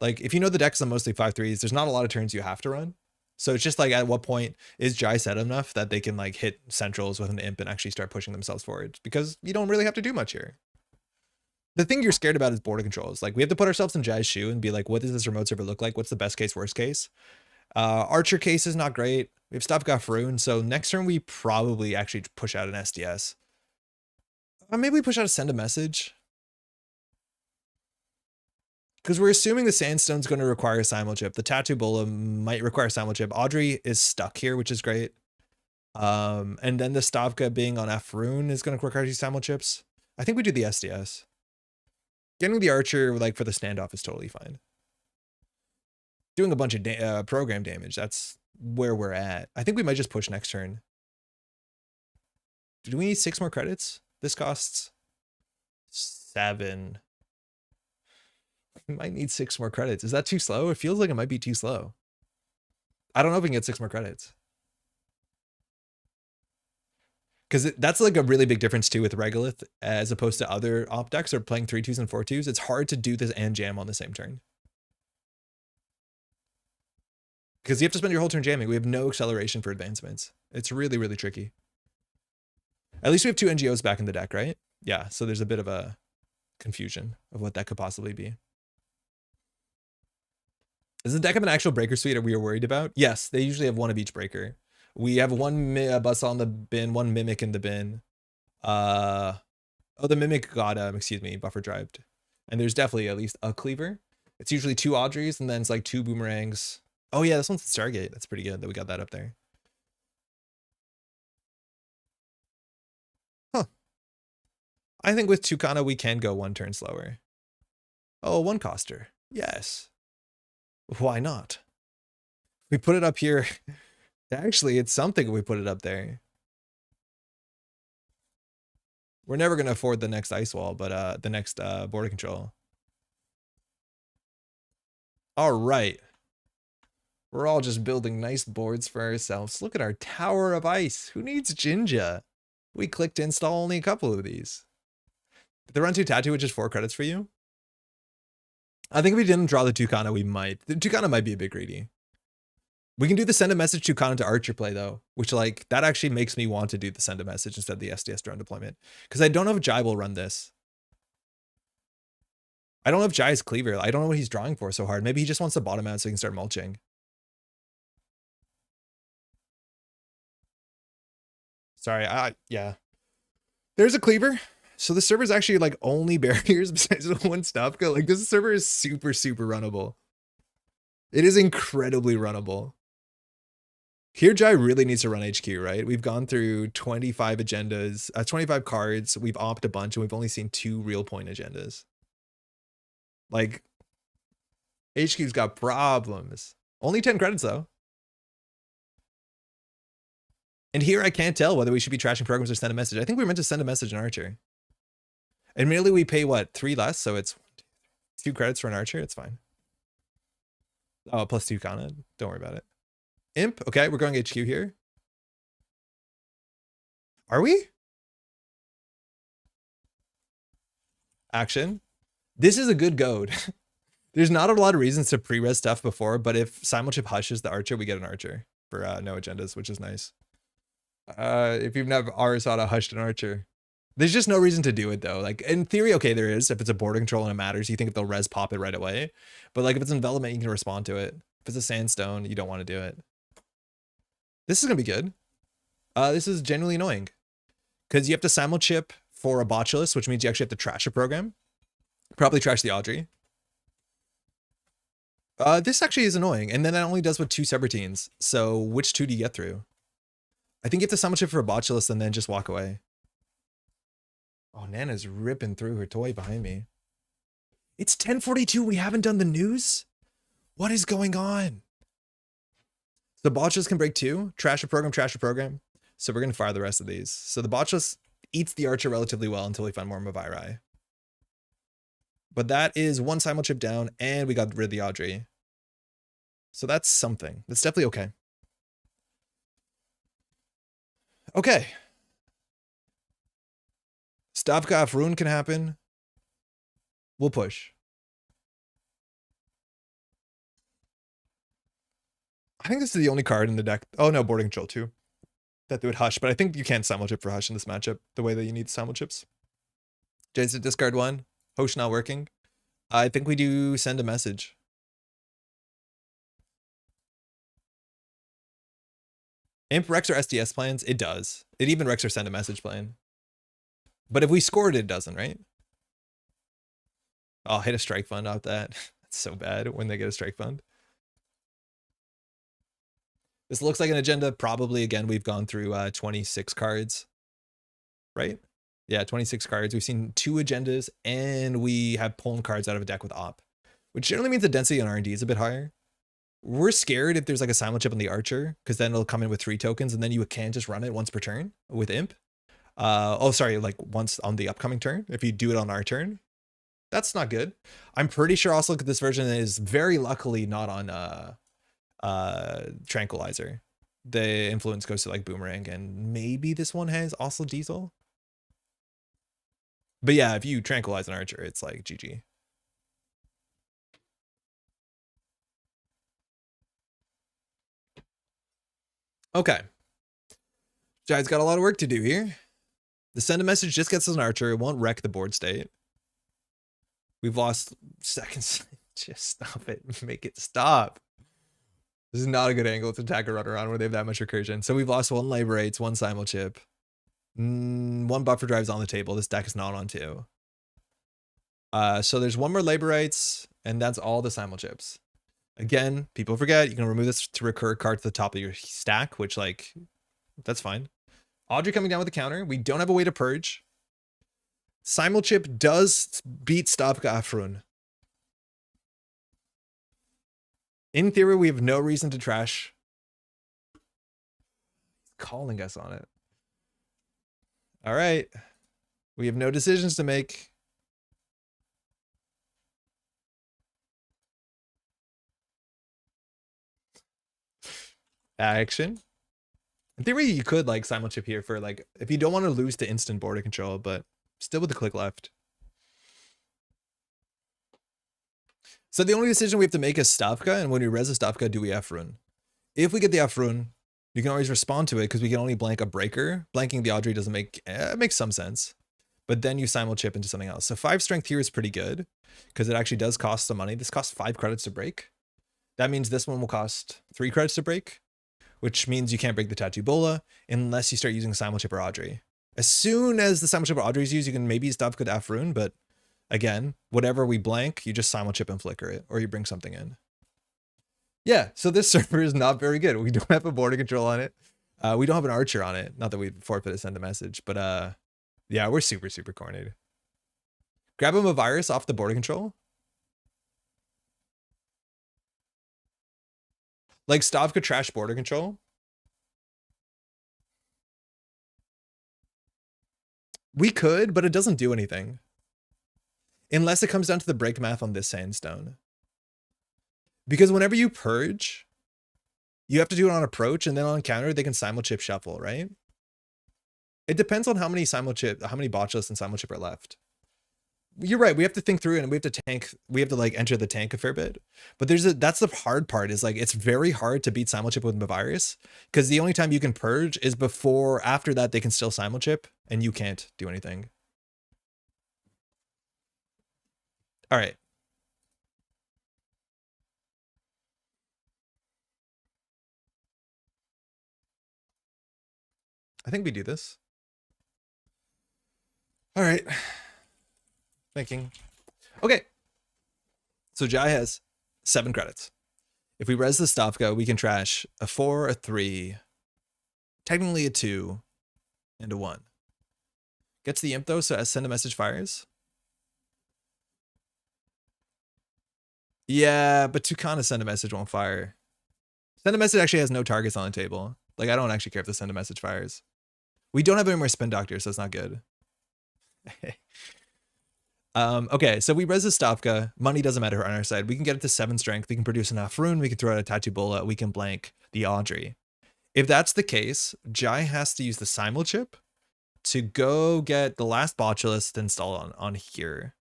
Like, if you know the decks are mostly 5/3s, there's not a lot of turns you have to run. So it's just like, at what point is Jai set enough that they can, like, hit centrals with an imp and actually start pushing themselves forward? Because you don't really have to do much here. The thing you're scared about is border controls. Like, we have to put ourselves in Jai's shoe and be like, what does this remote server look like? What's the best case, worst case? Archer case is not great. We have stuff got Faroon, so next turn we probably actually push out an SDS. Maybe we push out a send a message. Because we're assuming the Sandstone's going to require a Simul chip. The Tattoo Bola might require a Simul chip. Audrey is stuck here, which is great. And then the Stavka being on Faroon is going to require these Simul chips. I think we do the SDS. Getting the Archer like for the standoff is totally fine. Doing a bunch of program damage, that's where we're at. I think we might just push next turn. Do we need 6 more credits? This costs 7. We might need 6 more credits. Is that too slow? It feels like it might be too slow. I don't know if we can get 6 more credits. Because that's like a really big difference too with Regolith as opposed to other op decks or playing 3/2s and 4/2s. It's hard to do this and jam on the same turn. Because you have to spend your whole turn jamming. We have no acceleration for advancements. It's really, really tricky. At least we have 2 NGOs back in the deck, right? Yeah, so there's a bit of a confusion of what that could possibly be. Does the deck have an actual breaker suite that we are worried about? Yes, they usually have one of each breaker. We have 1 bus on the bin, 1 Mimic in the bin. Oh, the Mimic got, excuse me, buffer drived. And there's definitely at least a cleaver. It's usually 2 Audreys, and then it's like 2 boomerangs. Oh yeah, this one's Stargate. That's pretty good that we got that up there. Huh. I think with Tucana, we can go 1 turn slower. Oh, 1 coster. Yes. Why not? We put it up here. Actually, it's something if we put it up there. We're never going to afford the next ice wall, but the next border control. All right. We're all just building nice boards for ourselves. Look at our tower of ice. Who needs Jinja? We clicked to install only a couple of these. Did the run 2 tattoo, which is 4 credits for you? I think if we didn't draw the Tucana, we might. The Tucana might be a bit greedy. We can do the send a message Tucana to Archer play though, which like that actually makes me want to do the send a message instead of the SDS drone deployment. Because I don't know if Jai will run this. I don't know if Jai is cleaver. I don't know what he's drawing for so hard. Maybe he just wants to bottom out so he can start mulching. Sorry, yeah. There's a cleaver. So the server is actually like only barriers besides the 1 Stavka. Like this server is super, super runnable. It is incredibly runnable. Here, Jai really needs to run HQ, right? We've gone through 25 agendas, 25 cards. We've opted a bunch and we've only seen 2 real point agendas. Like, HQ's got problems. Only 10 credits though. And here I can't tell whether we should be trashing programs or send a message. I think we were meant to send a message in Archer. Admittedly, we pay what, 3 less, so it's 2 credits for an Archer. It's fine. Oh, plus 2 Kana. Don't worry about it. Imp. Okay, we're going HQ here. Are we? Action. This is a good goad. There's not a lot of reasons to pre-res stuff before, but if Simulchip hushes the Archer, we get an Archer for no agendas, which is nice. If you've never Arisada hushed an Archer. There's just no reason to do it though. Like in theory, okay, there is. If it's a border control and it matters, you think they'll res pop it right away. But like if it's envelopment, you can respond to it. If it's a sandstone, you don't want to do it. This is gonna be good. This is genuinely annoying. Because you have to Simulchip for a Botulus, which means you actually have to trash a program. Probably trash the Audrey. This actually is annoying. And then it only does with 2 subroutines. So which 2 do you get through? I think you have to Simulchip for a Botulus and then just walk away. Oh, Nana's ripping through her toy behind me. It's 10:42. We haven't done the news? What is going on? So Botulus can break 2. Trash a program. So we're going to fire the rest of these. So the Botulus eats the Archer relatively well until we find more Maviri. But that is 1 Simulchip down, and we got rid of the Audrey. So that's something. That's definitely okay. Okay. Stavka off Rune can happen. We'll push. I think this is the only card in the deck. Oh no, boarding control too. That they would hush, but I think you can't Simulchip for hush in this matchup the way that you need Simulchips. Jason, discard 1. Hosh not working. I think we do send a message. Imp Rex or SDS plans? It does. It even Rex or send a message plan. But if we scored it, doesn't, right? Oh, hit a strike fund out that. That's so bad when they get a strike fund. This looks like an agenda. Probably, again, we've gone through 26 cards, right? Yeah, 26 cards. We've seen 2 agendas, and we have pulling cards out of a deck with op, which generally means the density on R&D is a bit higher. We're scared if there's like a Simulchip on the Archer, because then it'll come in with 3 tokens, and then you can just run it once per turn with Imp. Oh, sorry, like once on the upcoming turn. If you do it on our turn, that's not good. I'm pretty sure also look at this version is very luckily not on Tranquilizer. The influence goes to like Boomerang, and maybe this one has also Diesel. But yeah, if you Tranquilize an Archer, it's like GG. Okay. Jai's got a lot of work to do here. The send a message just gets us an Archer. It won't wreck the board state. We've lost seconds. Just stop it. Make it stop. This is not a good angle to attack a runner on where they have that much recursion. So we've lost 1 labor rates, 1 Simulchip. 1 buffer drive's on the table. This deck is not on 2. So there's 1 more labor rights, and that's all the Simulchips. Again, people forget you can remove this to recur card to the top of your stack, which like, that's fine. Audrey coming down with a counter. We don't have a way to purge. Simulchip does beat Stavka Afrun. In theory, we have no reason to trash. He's calling us on it. All right. We have no decisions to make. Action. In theory, you could like Simulchip here for like, if you don't want to lose to instant border control, but still with the click left. So the only decision we have to make is Stavka, and when we res a Stavka, do we F-run? If we get the F-run, you can always respond to it because we can only blank a breaker. Blanking the Audrey doesn't make, it makes some sense. But then you Simulchip into something else. So 5 strength here is pretty good because it actually does cost some money. This costs 5 credits to break. That means this one will cost 3 credits to break, which means you can't break the Tattoo Bola unless you start using Simulchip or Audrey. As soon as the Simulchip or Audrey is used, you can maybe Stavka to F-rune, but again, whatever we blank, you just Simulchip and flicker it, or you bring something in. Yeah, so this server is not very good. We don't have a border control on it. We don't have an Archer on it. Not that we forfeit to send a message, but yeah, we're super, super cornered. Grab him a virus off the border control. Like Stavka trash border control. We could, but it doesn't do anything. Unless it comes down to the break math on this sandstone. Because whenever you purge, you have to do it on approach, and then on counter, they can simulchip shuffle, right? It depends on how many botulists and simulchip are left. You're right. We have to think through it, and we have to like enter the tank a fair bit. But that's the hard part, is like, it's very hard to beat simulchip with Mavirus, because the only time you can purge is after that they can still simulchip and you can't do anything. All right. I think we do this. All right. Thinking. Okay. So Jai has 7 credits. If we res the Stavka, we can trash a 4, a 3, technically a 2, and a 1. Gets the imp though, so as send a message fires. Yeah, but Tucana send a message won't fire. Send a message actually has no targets on the table. Like, I don't actually care if the send a message fires. We don't have any more spin doctors, so it's not good. Okay, so we res the Stavka. Money doesn't matter on our side. We can get it to 7 strength. We can produce enough rune. We can throw out a Tattoo Bola. We can blank the Audrey. If that's the case, Jai has to use the Simulchip to go get the last Botulist installed on here.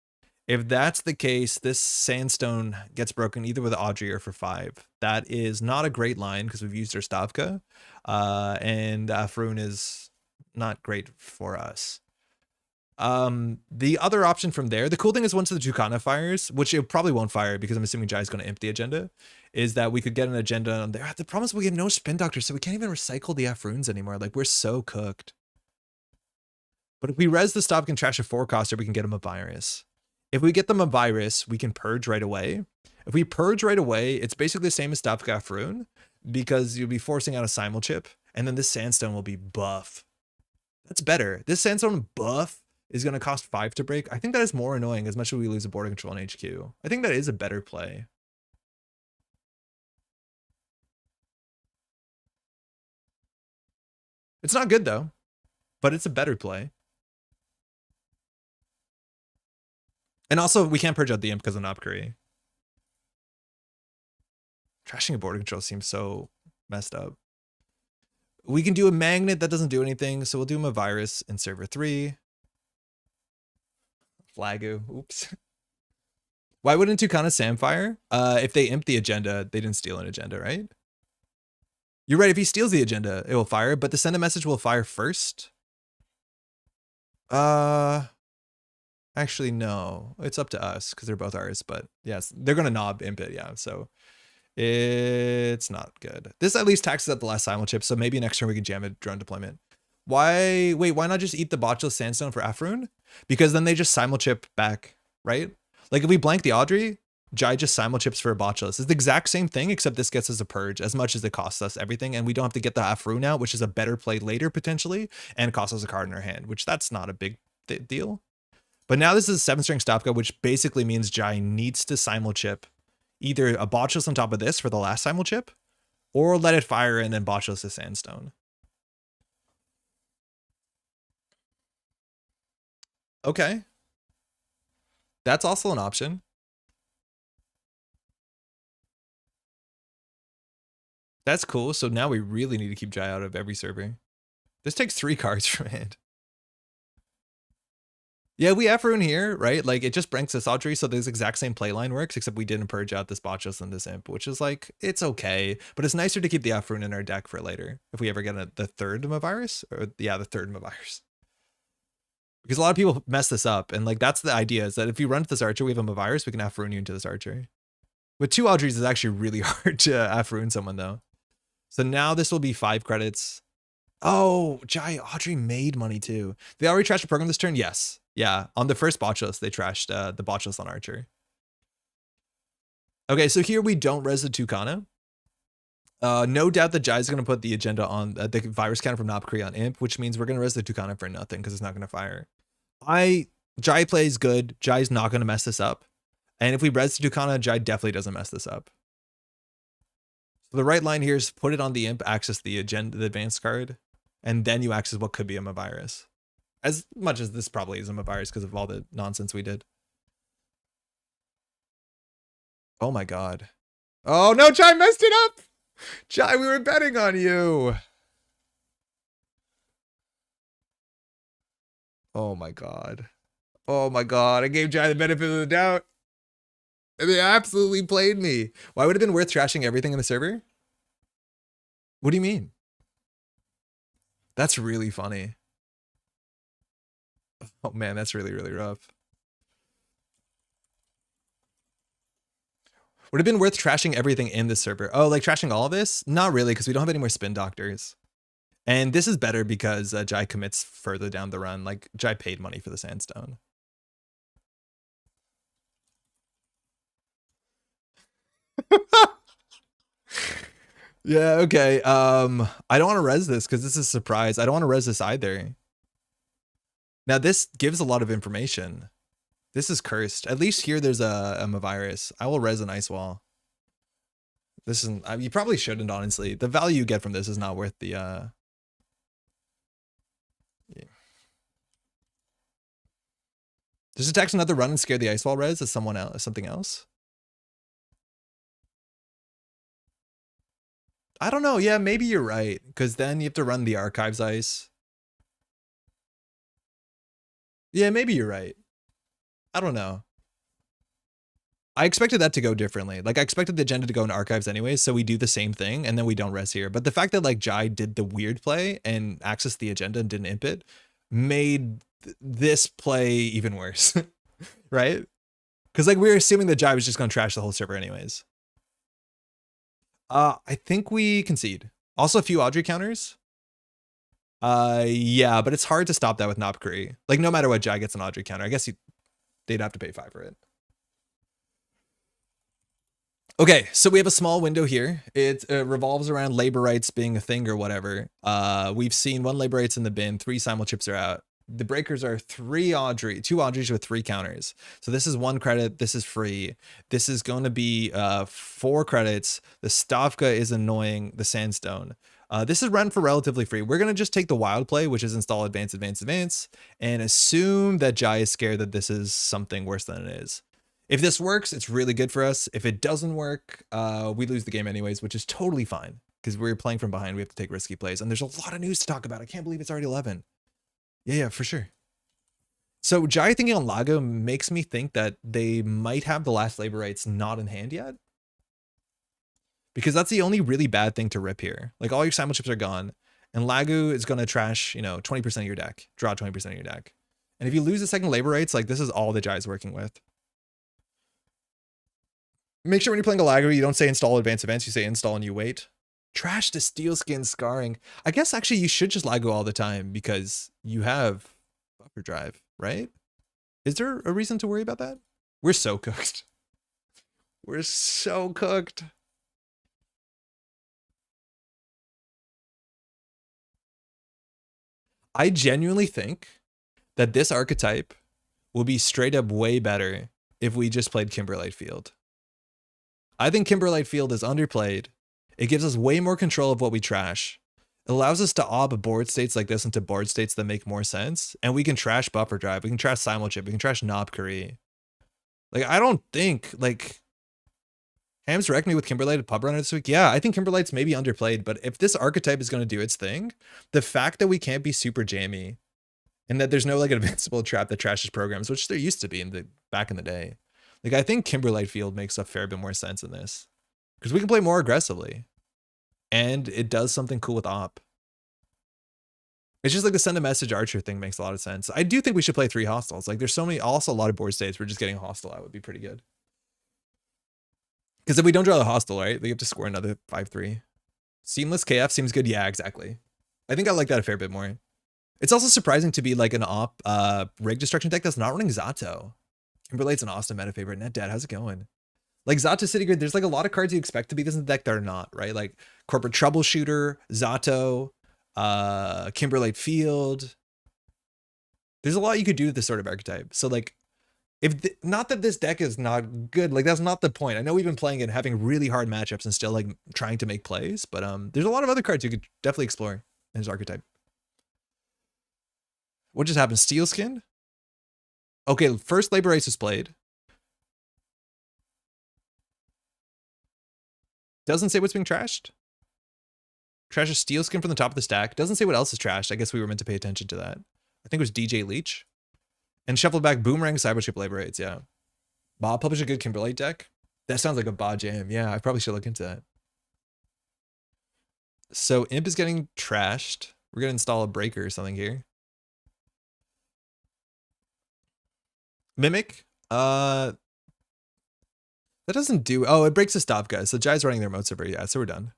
If that's the case, this sandstone gets broken either with Audrey or for 5. That is not a great line because we've used our Stavka. And Afrun is not great for us. The other option from there, the cool thing is once the Tucana fires, which it probably won't fire because I'm assuming Jai's going to imp the agenda, is that we could get an agenda on there. The problem is we have no spin doctor, so we can't even recycle the Afruns anymore. Like, we're so cooked. But if we res the Stop can trash a 4-coster, we can get him a virus. If we get them a virus, we can purge right away. If we purge right away, it's basically the same as Stop Afrun because you'll be forcing out a Simulchip, and then this sandstone will be buff. That's better. This sandstone buff is going to cost 5 to break. I think that is more annoying as much as we lose a border control in HQ. I think that is a better play. It's not good though, but it's a better play. And also, we can't purge out the imp because of Nopkuri. Trashing a border control seems so messed up. We can do a magnet that doesn't do anything, so we'll do him a virus in server 3. Flagu, oops. Why wouldn't Tucana Samfire? If they imp the agenda, they didn't steal an agenda, right? You're right, if he steals the agenda, it will fire, but the send a message will fire first. Actually, no. It's up to us, because they're both ours, but yes, they're going to knob imp it, yeah, so it's not good. This at least taxes up the last Simulchip, so maybe next turn we can jam a drone deployment. Why not just eat the Botulus Sandstone for Afrun? Because then they just Simulchip back, right? Like if we blank the Audrey, Jai just Simulchips for a Botulus. It's the exact same thing, except this gets us a purge as much as it costs us everything, and we don't have to get the Afrun out, which is a better play later potentially, and costs us a card in our hand, which that's not a big deal. But now this is a 7-string Stopka, which basically means Jai needs to Simulchip either a Botulus on top of this for the last Simulchip, or let it fire and then Botulus the Sandstone. Okay. That's also an option. That's cool. So now we really need to keep Jai out of every server. This takes 3 cards from hand. Yeah, we have Rune here, right? Like, it just brings this Audrey, so this exact same playline works, except we didn't purge out this Botchus and this Imp, which is like, it's okay. But it's nicer to keep the Afrune in our deck for later, if we ever get the third Mavirus, or yeah, the third Mavirus. Because a lot of people mess this up, and like, that's the idea, is that if you run to this Archer, we have a Mavirus, we can Afrune you into this Archer. With 2 Audreys, it's actually really hard to Afrune someone, though. So now this will be 5 credits. Oh, Jai, Audrey made money, too. They already trashed the program this turn? Yes. Yeah, on the first Botchus, they trashed the Botchus on Archer. Okay, so here we don't res the Tucana. No doubt that Jai's going to put the agenda on the virus counter from Nopkri on Imp, which means we're going to res the Tucana for nothing because it's not going to fire. Jai plays good. Jai's not going to mess this up. And if we res the Tucana, Jai definitely doesn't mess this up. So the right line here is put it on the Imp, access the agenda, the advanced card, and then you access what could be a Mavirus. As much as this probably isn't a virus because of all the nonsense we did. Oh my god. Oh no, Jai messed it up! Jai, we were betting on you! Oh my god. Oh my god, I gave Jai the benefit of the doubt. And they absolutely played me. Why would it have been worth trashing everything in the server? What do you mean? That's really funny. Oh man, that's really, really rough. Would have been worth trashing everything in the server. Oh, like trashing all of this? Not really, because we don't have any more spin doctors. And this is better because Jai commits further down the run. Like, Jai paid money for the sandstone. Yeah, okay. I don't want to res this because this is a surprise. I don't want to res this either. Now, this gives a lot of information. This is cursed. At least here there's a virus. I will res an ice wall. This is, you probably shouldn't, honestly. The value you get from this is not worth the yeah. Does it text another run and scare the ice wall res as someone else, something else? I don't know. Yeah, maybe you're right. Because then you have to run the archives ice. Yeah, maybe you're right. I don't know. I expected that to go differently. Like, I expected the agenda to go in archives anyways, so we do the same thing, and then we don't res here. But the fact that, like, Jai did the weird play and accessed the agenda and didn't imp it made this play even worse, right? Because, like, we were assuming that Jai was just going to trash the whole server anyways. I think we concede. Also, a few Audrey counters. Yeah, but it's hard to stop that with Nopkri. Like, no matter what, Jai gets an Audrey counter. I guess they'd have to pay 5 for it. Okay, so we have a small window here. It revolves around labor rights being a thing or whatever. We've seen 1 labor rights in the bin, 3 simul chips are out. The breakers are 2 Audreys with 3 counters. So this is 1 credit, this is free. This is going to be 4 credits. The Stavka is annoying, the sandstone. This is run for relatively free. We're going to just take the wild play, which is install advance, advance, advance, and assume that Jai is scared that this is something worse than it is. If this works, it's really good for us. If it doesn't work, we lose the game anyways, which is totally fine because we're playing from behind. We have to take risky plays, and there's a lot of news to talk about. I can't believe it's already 11. Yeah, for sure. So Jai thinking on Lago makes me think that they might have the last labor rights not in hand yet, because that's the only really bad thing to rip here. Like, all your simul chips are gone, and Lagu is going to trash, 20% of your deck, draw 20% of your deck. And if you lose the second labor rights, like, this is all that Jai's working with. Make sure when you're playing a Lagu, you don't say install advance events, you say install and you wait. Trash to steel skin scarring. I guess actually you should just Lagu all the time because you have buffer drive, right? Is there a reason to worry about that? We're so cooked. We're so cooked. I genuinely think that this archetype will be straight up way better if we just played Kimberlite Field. I think Kimberlite Field is underplayed. It gives us way more control of what we trash. It allows us to ob board states like this into board states that make more sense. And we can trash buffer drive. We can trash simul chip. We can trash knob curry. Like, I don't think, like, Hams wrecked me with Kimberlite at Pub Runner this week. Yeah, I think Kimberlite's maybe underplayed, but if this archetype is going to do its thing, the fact that we can't be super jammy and that there's no, like, invincible trap that trashes programs, which there used to be back in the day. Like, I think Kimberlite Field makes a fair bit more sense in this because we can play more aggressively and it does something cool with op. It's just like the send a message archer thing makes a lot of sense. I do think we should play 3 hostiles. Like, there's so many, also a lot of board states where just getting a hostile out would be pretty good. Because if we don't draw the hostile, right, they have to score another 5-3. Seamless KF seems good. Yeah, exactly. I think I like that a fair bit more. It's also surprising to be like an op rig destruction deck that's not running Zato. Kimberlite's an awesome meta favorite. Net Dad, how's it going? Like, Zato City Grid, there's like a lot of cards you expect to be this in the deck that are not, right? Like Corporate Troubleshooter, Zato, Kimberlite Field. There's a lot you could do with this sort of archetype. So like, not that this deck is not good, like that's not the point. I know we've been playing it, having really hard matchups and still like trying to make plays, but there's a lot of other cards you could definitely explore in his archetype. What just happened? Steel skin? Okay, first Labor Race is played. Doesn't say what's being trashed. Trashes steel skin from the top of the stack. Doesn't say what else is trashed. I guess we were meant to pay attention to that. I think it was DJ Leech. And shuffled back Boomerang, Cybership, Labor Raids, yeah. Bob published a good Kimberlite deck. That sounds like a Bob jam. Yeah, I probably should look into that. So Imp is getting trashed. We're going to install a breaker or something here. Mimic. That doesn't do... Oh, it breaks the stop, guys. So Jai's running their mode server. Yeah, so we're done.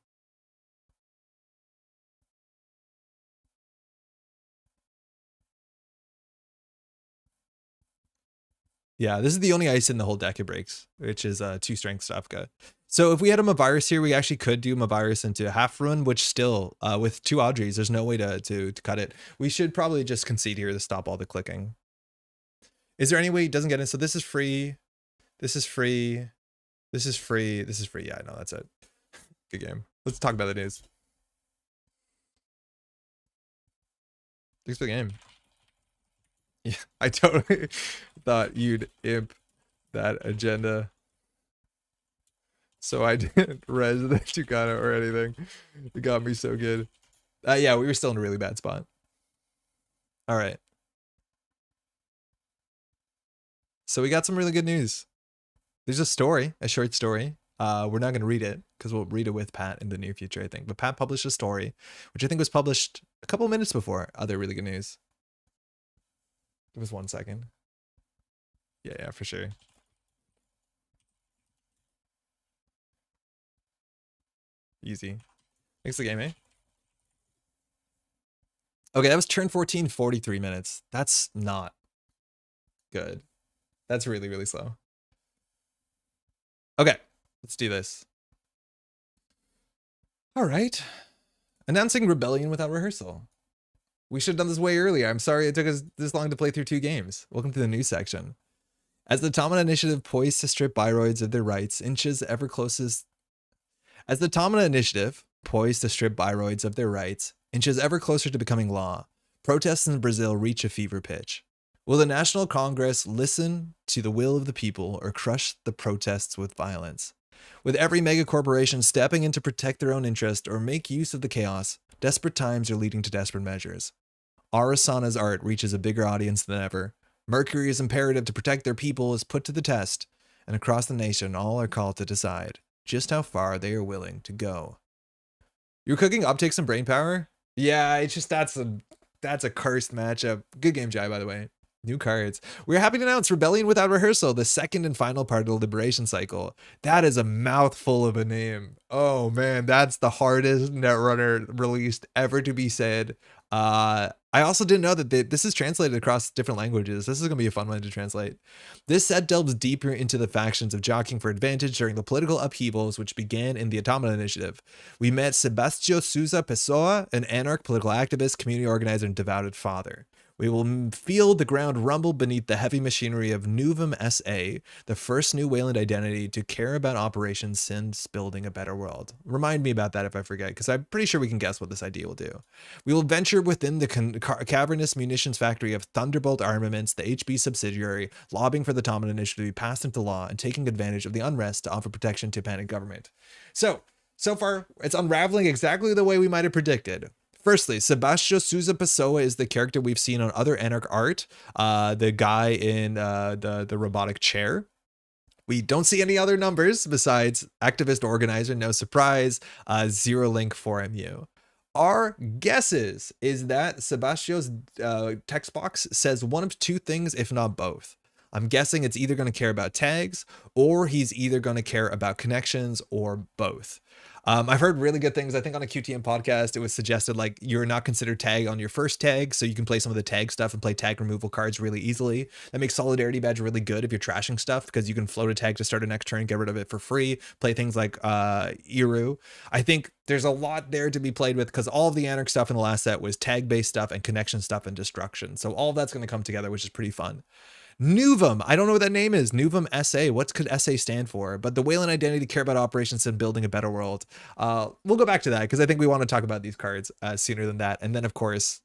Yeah, this is the only ice in the whole deck it breaks, which is 2 strength Stavka. So if we had a Mavirus here, we actually could do Mavirus into half run, which still, with 2 Audreys, there's no way to cut it. We should probably just concede here to stop all the clicking. Is there any way it doesn't get in? So this is free. This is free. This is free. This is free. Yeah, no, that's it. Good game. Let's talk about the news. Thanks for the game. Yeah, I totally thought you'd imp that agenda. So I didn't res the Tucano or anything. It got me so good. Yeah, we were still in a really bad spot. All right. So we got some really good news. There's a story, a short story. We're not going to read it because we'll read it with Pat in the near future, I think. But Pat published a story, which I think was published a couple minutes before other really good news. Give us 1 second. Yeah, for sure. Easy. Thanks for the game, eh? Okay, that was turn 14, 43 minutes. That's not good. That's really, really slow. Okay, let's do this. All right. Announcing Rebellion without rehearsal. We should have done this way earlier. I'm sorry it took us this long to play through 2 games. Welcome to the news section. As the Automata Initiative poised to strip Biroids of their rights, inches ever closest... As the Automata Initiative poised to strip Biroids of their rights, inches ever closer to becoming law, protests in Brazil reach a fever pitch. Will the National Congress listen to the will of the people or crush the protests with violence? With every megacorporation stepping in to protect their own interest or make use of the chaos, desperate times are leading to desperate measures. Arasana's art reaches a bigger audience than ever. Mercury's imperative to protect their people is put to the test, and across the nation all are called to decide just how far they are willing to go. You're cooking optics and brain power? Yeah, it's just that's a cursed matchup. Good game, Jai, by the way. New cards. We're happy to announce Rebellion Without Rehearsal, the second and final part of the Liberation Cycle. That is a mouthful of a name. Oh man, that's the hardest Netrunner released ever to be said. I also didn't know that this is translated across different languages. This is going to be a fun one to translate. This set delves deeper into the factions of jockeying for advantage during the political upheavals which began in the Automata Initiative. We met Sebastião Souza Pessoa, an anarch political activist, community organizer, and devoted father. We will feel the ground rumble beneath the heavy machinery of Nuvum SA, the first New Wayland identity to care about operations since building a better world. Remind me about that if I forget, because I'm pretty sure we can guess what this idea will do. We will venture within the cavernous munitions factory of Thunderbolt Armaments, the HB subsidiary, lobbying for the Automata Initiative to be passed into law and taking advantage of the unrest to offer protection to panic government. So far, it's unraveling exactly the way we might have predicted. Firstly, Sebastião Souza Pessoa is the character we've seen on other Anarch art, the guy in the robotic chair. We don't see any other numbers besides activist organizer, no surprise, 0 link for MU. Our guesses is that Sebastião's text box says one of 2 things, if not both. I'm guessing it's either going to care about tags or he's either going to care about connections or both. I've heard really good things. I think on a QTM podcast, it was suggested like you're not considered tag on your first tag, so you can play some of the tag stuff and play tag removal cards really easily. That makes Solidarity Badge really good if you're trashing stuff because you can float a tag to start a next turn, get rid of it for free, play things like Iru. I think there's a lot there to be played with because all of the Anarch stuff in the last set was tag-based stuff and connection stuff and destruction. So all of that's going to come together, which is pretty fun. Nuvum, I don't know what that name is. Nuvum SA, what could SA stand for? But the Wayland identity care about operations and building a better world. We'll go back to that because I think we want to talk about these cards sooner than that. And then of course,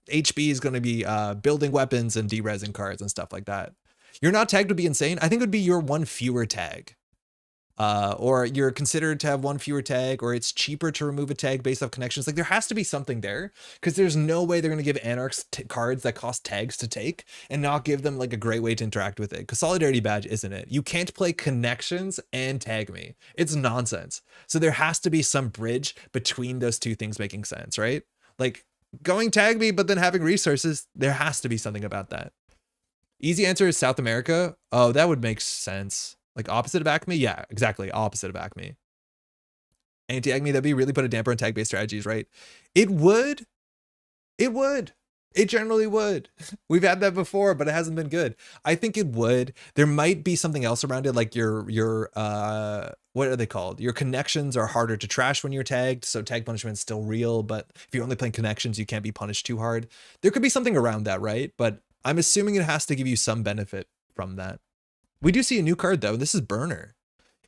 HB is going to be building weapons and derezzing cards and stuff like that. Your not tagged would be insane. I think it would be your one fewer tag. Or you're considered to have one fewer tag, or it's cheaper to remove a tag based off connections. Like there has to be something there, because there's no way they're going to give Anarchs cards that cost tags to take and not give them like a great way to interact with it. Because Solidarity Badge isn't it. You can't play connections and tag me. It's nonsense. So there has to be some bridge between those two things making sense, right? Like going tag me, but then having resources, there has to be something about that. Easy answer is South America. Oh, that would make sense. Like opposite of Acme? Yeah, exactly. Opposite of Acme. Anti-Acme, that'd be really put a damper on tag-based strategies, right? It would. It would. It generally would. We've had that before, but it hasn't been good. I think it would. There might be something else around it, like your what are they called? Your connections are harder to trash when you're tagged, so tag punishment is still real, but if you're only playing connections, you can't be punished too hard. There could be something around that, right? But I'm assuming it has to give you some benefit from that. We do see a new card though. This is Burner.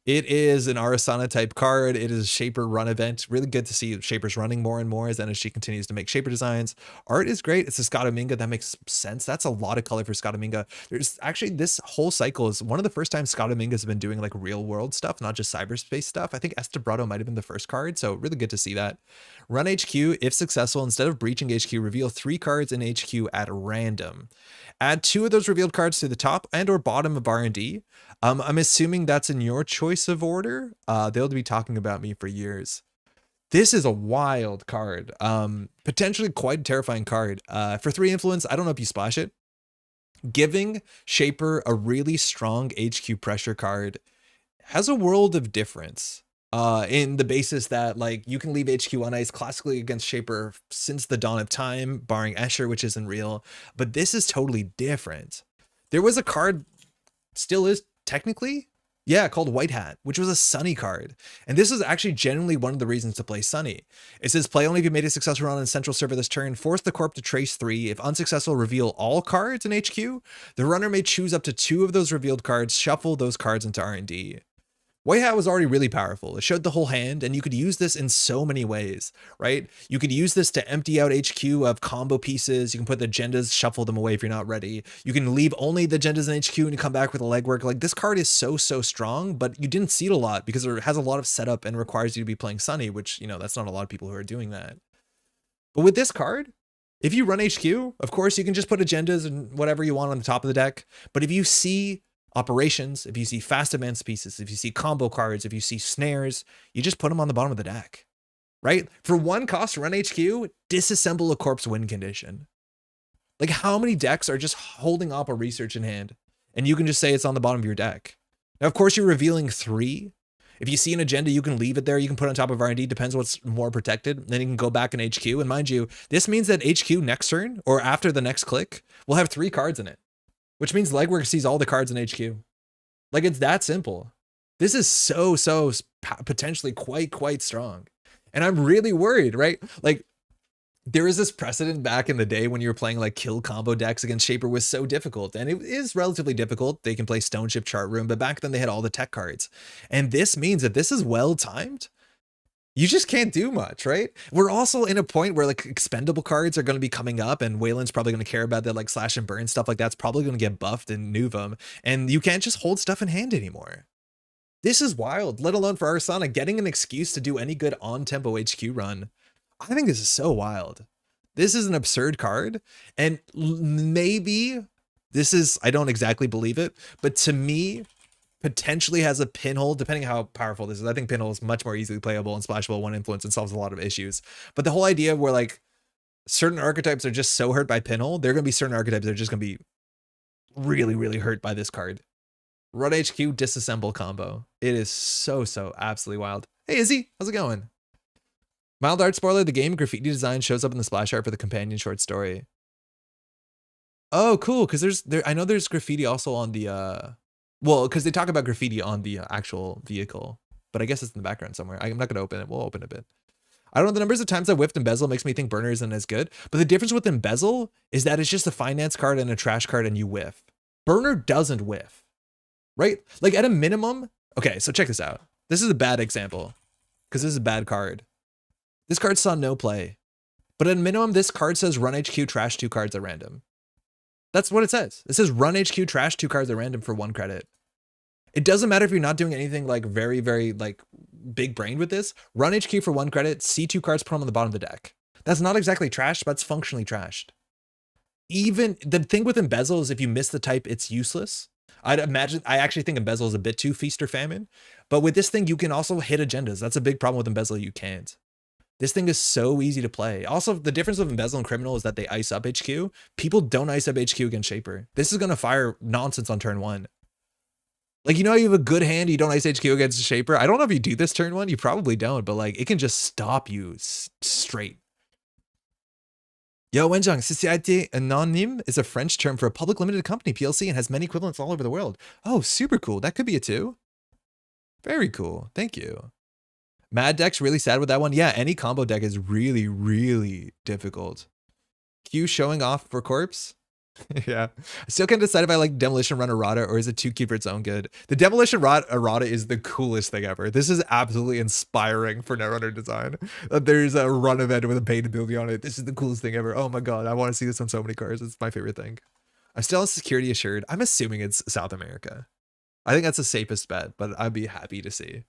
It is an Arasana type card. It is a Shaper run event. Really good to see Shapers running more and more as NSG continues to make Shaper designs. Art is great. It's a Scottominga. That makes sense. That's a lot of color for Scottominga. There's actually this whole cycle is one of the first times Scottomingas have been doing like real world stuff, not just cyberspace stuff. I think Estebrado might have been the first card. So really good to see that. Run HQ. If successful, instead of breaching HQ, reveal 3 cards in HQ at random. Add 2 of those revealed cards to the top and or bottom of R&D. I'm assuming that's in your choice of order. They'll be talking about me for years. This is a wild card. Potentially quite a terrifying card. For 3 influence, I don't know if you splash it. Giving Shaper a really strong HQ pressure card has a world of difference. In the basis that like you can leave HQ on ice classically against Shaper since the dawn of time, barring Escher, which isn't real, but this is totally different. There was a card, still is technically, yeah, called White Hat, which was a Sunny card. And this is actually genuinely one of the reasons to play Sunny. It says play only if you made a successful run on Central Server this turn, force the corp to trace 3. If unsuccessful, reveal all cards in HQ. The runner may choose up to 2 of those revealed cards, shuffle those cards into R&D. White Hat was already really powerful. It showed the whole hand, and you could use this in so many ways, right? You could use this to empty out HQ of combo pieces. You can put the agendas, shuffle them away if you're not ready. You can leave only the agendas in HQ and you come back with a legwork. Like this card is so strong, but you didn't see it a lot because it has a lot of setup and requires you to be playing Sunny, which, you know, that's not a lot of people who are doing that. But with this card, if you run HQ, of course, you can just put agendas and whatever you want on the top of the deck. But if you see operations, if you see fast advance pieces, if you see combo cards, if you see snares, you just put them on the bottom of the deck, right? For 1 cost, run HQ, disassemble a corpse win condition. Like how many decks are just holding Oppa Research in hand and you can just say it's on the bottom of your deck? Now, of course, you're revealing 3. If you see an agenda, you can leave it there. You can put it on top of R&D, depends what's more protected. Then you can go back in HQ. And mind you, this means that HQ next turn or after the next click will have 3 cards in it, which means Legwork sees all the cards in HQ. Like it's that simple. This is so potentially quite strong. And I'm really worried, right? Like there is this precedent back in the day when you were playing like kill combo decks against Shaper was so difficult, and it is relatively difficult. They can play Stone Ship Chart Room, but back then they had all the tech cards. And this means that this is well timed. You just can't do much, right? We're also in a point where like expendable cards are going to be coming up, and Wayland's probably going to care about that, like Slash and Burn stuff like that's probably going to get buffed in Nuvum, and you can't just hold stuff in hand anymore. This is wild, let alone for Arasana getting an excuse to do any good on-tempo HQ run. I think this is so wild. This is an absurd card, and maybe this is, I don't exactly believe it, but to me, potentially has a pinhole, depending how powerful this is. I think pinhole is much more easily playable and splashable 1 influence and solves a lot of issues. But the whole idea where like certain archetypes are just so hurt by pinhole, there are going to be certain archetypes that are just going to be really hurt by this card. Run HQ disassemble combo. It is so absolutely wild. Hey Izzy, how's it going? Mild art spoiler, the game graffiti design shows up in the splash art for the companion short story. Oh, cool, because I know there's graffiti also on the well, because they talk about graffiti on the actual vehicle, but I guess it's in the background somewhere. I'm not going to open it. We'll open a bit. I don't know, the numbers of times I whiffed Embezzle makes me think Burner isn't as good, but the difference with Embezzle is that it's just a finance card and a trash card and you whiff. Burner doesn't whiff, right? Like at a minimum, okay, so check this out. This is a bad example because this is a bad card. This card saw no play. But at minimum, this card says run HQ, trash 2 cards at random. That's what it says. It says run HQ, trash 2 cards at random for 1 credit. It doesn't matter if you're not doing anything like very, very like big brain with this. Run HQ for 1 credit, see 2 cards, put them on the bottom of the deck. That's not exactly trashed, but it's functionally trashed. Even the thing with embezzle is if you miss the type, it's useless. I actually think embezzle is a bit too feast or famine. But with this thing, you can also hit agendas. That's a big problem with embezzle. You can't. This thing is so easy to play. Also, the difference with embezzle and criminal is that they ice up HQ. People don't ice up HQ against Shaper. This is going to fire nonsense on turn 1. Like, you know, you have a good hand, you don't ice HQ against a Shaper. I don't know if you do this turn 1. You probably don't, but like, it can just stop you straight. Yo, Wenjang, Société Anonyme is a French term for a public limited company, PLC, and has many equivalents all over the world. Oh, super cool. That could be it too. Very cool. Thank you. Mad deck's really sad with that one. Yeah, any combo deck is really, really difficult. Q showing off for corpse. Yeah. I still can't decide if I like Demolition Run Errata or is it too cute for its own good. The Demolition Run Errata is the coolest thing ever. This is absolutely inspiring for Netrunner design. There's a run event with a paid ability on it. This is the coolest thing ever. Oh my god, I want to see this on so many cards. It's my favorite thing. I'm still on security assured. I'm assuming it's South America. I think that's the safest bet, but I'd be happy to see.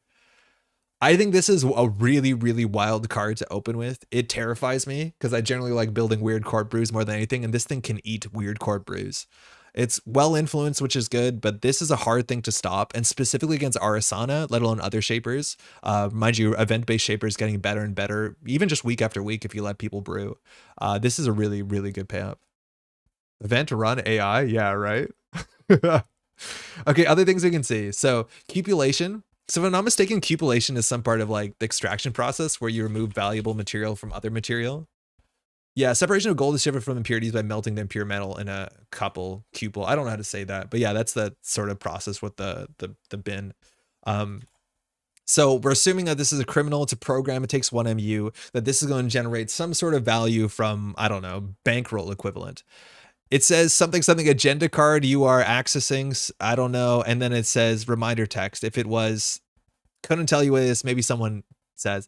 I think this is a really, really wild card to open with. It terrifies me because I generally like building weird court brews more than anything, and this thing can eat weird court brews. It's well influenced, which is good, but this is a hard thing to stop, and specifically against Arasana, let alone other shapers. Mind you, event-based shapers getting better and better, even just week after week if you let people brew. This is a really, really good payout. Event run AI, yeah, right? Okay, other things we can see. So, cupulation. So if I'm not mistaken, cupulation is some part of like the extraction process where you remove valuable material from other material. Yeah, separation of gold is different from impurities by melting the impure metal in a couple cupel. I don't know how to say that, but yeah, that's the sort of process with the bin. So we're assuming that this is a criminal, it's a program, it takes 1 MU, that this is going to generate some sort of value from, I don't know, bankroll equivalent. It says something agenda card you are accessing, I don't know, and then it says reminder text. If it was, couldn't tell you what it is, maybe someone says,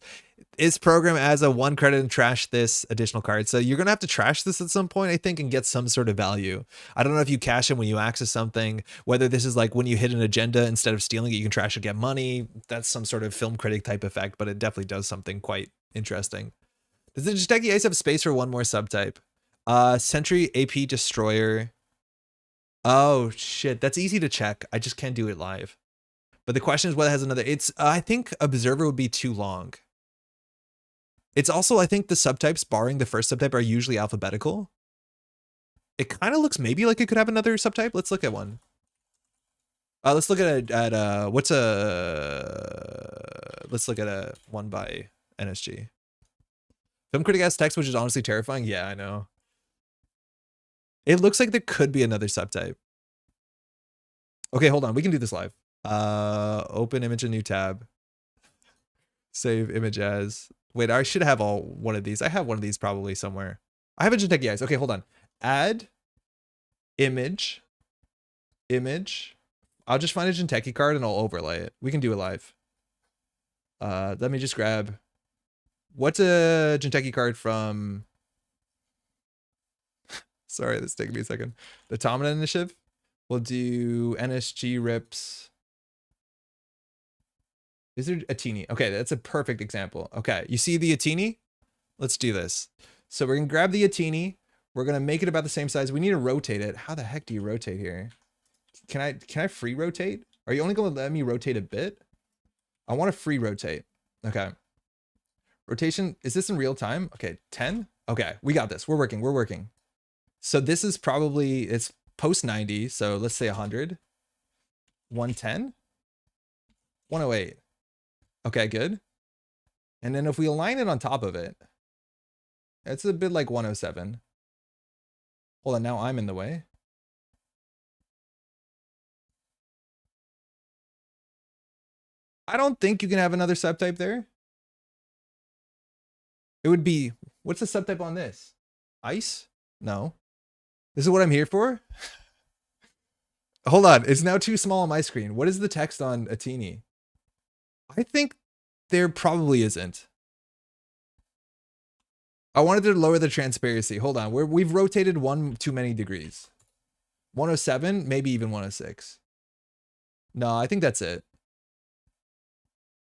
is program as a 1 credit and trash this additional card. So you're going to have to trash this at some point, I think, and get some sort of value. I don't know if you cash it when you access something, whether this is like when you hit an agenda, instead of stealing it, you can trash it, get money. That's some sort of film critic type effect, but it definitely does something quite interesting. Does the Jiteki Ice have space for 1 more subtype? Sentry AP Destroyer. Oh shit, that's easy to check. I just can't do it live. But the question is whether it has another. It's I think Observer would be too long. It's also, I think the subtypes, barring the first subtype, are usually alphabetical. It kind of looks maybe like it could have another subtype. Let's look at one. Let's look at let's look at a one by NSG. Film critic has text, which is honestly terrifying. Yeah, I know. It looks like there could be another subtype. Okay, hold on. We can do this live. Open image, a new tab. Save image as. Wait, I should have one of these. I have one of these probably somewhere. I have a Jiteki Eyes. Okay, hold on. Add image. I'll just find a Jiteki card and I'll overlay it. We can do it live. Let me just grab. What's a Jiteki card from? Sorry, this is taking me a second. The Tomina Initiative. We'll do NSG rips. Is there a teeny? Okay, that's a perfect example. Okay, you see the Atini? Let's do this. So we're gonna grab the Atini. We're gonna make it about the same size. We need to rotate it. How the heck do you rotate here? Can I free rotate? Are you only gonna let me rotate a bit? I want to free rotate. Okay. Rotation, is this in real time? Okay, 10? Okay, we got this. We're working. So this is probably, it's post 90. So let's say 100. 110. 108. Okay, good. And then if we align it on top of it, it's a bit like 107. Hold on, now I'm in the way. I don't think you can have another subtype there. It would be, what's the subtype on this? Ice? No. This is what I'm here for? Hold on, it's now too small on my screen. What is the text on Atini? I think there probably isn't. I wanted to lower the transparency. Hold on. We've rotated one too many degrees. 107, maybe even 106. No, I think that's it.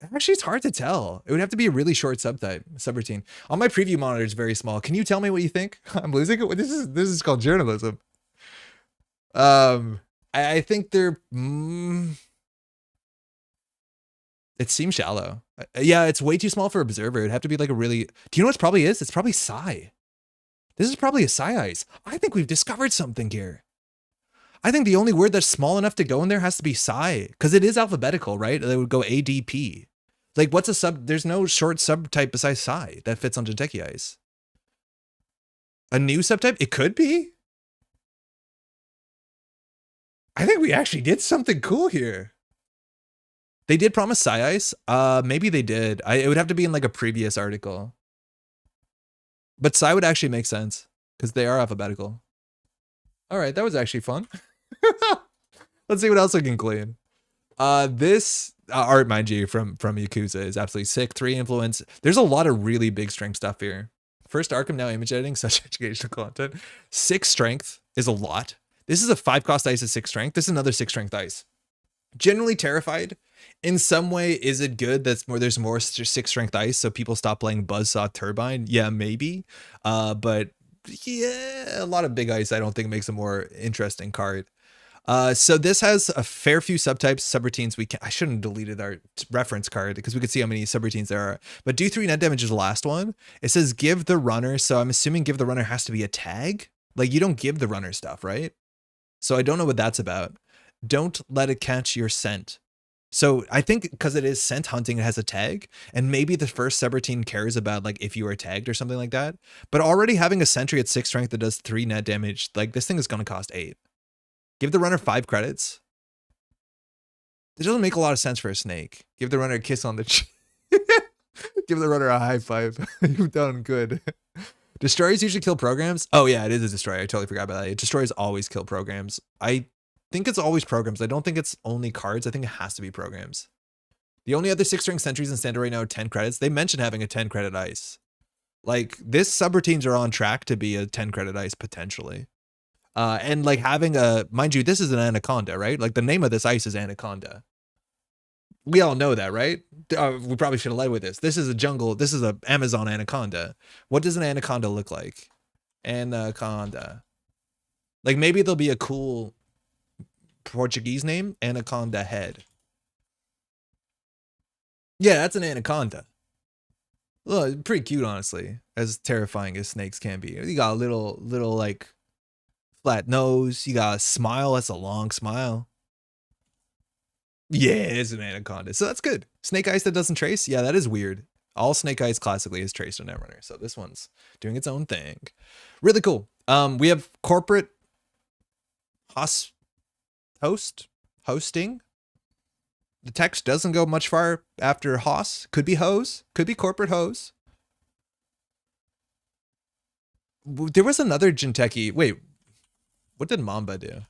Actually, it's hard to tell. It would have to be a really short subroutine. On my preview monitor, it's very small. Can you tell me what you think? I'm losing it. This is called journalism. I think they're. It seems shallow. Yeah, it's way too small for observer. It'd have to be like a really. Do you know what it probably is? It's probably psi. This is probably a psi ice. I think we've discovered something here. I think the only word that's small enough to go in there has to be psi, because it is alphabetical, right? They would go ADP. Like, what's a sub? There's no short subtype besides psi that fits on Jinteki ice. A new subtype? It could be. I think we actually did something cool here. They did promise psi ice. Maybe they did. It would have to be in like a previous article. But psi would actually make sense because they are alphabetical. All right, that was actually fun. Let's see what else I can clean. This art, mind you, from Yakuza is absolutely sick. 3 influence. There's a lot of really big strength stuff here. First Arkham, now image editing, such educational content. 6 strength is a lot. This is a 5 cost ice at 6 strength. This is another 6 strength ice. Generally terrified. In some way, is it good that's more there's more 6 strength ice so people stop playing Buzzsaw Turbine? Yeah, maybe. But yeah, a lot of big ice I don't think makes a more interesting card. So this has a fair few subtypes, subroutines. I shouldn't have deleted our reference card because we could see how many subroutines there are. But do 3 net damage is the last one. It says give the runner. So I'm assuming give the runner has to be a tag. Like you don't give the runner stuff, right? So I don't know what that's about. Don't let it catch your scent. So I think because it is scent hunting, it has a tag, and maybe the first subroutine cares about like if you are tagged or something like that. But already having a sentry at 6 strength that does 3 net damage, like this thing is going to cost 8. Give the runner 5 credits. It doesn't make a lot of sense for a snake. Give the runner a kiss on the cheek. Give the runner a high five. You've done good. Destroyers usually kill programs. Oh yeah, it is a destroyer. I totally forgot about that. Destroyers always kill programs. I think it's always programs. I don't think it's only cards. I think it has to be programs. The only other 6 strength sentries in standard right now are 10 credits. They mentioned having a 10 credit ice. Like this subroutines are on track to be a 10 credit ice potentially. And like having a, mind you, this is an anaconda, right? Like the name of this ice is anaconda. We all know that, right? We probably should have led with this. This is a jungle. This is a Amazon anaconda. What does an anaconda look like? Anaconda. Like maybe there'll be a cool Portuguese name, anaconda head. Yeah, that's an anaconda. Well, pretty cute, honestly. As terrifying as snakes can be. You got a little like flat nose. You got a smile. That's a long smile. Yeah, it is an anaconda. So that's good. Snake ice that doesn't trace. Yeah, that is weird. All snake ice classically is traced on Netrunner. So this one's doing its own thing. Really cool. We have corporate hosting. The text doesn't go much far after Hoss. Could be hose. Could be corporate hose. There was another Jinteki. Wait, what did Mamba do?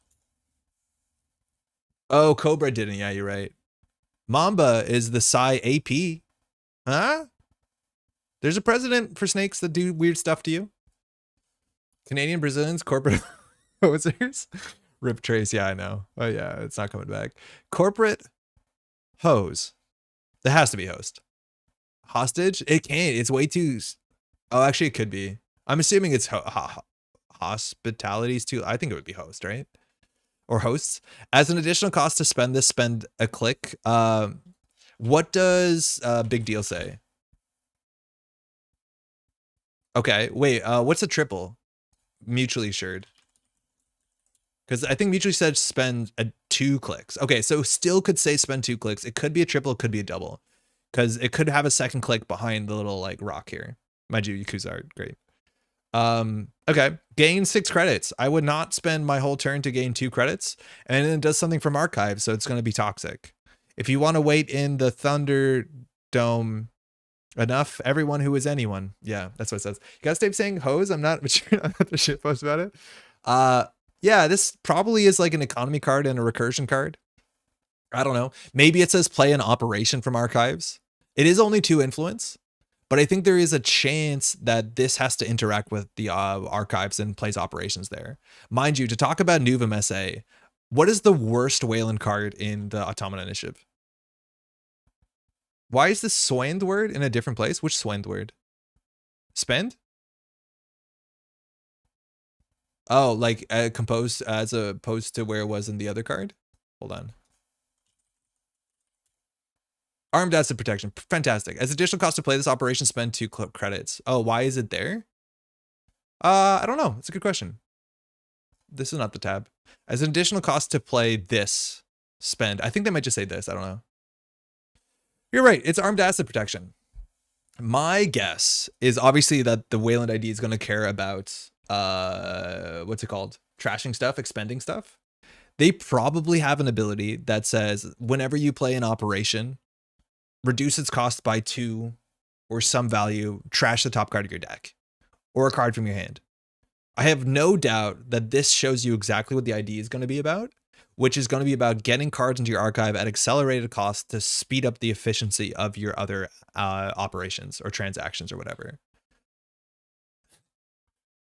Oh, Cobra didn't. Yeah, you're right. Mamba is the Psi AP. Huh? There's a president for snakes that do weird stuff to you. Canadian Brazilians, corporate hosers. Rip Trace, yeah, I know. Oh yeah, it's not coming back. Corporate hose. It has to be host. Hostage? It can't. It's way too... Oh, actually, it could be. I'm assuming it's hospitalities too. I think it would be host, right? Or hosts. As an additional cost to spend this, spend a click. What does Big Deal say? Okay, wait. What's a triple? Mutually assured. Because I think mutually said spend 2 clicks. Okay, so still could say spend 2 clicks. It could be a triple, it could be a double. Because it could have a second click behind the little like rock here. Mind you, Yakuza art, great. Okay, gain 6 credits. I would not spend my whole turn to gain 2 credits. And then it does something from archive, so it's going to be toxic. If you want to wait in the Thunderdome enough, everyone who is anyone. Yeah, that's what it says. You guys stay saying hose. I'm not sure the shit post about it. Yeah, this probably is like an economy card and a recursion card. I don't know. Maybe it says play an operation from archives. It is only 2 influence, But I think there is a chance that this has to interact with the archives and plays operations there. Mind you, to talk about Nuvum SA, what is the worst Wayland card in the Automata Initiative? Why is this Swend word in a different place? Which Swend word? Spend? Oh, like composed as opposed to where it was in the other card? Hold on. Armed asset protection. Fantastic. As additional cost to play this operation, spend 2 credits. Oh, why is it there? I don't know. It's a good question. This is not the tab. As an additional cost to play this, spend. I think they might just say this. I don't know. You're right. It's armed asset protection. My guess is obviously that the Wayland ID is going to care about, what's it called? Trashing stuff, expending stuff. They probably have an ability that says whenever you play an operation, reduce its cost by 2 or some value, trash the top card of your deck or a card from your hand. I have no doubt that this shows you exactly what the ID is going to be about, which is going to be about getting cards into your archive at accelerated cost to speed up the efficiency of your other operations or transactions or whatever.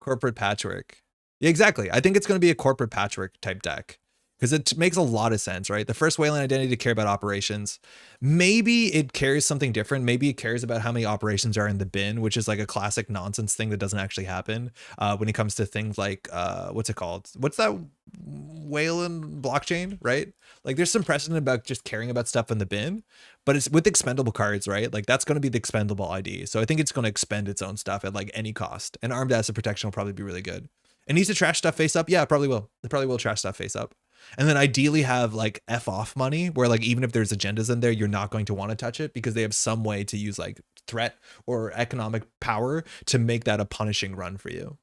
Corporate patchwork. Yeah, exactly. I think it's going to be a corporate patchwork type deck. Because it makes a lot of sense, right? The first Wayland identity to care about operations. Maybe it cares something different. Maybe it cares about how many operations are in the bin, which is like a classic nonsense thing that doesn't actually happen when it comes to things like, what's it called? What's that Wayland blockchain, right? Like there's some precedent about just caring about stuff in the bin, but it's with expendable cards, right? Like that's going to be the expendable ID. So I think it's going to expend its own stuff at like any cost. And armed asset protection will probably be really good. It needs to trash stuff face up. Yeah, it probably will. It probably will trash stuff face up. And then ideally have like F off money where like even if there's agendas in there, you're not going to want to touch it because they have some way to use like threat or economic power to make that a punishing run for you.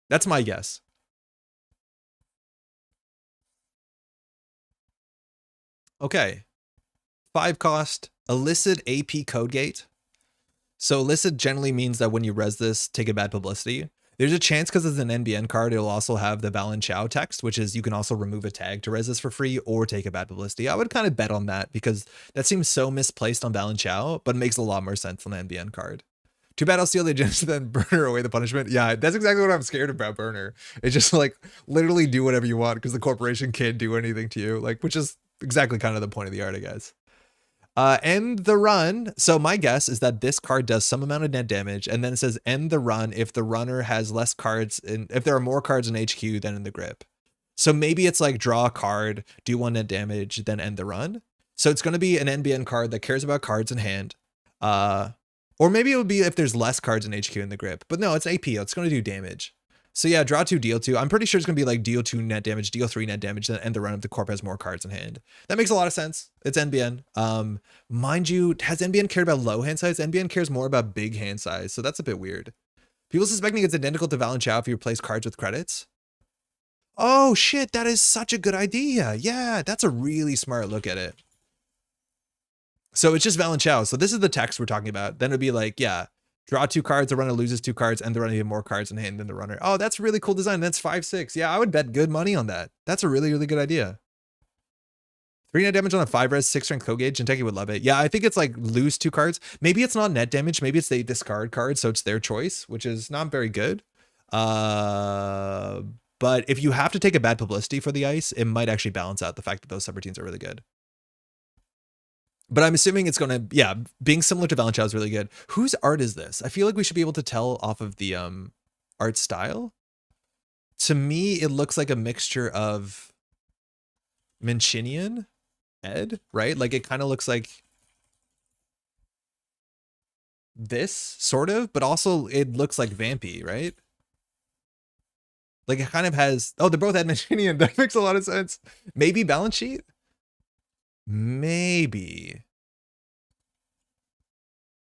That's my guess. Okay. 5 cost, illicit AP code gate. So illicit generally means that when you res this, take a bad publicity. There's a chance because it's an NBN card, it'll also have the Balan Chow text, which is you can also remove a tag to res this for free or take a bad publicity. I would kind of bet on that because that seems so misplaced on Balan Chow, but it makes a lot more sense on the NBN card. Too bad I'll steal the agenda then burner away the punishment. Yeah, that's exactly what I'm scared about burner. It's just like literally do whatever you want because the corporation can't do anything to you, like which is exactly kind of the point of the art, I guess. End the run. So my guess is that this card does some amount of net damage, and then it says end the run if the runner has less cards, if there are more cards in HQ than in the grip. So maybe it's like draw a card, do 1 net damage, then end the run. So it's going to be an NBN card that cares about cards in hand. Or maybe it would be if there's less cards in HQ in the grip. But no, it's AP. It's going to do damage. So yeah, draw 2, deal 2. I'm pretty sure it's going to be like deal 2 net damage, deal 3 net damage, then end the run if the corp has more cards in hand. That makes a lot of sense. It's NBN. Mind you, has NBN cared about low hand size? NBN cares more about big hand size, so that's a bit weird. People suspecting it's identical to Balan Chow if you replace cards with credits. Oh shit, that is such a good idea. Yeah, that's a really smart look at it. So it's just Balan Chow. So this is the text we're talking about. Then it'd be like, yeah, draw 2 cards, the runner loses 2 cards, and the runner has more cards in hand than the runner. Oh, that's really cool design. That's 5/6. Yeah, I would bet good money on that. That's a really, really good idea. 3 net damage on a 5 res, 6 strength code gauge. Kentucky would love it. Yeah, I think it's like lose 2 cards. Maybe it's not net damage. Maybe it's they discard cards, so it's their choice, which is not very good. But if you have to take a bad publicity for the ice, it might actually balance out the fact that those subroutines are really good. But I'm assuming it's going to, yeah, being similar to Balan Chow is really good. Whose art is this? I feel like we should be able to tell off of the art style. To me, it looks like a mixture of Mancinian, Ed, right? Like it kind of looks like this, sort of, but also it looks like Vampy, right? Like it kind of has, oh, they're both Ed Mancinian. That makes a lot of sense. Maybe balance sheet? Maybe.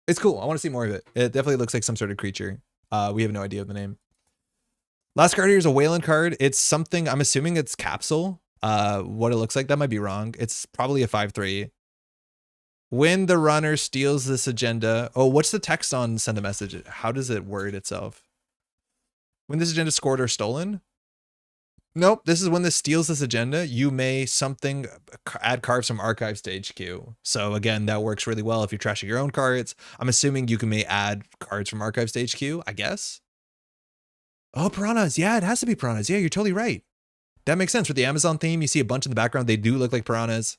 It's cool. I want to see more of it. It definitely looks like some sort of creature. We have no idea of the name. Last card here is a Wayland card. It's something, I'm assuming it's Capsule. What it looks like, that might be wrong. It's probably a 5/3. When the runner steals this agenda. Oh, what's the text on send a message? How does it word itself? When this agenda is scored or stolen? Nope, this is when this steals this agenda. You may add cards from archives to HQ. So again, that works really well if you're trashing your own cards. I'm assuming you may add cards from archives to HQ, I guess. Oh, piranhas. Yeah, it has to be piranhas. Yeah, you're totally right. That makes sense. With the Amazon theme, you see a bunch in the background. They do look like piranhas.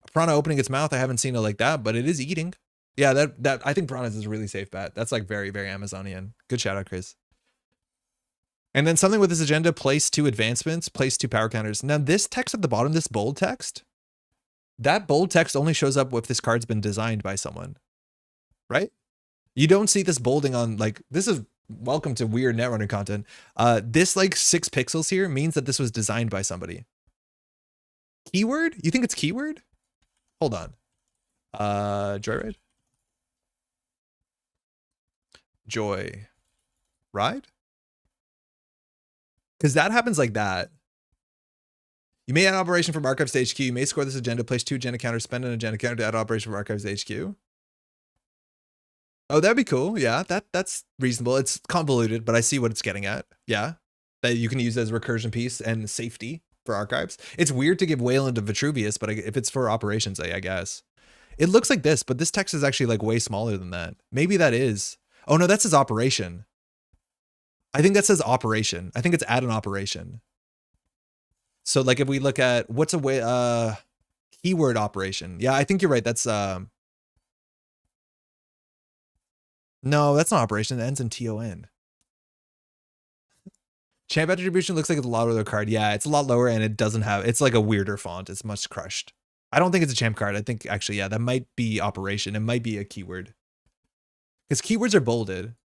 A piranha opening its mouth, I haven't seen it like that, but it is eating. Yeah, that I think piranhas is a really safe bet. That's like very, very Amazonian. Good shout out, Chris. And then something with this agenda, place 2 advancements, place 2 power counters. Now this text at the bottom, this bold text, that bold text only shows up if this card's been designed by someone, right? You don't see this bolding on, like, this is welcome to weird Netrunner content. This like 6 pixels here means that this was designed by somebody. Keyword? You think it's keyword? Hold on. Joyride? Joy. Ride? Because that happens like that. You may add operation from archives to HQ. You may score this agenda, place 2 agenda counters, spend an agenda counter to add operation from archives to HQ. Oh, that'd be cool. Yeah, that's reasonable. It's convoluted, but I see what it's getting at. Yeah, that you can use as recursion piece and safety for archives. It's weird to give Wayland to Vitruvius, but if it's for operations, I guess. It looks like this, but this text is actually like way smaller than that. Maybe that is. Oh no, that says operation. I think that says operation. I think it's add an operation. So like if we look at what's a way, keyword operation. Yeah, I think you're right. That's, no, that's not operation. It ends in TON. Champ attribution looks like it's a lot lower card. Yeah, it's a lot lower and it doesn't have, it's like a weirder font. It's much crushed. I don't think it's a champ card. I think actually, yeah, that might be operation. It might be a keyword. Because keywords are bolded.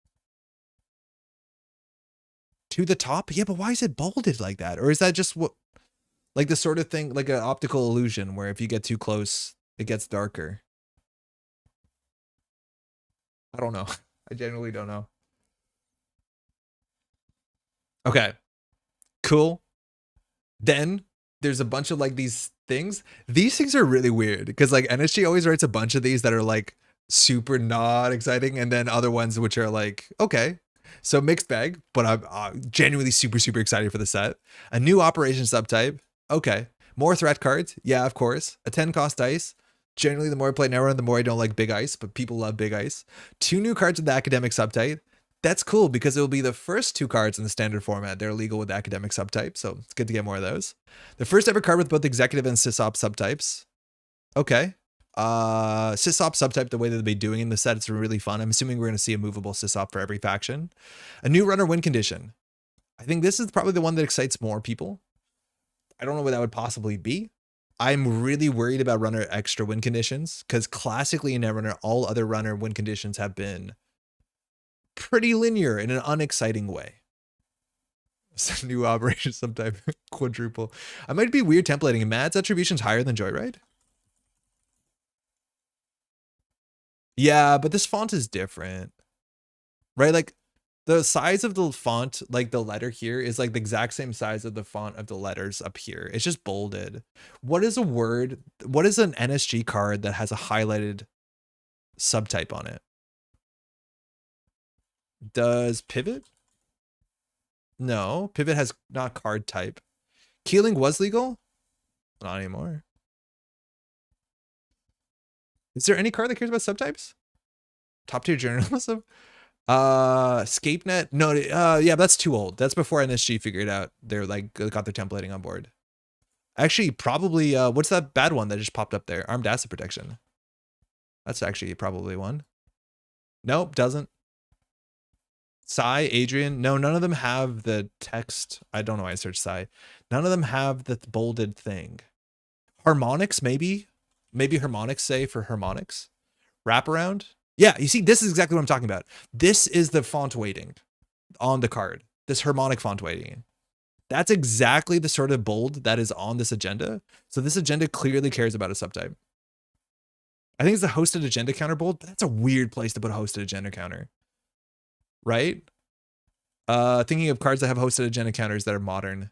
To the top? Yeah, but why is it bolded like that? Or is that just what, like the sort of thing, like an optical illusion where if you get too close, it gets darker? I don't know. I genuinely don't know. Okay. Cool. Then there's a bunch of like these things. These things are really weird because like NSG always writes a bunch of these that are like super not exciting, and then other ones which are like, okay. So mixed bag, but I'm genuinely super, super excited for the set. A new operation subtype. Okay. More threat cards. Yeah, of course. A 10 cost dice. Generally, the more I play Netrunner, the more I don't like big ice, but people love big ice. 2 new cards with the academic subtype. That's cool because it will be the first 2 cards in the standard format. They're legal with the academic subtype, so it's good to get more of those. The first ever card with both executive and sysop subtypes. Okay. Sysop subtype, the way that they'll be doing in the set, it's really fun. I'm assuming we're going to see a movable sysop for every faction. A new runner win condition. I think this is probably the one that excites more people. I don't know what that would possibly be. I'm really worried about runner extra win conditions because classically in Netrunner, all other runner win conditions have been pretty linear in an unexciting way. Some new operation subtype quadruple. I might be weird templating. Mad's attribution's higher than Joyride. Yeah, but this font is different, right? Like the size of the font, like the letter here is like the exact same size of the font of the letters up here. It's just bolded. What is a word? What is an NSG card that has a highlighted subtype on it? Does pivot? No, pivot has not card type. Keeling was legal? Not anymore. Is there any card that cares about subtypes? Top tier journalism? ScapeNet? No, yeah, that's too old. That's before NSG figured out they're like got their templating on board. Actually, probably what's that bad one that just popped up there? Armed asset protection. That's actually probably one. Nope, doesn't. Psy, Adrian, no, none of them have the text. I don't know why I searched Psy. None of them have the bolded thing. Harmonics, maybe. Maybe harmonics say for harmonics. Wraparound. Yeah, you see, this is exactly what I'm talking about. This is the font weighting on the card. This harmonic font weighting. That's exactly the sort of bold that is on this agenda. So this agenda clearly cares about a subtype. I think it's the hosted agenda counter bold, but that's a weird place to put a hosted agenda counter. Right? Thinking of cards that have hosted agenda counters that are modern.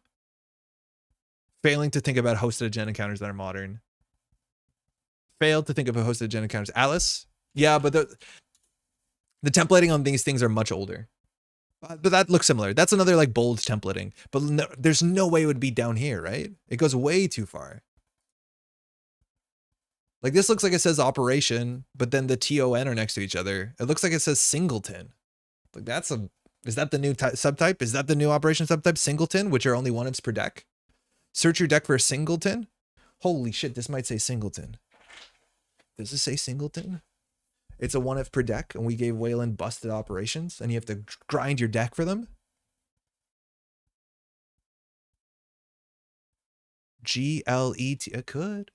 Failing to think about hosted agenda counters that are modern. Failed to think of a hosted agenda counters. Alice? Yeah, but the templating on these things are much older. But that looks similar. That's another like bold templating. But no, there's no way it would be down here, right? It goes way too far. Like this looks like it says operation, but then the TON are next to each other. It looks like it says singleton. Like that's a, is that the new subtype? Is that the new operation subtype? Singleton, which are only 1 imps per deck? Search your deck for a singleton. Holy shit, this might say singleton. Does this say singleton? It's a 1 imp per deck, and we gave Wayland busted operations, and you have to grind your deck for them. GLET, it could.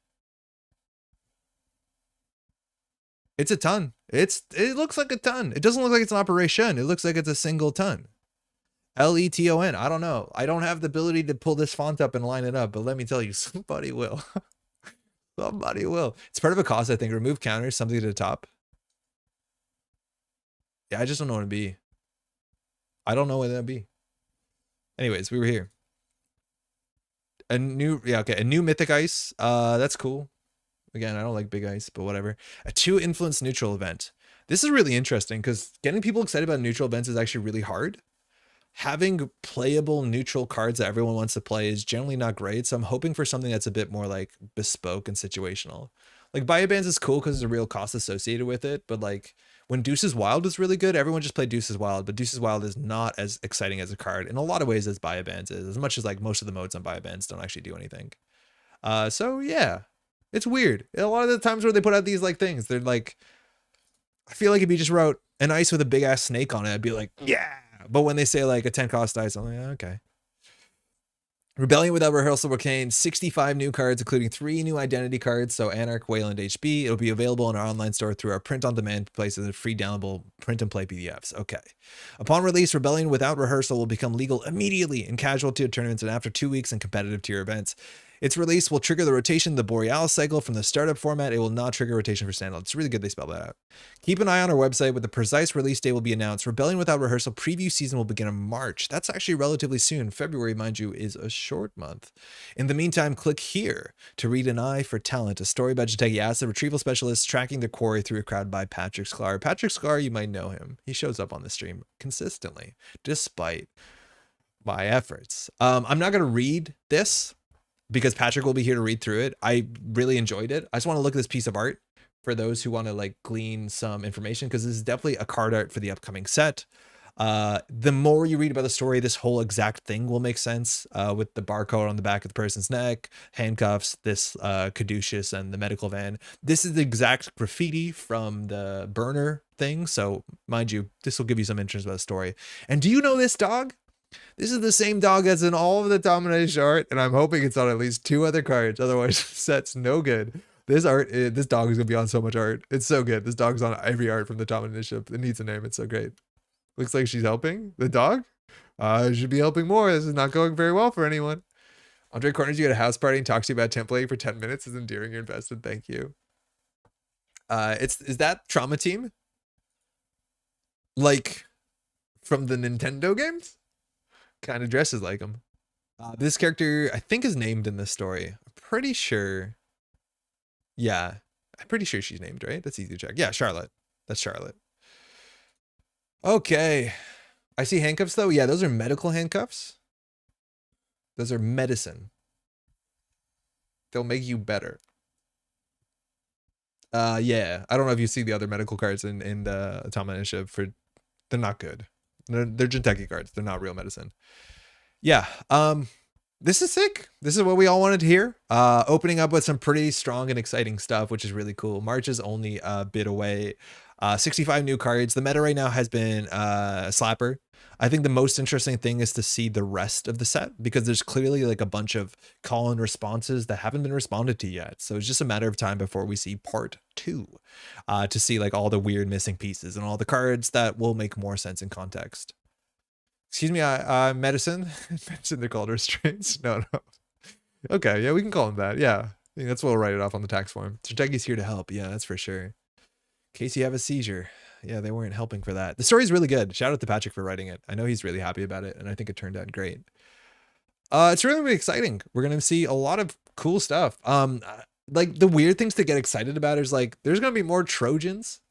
It's a ton. It looks like a ton. It doesn't look like it's an operation. It looks like it's a single ton. LETON. I don't know. I don't have the ability to pull this font up and line it up, but let me tell you, somebody will. Somebody will. It's part of a cost, I think. Remove counters, something to the top. Yeah, I just don't know what it'd be. I don't know what that'd be. Anyways, we were here. A new Mythic Ice. That's cool. Again, I don't like big ice, but whatever. A 2 influence neutral event. This is really interesting because getting people excited about neutral events is actually really hard. Having playable neutral cards that everyone wants to play is generally not great. So I'm hoping for something that's a bit more like bespoke and situational. Like Biobands is cool because there's a real cost associated with it. But like when Deuces Wild was really good, everyone just played Deuces Wild. But Deuces Wild is not as exciting as a card in a lot of ways as Biobands is, as much as like most of the modes on Biobands don't actually do anything. So yeah. It's weird. A lot of the times where they put out these like things, they're like, I feel like if you just wrote an ice with a big ass snake on it, I'd be like, yeah. But when they say like a 10 cost ice, I'm like, okay. Rebellion without rehearsal will contain 65 new cards, including 3 new identity cards. So Anarch, Wayland, HB. It'll be available in our online store through our print on demand places and free downloadable print and play PDFs. Okay. Upon release, Rebellion without rehearsal will become legal immediately in casual tier tournaments and after 2 weeks in competitive tier events. Its release will trigger the rotation of the Borealis cycle from the startup format. It will not trigger rotation for StandObb. It's really good they spell that out. Keep an eye on our website with the precise release date will be announced. Rebellion without rehearsal preview season will begin in March. That's actually relatively soon. February, mind you, is a short month. In the meantime, click here to read An Eye for Talent, a story about Jateki Acid retrieval specialists tracking their quarry through a crowd by Patrick Sklar. Patrick Sklar, you might know him. He shows up on the stream consistently, despite my efforts. I'm not going to read this, because Patrick will be here to read through it. I really enjoyed it. I just want to look at this piece of art for those who want to like glean some information, because this is definitely a card art for the upcoming set. The more you read about the story, this whole exact thing will make sense, with the barcode on the back of the person's neck, handcuffs, this caduceus, and the medical van. This is the exact graffiti from the burner thing. So mind you, this will give you some interest about the story. And do you know this dog? This is the same dog that's in all of the domination art, and I'm hoping it's on at least 2 other cards. Otherwise, the set's no good. This dog is gonna be on so much art. It's so good. This dog's on every art from the domination. It needs a name. It's so great. Looks like she's helping the dog. Should be helping more. This is not going very well for anyone. Andre corners you at a house party and talks to you about templating for 10 minutes. Is endearing. You're invested. Thank you. Is that Trauma Team? Like from the Nintendo games? Kind of dresses like him. This character, I think, is named in this story. I'm pretty sure. Yeah, I'm pretty sure she's named, right? That's easy to check. Yeah, Charlotte. That's Charlotte. Okay. I see handcuffs, though. Yeah, those are medical handcuffs. Those are medicine. They'll make you better. Yeah. I don't know if you see the other medical cards in the Atomic Initiative. They're not good. They're Jinteki cards. They're not real medicine. Yeah. This is sick. This is what we all wanted to hear. Opening up with some pretty strong and exciting stuff, which is really cool. March is only a bit away. 65 new cards. The meta right now has been Slapper. I think the most interesting thing is to see the rest of the set, because there's clearly like a bunch of call-in responses that haven't been responded to yet. So it's just a matter of time before we see part 2 to see like all the weird missing pieces and all the cards that will make more sense in context. Excuse me, medicine. Medicine, they're called restraints. No. Okay, yeah, we can call them that. Yeah, I think that's what we'll write it off on the tax form. Jateki's here to help. Yeah, that's for sure. In case you have a seizure. Yeah, they weren't helping for that. The story's really good. Shout out to Patrick for writing it. I know he's really happy about it, and I think it turned out great. It's really, really exciting. We're gonna see a lot of cool stuff. Like the weird things to get excited about is like there's gonna be more Trojans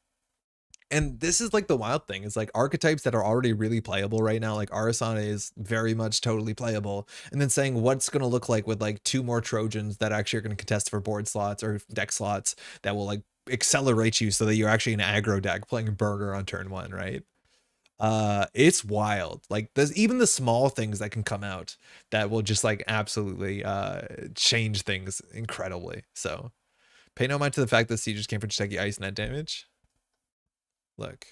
And this is like the wild thing, is like archetypes that are already really playable right now, like Arasana is very much totally playable, and then saying what's going to look like with like 2 more Trojans that actually are going to contest for board slots or deck slots that will like accelerate you so that you're actually an aggro deck playing burner on turn 1, right? It's wild. Like there's even the small things that can come out that will just like absolutely change things incredibly. So pay no mind to the fact that Sieges came for Jinteki Ice net damage. Look.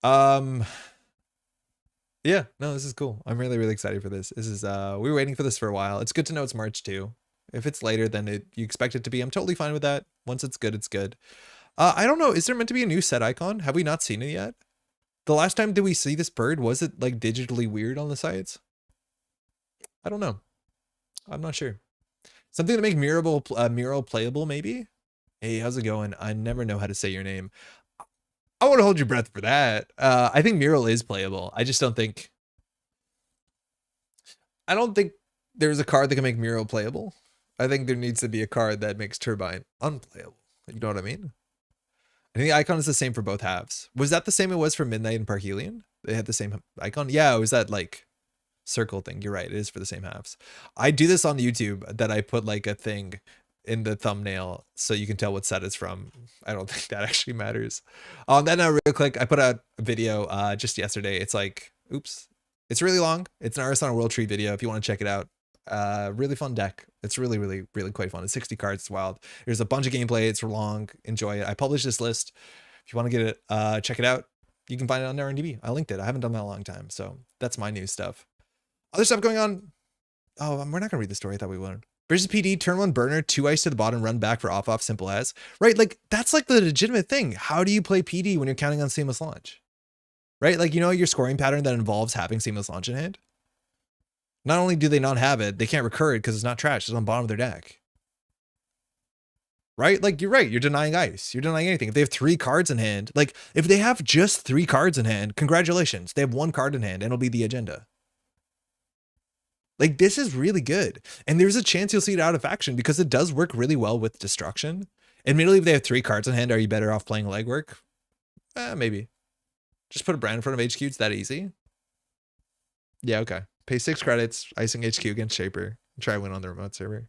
Yeah, no, this is cool. I'm really, really excited for this. This is we were waiting for this for a while. It's good to know it's March too. If it's later than you expect it to be, I'm totally fine with that. Once it's good, it's good. I don't know. Is there meant to be a new set icon? Have we not seen it yet? The last time did we see this bird? Was it like digitally weird on the sites? I don't know. I'm not sure. Something to make mural playable, maybe? Hey, how's it going? I never know how to say your name. I want to hold your breath for that. I think mural is playable. I just don't think... I don't think there's a card that can make mural playable. I think there needs to be a card that makes turbine unplayable. You know what I mean? I think the icon is the same for both halves. Was that the same it was for Midnight and Parhelion? They had the same icon? Yeah, it was that like circle thing. You're right. It is for the same halves. I do this on YouTube that I put like a thing in the thumbnail so you can tell what set it's from. I don't think that actually matters. Then real quick, I put out a video just yesterday. It's like, oops, it's really long. It's an Arasana World Tree video if you want to check it out. Really fun deck. It's really, really, really quite fun. It's 60 cards. It's wild. There's a bunch of gameplay. It's long. Enjoy it. I published this list. If you want to get it, check it out. You can find it on RNDB. I linked it. I haven't done that in a long time. So that's my new stuff. Other stuff going on. Oh, we're not going to read the story. I thought we would. Versus PD, turn 1 burner, 2 ice to the bottom, run back for off, simple as. Right? Like, that's like the legitimate thing. How do you play PD when you're counting on seamless launch? Right? Like, you know, your scoring pattern that involves having seamless launch in hand? Not only do they not have it, they can't recur it because it's not trash. It's on the bottom of their deck. Right? Like, you're right. You're denying ice. You're denying anything. If they have 3 cards in hand, like, if they have just 3 cards in hand, congratulations. They have 1 card in hand and it'll be the agenda. Like, this is really good. And there's a chance you'll see it out of action because it does work really well with destruction. Admittedly, if they have 3 cards in hand, are you better off playing legwork? Maybe. Just put a brand in front of HQ. It's that easy. Yeah, okay. Pay 6 credits, icing HQ against Shaper. Try win on the remote server.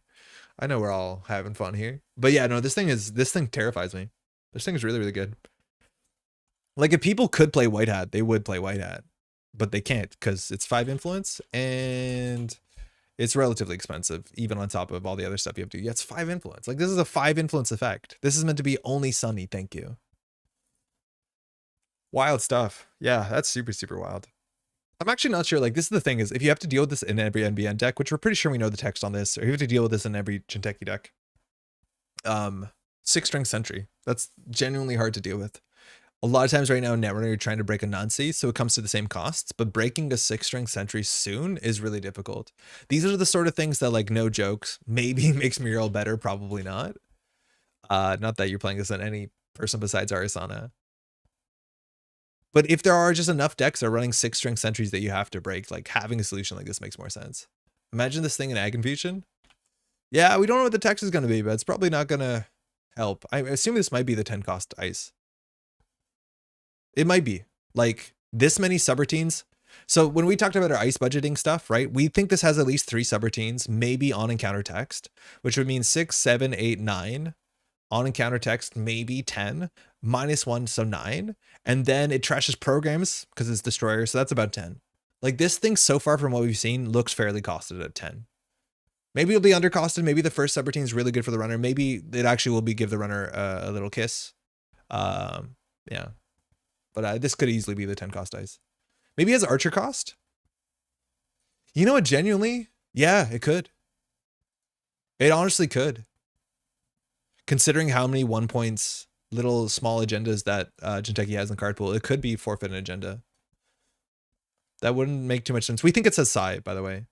I know we're all having fun here. But yeah, no, this thing terrifies me. This thing is really, really good. Like, if people could play White Hat, they would play White Hat. But they can't because it's 5 influence and it's relatively expensive, even on top of all the other stuff you have to do. Yeah, it's 5 influence. Like, this is a 5 influence effect. This is meant to be only Sunny. Thank you. Wild stuff. Yeah, that's super, super wild. I'm actually not sure. Like, this is the thing is, if you have to deal with this in every NBN deck, which we're pretty sure we know the text on this, or you have to deal with this in every Jinteki deck, 6-string Sentry. That's genuinely hard to deal with. A lot of times right now, Netrunner, you're trying to break a Nuncy, so it comes to the same costs, but breaking a 6-string Sentry soon is really difficult. These are the sort of things that, like, no jokes, maybe makes Mural better, probably not. Not that you're playing this on any person besides Arasana. But if there are just enough decks that are running 6-string Sentries that you have to break, like, having a solution like this makes more sense. Imagine this thing in Ag Infusion. Yeah, we don't know what the text is going to be, but it's probably not going to help. I assume this might be the 10 cost ice. It might be. Like, this many subroutines. So when we talked about our ice budgeting stuff, right, we think this has at least 3 subroutines, maybe on encounter text, which would mean 6, 7, 8, 9. On encounter text, maybe 10. -1, so 9. And then it trashes programs because it's Destroyer, so that's about 10. Like, this thing so far from what we've seen looks fairly costed at 10. Maybe it'll be undercosted. Maybe the first subroutine is really good for the runner. Maybe it actually will be give the runner a little kiss. Yeah. But this could easily be the 10 cost ice. Maybe it has Archer cost. You know what? Genuinely, yeah, it could. It honestly could. Considering how many 1 points, little small agendas that Jinteki has in card pool, it could be forfeit an agenda. That wouldn't make too much sense. We think it says Psy, by the way.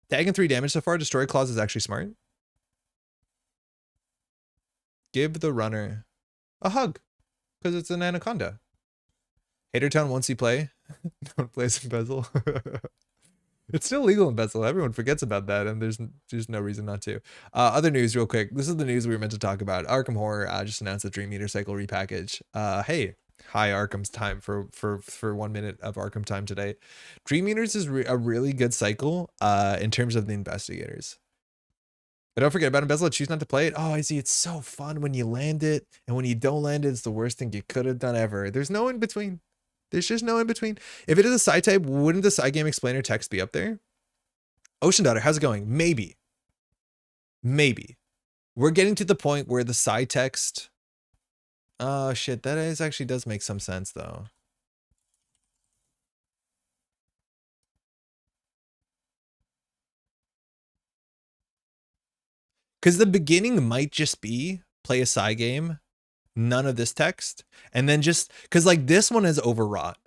Tagging 3 damage so far. Destroy Clause is actually smart. Give the runner a hug because it's an Anaconda. Hater Town once you play. Don't play some bezel. It's still legal in Bezel. Everyone forgets about that, and there's no reason not to. Other news, real quick. This is the news we were meant to talk about. Arkham Horror just announced a Dream Meter Cycle repackage. Hey, hi Arkham's time for 1 minute of Arkham time today. Dream Meters is a really good cycle in terms of the investigators. But don't forget about Embezzle. Choose not to play it. Oh, I see. It's so fun when you land it, and when you don't land it, it's the worst thing you could have done ever. There's no in between. There's just no in between. If it is a side type, wouldn't the side game explainer text be up there? Ocean Daughter, how's it going? Maybe. Maybe. We're getting to the point where the side text. Oh shit, that is actually does make some sense though. Because the beginning might just be play a side game, none of this text, and then just because like this one is overwrought.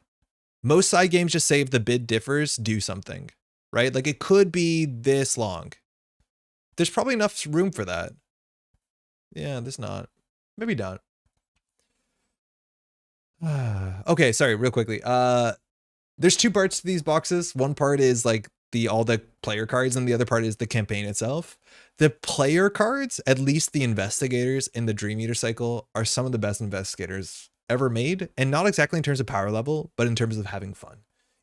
Most side games just say if the bid differs, do something, right? Like it could be this long. There's probably enough room for that. Yeah, there's not. Maybe not. Okay, sorry, real quickly. There's two parts to these boxes. One part is like all the player cards, and the other part is the campaign itself. The player cards, at least the investigators in the Dream Eater cycle, are some of the best investigators ever made, and not exactly in terms of power level, but in terms of having fun.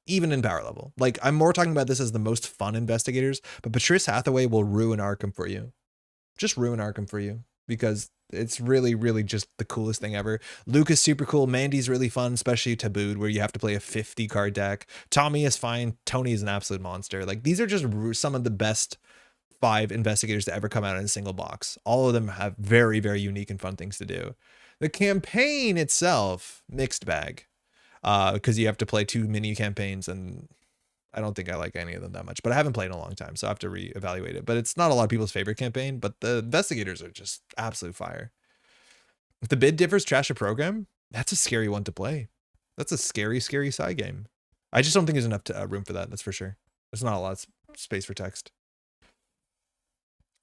Even in power level. Like, I'm more talking about this as the most fun investigators, but Patrice Hathaway will ruin Arkham for you. Just ruin Arkham for you, because it's really, really just the coolest thing ever. Luke is super cool. Mandy's really fun, especially Tabooed, where you have to play a 50 card deck. Tommy is fine. Tony is an absolute monster. Like, these are just some of the best 5 investigators to ever come out in a single box. All of them have very, very unique and fun things to do. The campaign itself, mixed bag, because you have to play 2 mini campaigns, and I don't think I like any of them that much, but I haven't played in a long time, so I have to reevaluate it. But it's not a lot of people's favorite campaign, but the investigators are just absolute fire. If the bid differs, trash a program, that's a scary one to play. That's a scary, scary side game. I just don't think there's enough room for that, that's for sure. There's not a lot of space for text.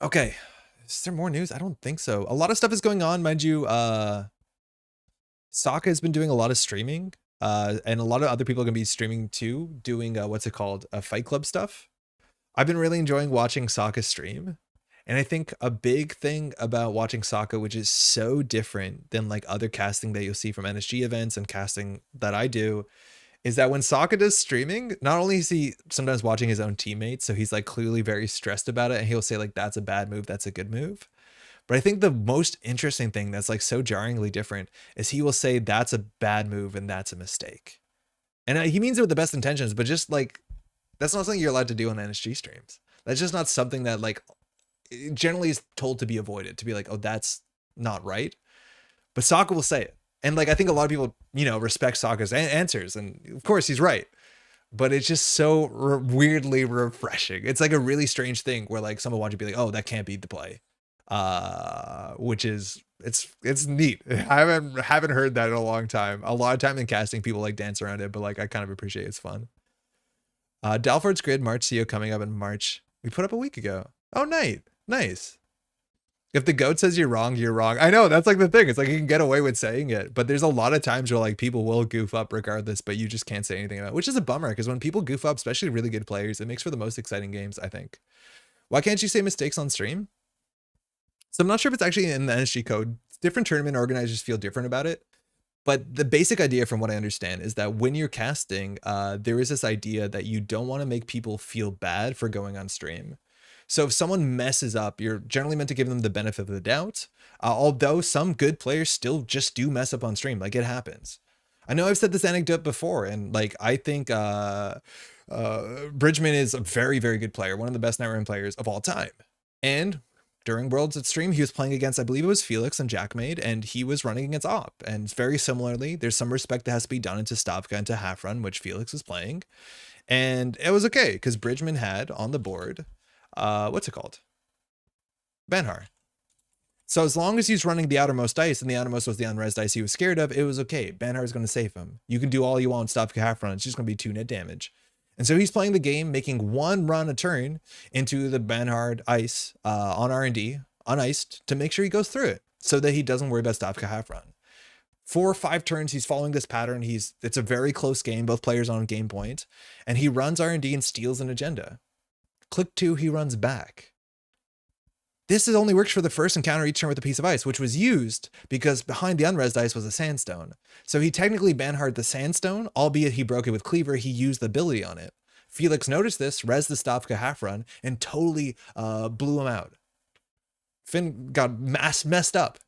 Okay, is there more news? I don't think so. A lot of stuff is going on, mind you. Sokka has been doing a lot of streaming. And a lot of other people are going to be streaming too, doing what's it called, Fight Club stuff. I've been really enjoying watching Sokka stream. And I think a big thing about watching Sokka, which is so different than like other casting that you'll see from NSG events and casting that I do, is that when Sokka does streaming, not only is he sometimes watching his own teammates, so he's like clearly very stressed about it, and he'll say like, that's a bad move, that's a good move. But I think the most interesting thing that's like so jarringly different is he will say that's a bad move and that's a mistake. And he means it with the best intentions, but just like, that's not something you're allowed to do on NSG streams. That's just not something that like generally is told to be avoided, to be like, oh, that's not right. But Sokka will say it. And like, I think a lot of people, you know, respect Sokka's answers. And of course he's right. But it's just so weirdly refreshing. It's like a really strange thing where like someone wants you to be like, oh, that can't be the play. Which is it's neat. I haven't heard that in a long time. A lot of time in casting, people like dance around it, but like I kind of appreciate it's fun. Dalford's Grid March CO coming up in March. We put up a week ago. Oh, nice. If the goat says you're wrong, you're wrong. I know, that's like the thing. It's like you can get away with saying it, but there's a lot of times where like people will goof up regardless, but you just can't say anything about it, which is a bummer, because when people goof up, especially really good players, it makes for the most exciting games, I think. Why can't you say mistakes on stream? So I'm not sure if it's actually in the NSG code. Different tournament organizers feel different about it. But the basic idea from what I understand is that when you're casting, there is this idea that you don't want to make people feel bad for going on stream. So if someone messes up, you're generally meant to give them the benefit of the doubt. Although some good players still just do mess up on stream. Like, it happens. I know I've said this anecdote before, and like, I think Bridgman is a very, very good player. One of the best Netrunner players of all time. And during Worlds at stream, he was playing against, I believe it was Felix and Jackmade, and he was running against Op. And very similarly, there's some respect that has to be done into Stavka and to Half Run, which Felix was playing. And it was okay, because Bridgman had on the board, what's it called? Banhar. So as long as he's running the outermost dice, and the outermost was the unres dice he was scared of, it was okay. Banhar is going to save him. You can do all you want, Stavka Half Run. It's just going to be 2 net damage. And so he's playing the game, making 1 run a turn into the Banhard ice on R&D, uniced, to make sure he goes through it so that he doesn't worry about Stavka Half Run. 4 or 5 turns, he's following this pattern. It's a very close game, both players on game point, and he runs R&D and steals an agenda. Click 2, he runs back. This only works for the first encounter each turn with a piece of ice, which was used because behind the unresed ice was a sandstone. So he technically banhard the sandstone, albeit he broke it with Cleaver, he used the ability on it. Felix noticed this, res the Stavka half run, and totally blew him out. Finn got messed up.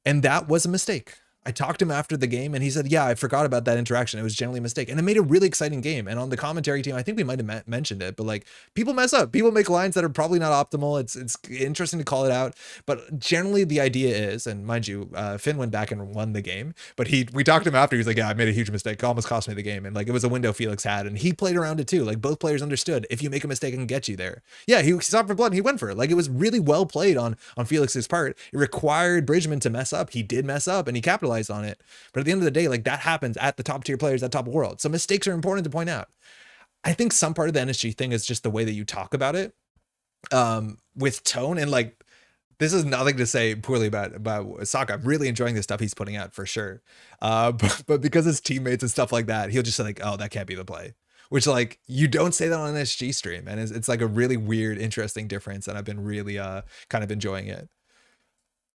And that was a mistake. I talked to him after the game and he said, yeah, I forgot about that interaction. It was generally a mistake. And it made a really exciting game. And on the commentary team, I think we might have mentioned it, but like people mess up. People make lines that are probably not optimal. It's interesting to call it out. But generally the idea is, and mind you, Finn went back and won the game, but we talked to him after. He was like, yeah, I made a huge mistake. It almost cost me the game. And like, it was a window Felix had. And he played around it too. Like both players understood if you make a mistake, it can get you there. Yeah, he stopped for blood and he went for it. Like it was really well played on Felix's part. It required Bridgman to mess up. He did mess up and he capitalized on it. But at the end of the day, like that happens at the top tier players, at top world. So mistakes are important to point out. I think some part of the NSG thing is just the way that you talk about it, with tone. And like, this is nothing to say poorly about Saka. I'm really enjoying the stuff he's putting out for sure. But because his teammates and stuff like that, he'll just say like, oh, that can't be the play. Which like, you don't say that on an SG stream. And it's like a really weird, interesting difference. And I've been really kind of enjoying it.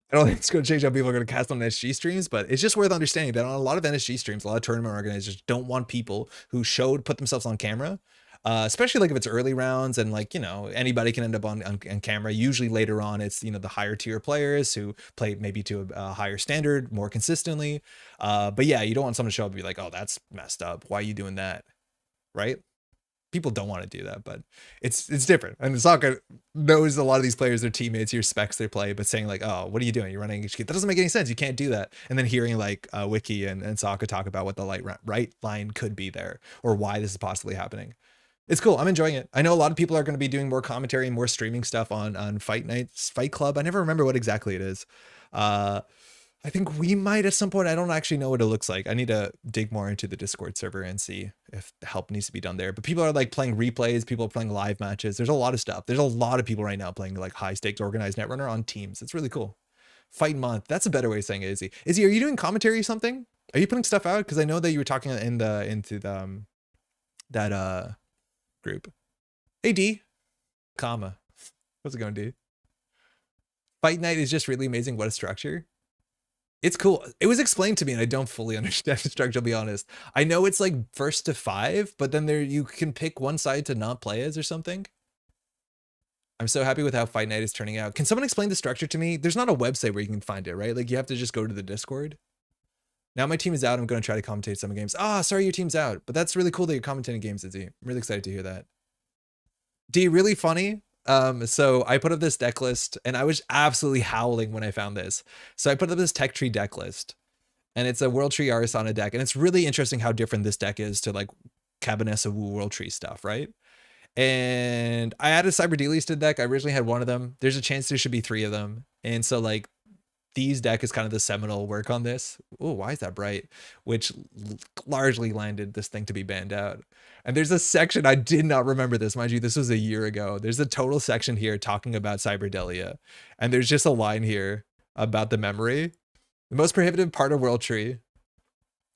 I don't think it's going to change how people are going to cast on NSG streams, but it's just worth understanding that on a lot of NSG streams, a lot of tournament organizers don't want people who put themselves on camera, especially like if it's early rounds and like, you know, anybody can end up on camera. Usually later on, it's, you know, the higher tier players who play maybe to a higher standard more consistently. But yeah, you don't want someone to show up and be like, oh, that's messed up. Why are you doing that? Right? People don't want to do that, but it's different. And Saka knows a lot of these players, their teammates, your specs they play, but saying like, oh, what are you doing? You're running HQ. That doesn't make any sense. You can't do that. And then hearing like Wiki and Saka talk about what the right line could be there or why this is possibly happening. It's cool. I'm enjoying it. I know a lot of people are going to be doing more commentary and more streaming stuff on Fight Nights, Fight Club. I never remember what exactly it is. I think we might at some point. I don't actually know what it looks like. I need to dig more into the Discord server and see if help needs to be done there. But people are like playing replays. People are playing live matches. There's a lot of stuff. There's a lot of people right now playing like high stakes organized Netrunner on teams. It's really cool. Fight month. That's a better way of saying it, Izzy. Izzy, are you doing commentary or something? Are you putting stuff out? Because I know that you were talking into that group. Hey D, comma. How's it going, D? Fight night is just really amazing. What a structure. It's cool. It was explained to me and I don't fully understand the structure, I'll be honest. I know it's like first to 5, but then you can pick one side to not play as or something. I'm so happy with how Fight Night is turning out. Can someone explain the structure to me? There's not a website where you can find it, right? Like you have to just go to the Discord. Now my team is out. I'm going to try to commentate some games. Ah, sorry, your team's out, but that's really cool that you're commentating games, Izzy. I'm really excited to hear that. D, really funny. So I put up this deck list and I was absolutely howling when I found this. So I put up this tech tree deck list and it's a World Tree Arisana deck. And it's really interesting how different this deck is to like Cabinessa Wu World Tree stuff, right? And I added Cyber Decklist to the deck. I originally had one of them. There's a chance there should be 3 of them. And so like these deck is kind of the seminal work on this. Oh, why is that bright? Which largely landed this thing to be banned out. And there's a section, I did not remember this, mind you, this was a year ago. There's a total section here talking about Cyberdelia. And there's just a line here about the memory. The most prohibitive part of World Tree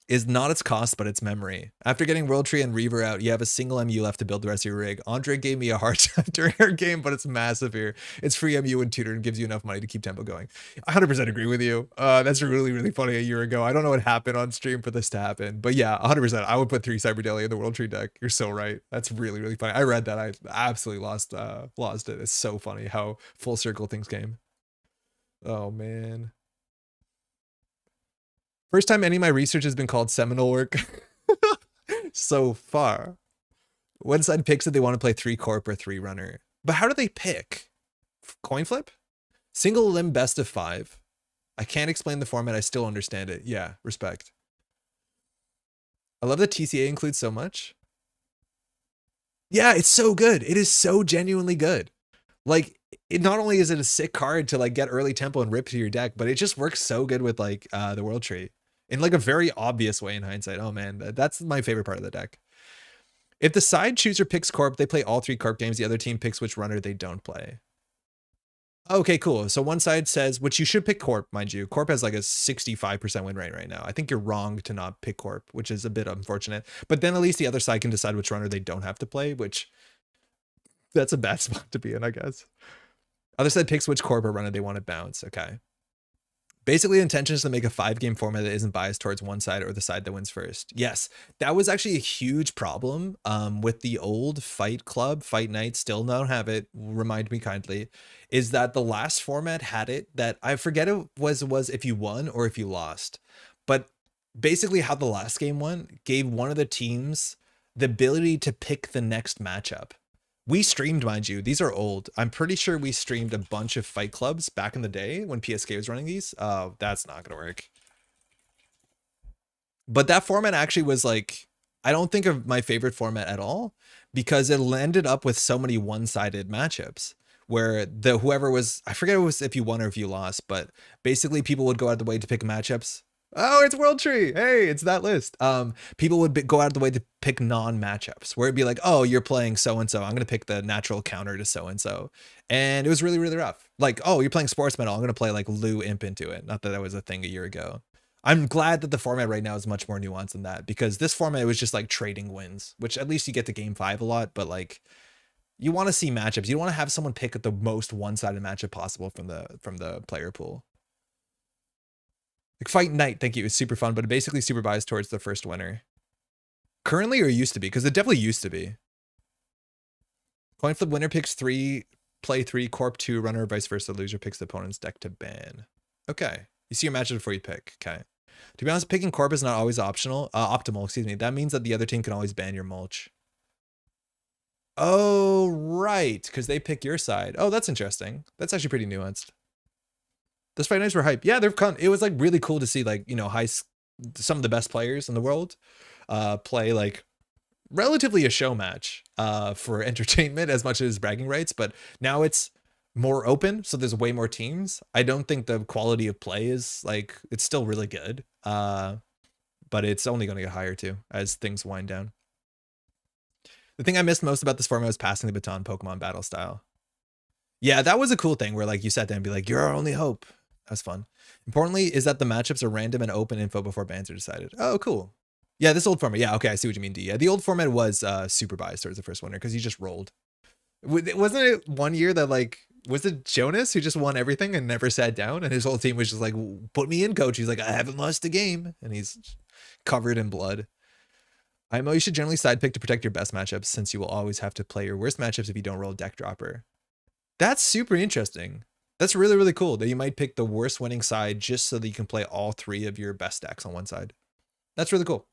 is not its cost, but its memory. After getting World Tree and Reaver out, you have a single MU left to build the rest of your rig. Andre gave me a hard time during our game, but it's massive here. It's free MU and tutor and gives you enough money to keep tempo going. I 100% agree with you. That's really, really funny a year ago. I don't know what happened on stream for this to happen, but yeah, 100%. I would put 3 Cyberdelia in the World Tree deck. You're so right. That's really, really funny. I read that. I absolutely lost it. It's so funny how full circle things came. Oh, man. First time any of my research has been called seminal work so far. One side picks that they want to play 3 corp or 3 runner. But how do they pick? Coin flip? Single limb best of 5. I can't explain the format. I still understand it. Yeah, respect. I love that TCA includes so much. Yeah, it's so good. It is so genuinely good. Like, it not only is it a sick card to like get early tempo and rip to your deck, but it just works so good with like the World Tree. In like a very obvious way in hindsight. Oh man, that's my favorite part of the deck. If the side chooser picks corp, they play all 3 corp games. The other team picks which runner they don't play. Okay, cool. So one side says, which you should pick Corp, mind you. Corp has like a 65% win rate right now. I think you're wrong to not pick Corp, which is a bit unfortunate. But then at least the other side can decide which runner they don't have to play, which that's a bad spot to be in, I guess. Other side picks which Corp or runner they want to bounce. Okay. Basically, the intention is to make a 5-game format that isn't biased towards one side or the side that wins first. Yes, that was actually a huge problem with the old Fight Club, Fight Night, still don't have it, remind me kindly, is that the last format had it that I forget it was if you won or if you lost. But basically how the last game went gave one of the teams the ability to pick the next matchup. We streamed, mind you, these are old. I'm pretty sure we streamed a bunch of Fight Clubs back in the day when PSK was running these. Oh, that's not gonna work. But that format actually was like, I don't think of my favorite format at all because it ended up with so many one-sided matchups where whoever was, I forget it was if you won or if you lost, but basically people would go out of the way to pick matchups. Oh, it's World Tree. Hey, it's that list. People would go out of the way to pick non-matchups where it'd be like, oh, you're playing so-and-so. I'm going to pick the natural counter to so-and-so. And it was really, really rough. Like, oh, you're playing sports metal. I'm going to play like Lou Imp into it. Not that that was a thing a year ago. I'm glad that the format right now is much more nuanced than that because this format was just like trading wins, which at least you get to game 5 a lot. But like, you want to see matchups. You want to have someone pick the most one-sided matchup possible from the player pool. Like Fight Night, thank you. It's super fun, but basically super biased towards the first winner. Currently or used to be? Because it definitely used to be. Coin flip winner picks 3, play 3, Corp 2, runner, vice versa. Loser picks the opponent's deck to ban. Okay. You see your matchup before you pick. Okay. To be honest, picking Corp is not always optimal, excuse me. That means that the other team can always ban your mulch. Oh, right. Because they pick your side. Oh, that's interesting. That's actually pretty nuanced. Those Fight Nights were hype. Yeah, it was like really cool to see like, you know, some of the best players in the world play like relatively a show match for entertainment as much as bragging rights. But now it's more open, so there's way more teams. I don't think the quality of play is like, it's still really good, but it's only going to get higher too as things wind down. The thing I missed most about this format was passing the baton Pokemon battle style. Yeah, that was a cool thing where like you sat down and be like, you're our only hope. That's fun. Importantly is that the matchups are random and open info before bans are decided. Oh, cool. Yeah, this old format. Yeah, okay, I see what you mean, D. Yeah, the old format was super biased towards the first winner because you just rolled. Wasn't it one year that like, was it Jonas who just won everything and never sat down? And his whole team was just like, put me in, coach. He's like, I haven't lost a game. And he's covered in blood. IMO, you should generally side pick to protect your best matchups since you will always have to play your worst matchups if you don't roll a deck dropper. That's super interesting. That's really, really cool that you might pick the worst winning side just so that you can play all 3 of your best decks on one side. That's really cool.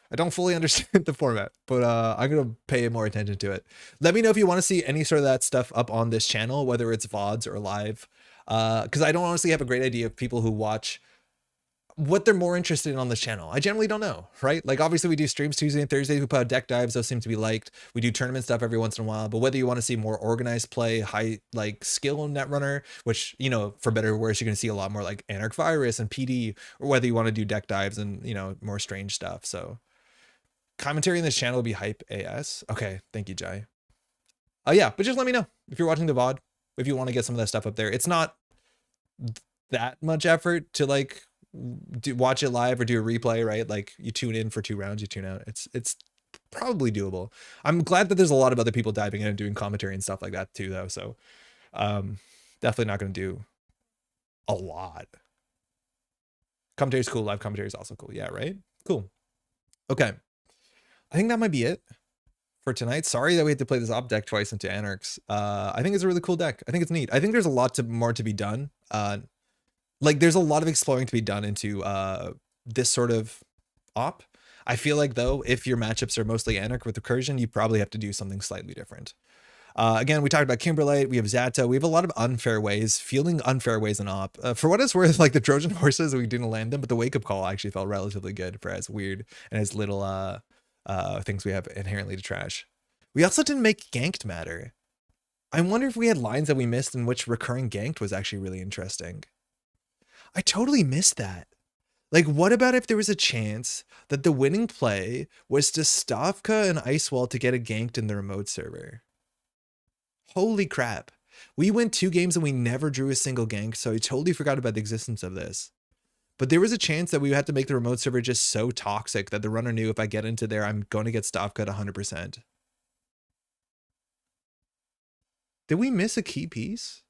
I don't fully understand the format, but I'm going to pay more attention to it. Let me know if you want to see any sort of that stuff up on this channel, whether it's VODs or live, because I don't honestly have a great idea of people who watch what they're more interested in on this channel. I generally don't know, right? Like obviously we do streams Tuesday and Thursday. We put out deck dives. Those seem to be liked. We do tournament stuff every once in a while, but whether you want to see more organized play, high like skill Netrunner, which, you know, for better or worse, you're going to see a lot more like Anarch Virus and PD, or whether you want to do deck dives and, you know, more strange stuff. So commentary in this channel will be hype AS. Okay. Thank you, Jai. Yeah, but just let me know if you're watching the VOD, if you want to get some of that stuff up there. It's not that much effort to like watch it live or do a replay, right? Like you tune in for 2 rounds, you tune out. It's probably doable. I'm glad that there's a lot of other people diving in and doing commentary and stuff like that too, though. So definitely not going to do a lot. Commentary is cool. Live commentary is also cool. Yeah, right? Cool. Okay. I think that might be it for tonight. Sorry that we had to play this op deck twice into Anarchs. I think it's a really cool deck. I think it's neat. I think there's a lot more to be done. Like there's a lot of exploring to be done into this sort of op. I feel like though, if your matchups are mostly Anarch with Recursion, you probably have to do something slightly different. Again, we talked about Kimberlite, we have Zato, we have a lot of unfair ways, fielding unfair ways in op. For what it's worth, like the Trojan horses, we didn't land them, but the wake up call actually felt relatively good for as weird and as little things we have inherently to trash. We also didn't make ganked matter. I wonder if we had lines that we missed in which recurring ganked was actually really interesting. I totally missed that. Like, what about if there was a chance that the winning play was to Stavka and Icewall to get a ganked in the remote server? Holy crap. We went 2 games and we never drew a single gank, so I totally forgot about the existence of this. But there was a chance that we had to make the remote server just so toxic that the runner knew if I get into there, I'm going to get stop cut 100%. Did we miss a key piece?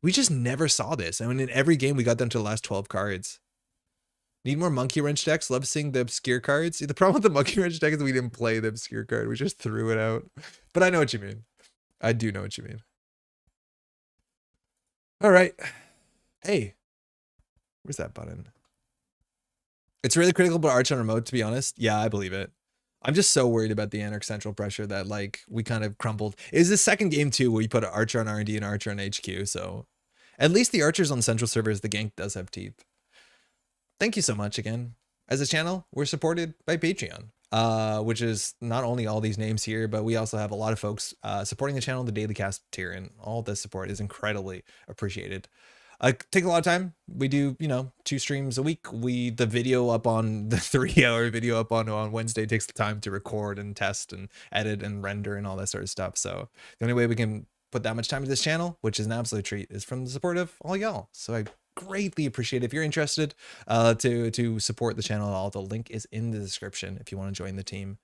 We just never saw this. I mean, in every game, we got down to the last 12 cards. Need more Monkey Wrench decks. Love seeing the obscure cards. The problem with the Monkey Wrench deck is we didn't play the obscure card. We just threw it out. But I know what you mean. I do know what you mean. All right. Hey, where's that button? It's really critical to Arch on remote, to be honest. Yeah, I believe it. I'm just so worried about the Anarch Central pressure that like we kind of crumbled. It was the second game too where we put an Archer on R&D and Archer on HQ. So at least the Archers on Central servers, the gank does have teeth. Thank you so much again. As a channel, we're supported by Patreon, which is not only all these names here, but we also have a lot of folks supporting the channel, the daily cast tier, and all this support is incredibly appreciated. Take a lot of time. We do, 2 streams a week. The video up on the 3-hour video up on Wednesday takes the time to record and test and edit and render and all that sort of stuff. So the only way we can put that much time to this channel, which is an absolute treat, is from the support of all y'all. So I greatly appreciate it. If you're interested to support the channel at all, the link is in the description if you want to join the team.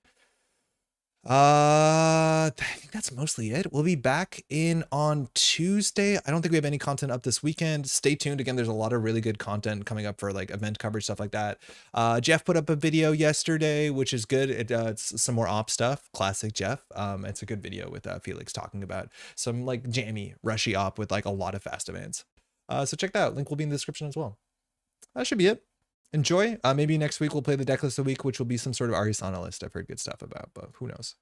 I think that's mostly it. We'll be back in on Tuesday. I don't think we have any content up this weekend. Stay tuned. Again, there's a lot of really good content coming up for like event coverage, stuff like that. Jeff put up a video yesterday, which is good. It's some more op stuff. Classic Jeff. It's a good video with Felix talking about some like jammy, rushy op with like a lot of fast events. So check that out. Link will be in the description as well. That should be it. Enjoy. Maybe next week we'll play the deck list of the week, which will be some sort of Arisana list I've heard good stuff about, but who knows.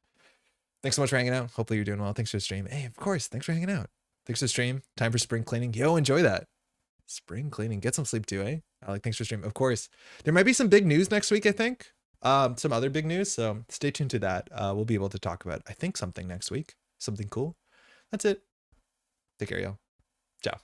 Thanks so much for hanging out. Hopefully you're doing well. Thanks for the stream. Hey, of course. Thanks for hanging out. Thanks for the stream. Time for spring cleaning. Yo, enjoy that. Spring cleaning. Get some sleep too, eh? Thanks for stream. Of course. There might be some big news next week, I think. Some other big news. So stay tuned to that. We'll be able to talk about, I think, something next week. Something cool. That's it. Take care, y'all. Ciao.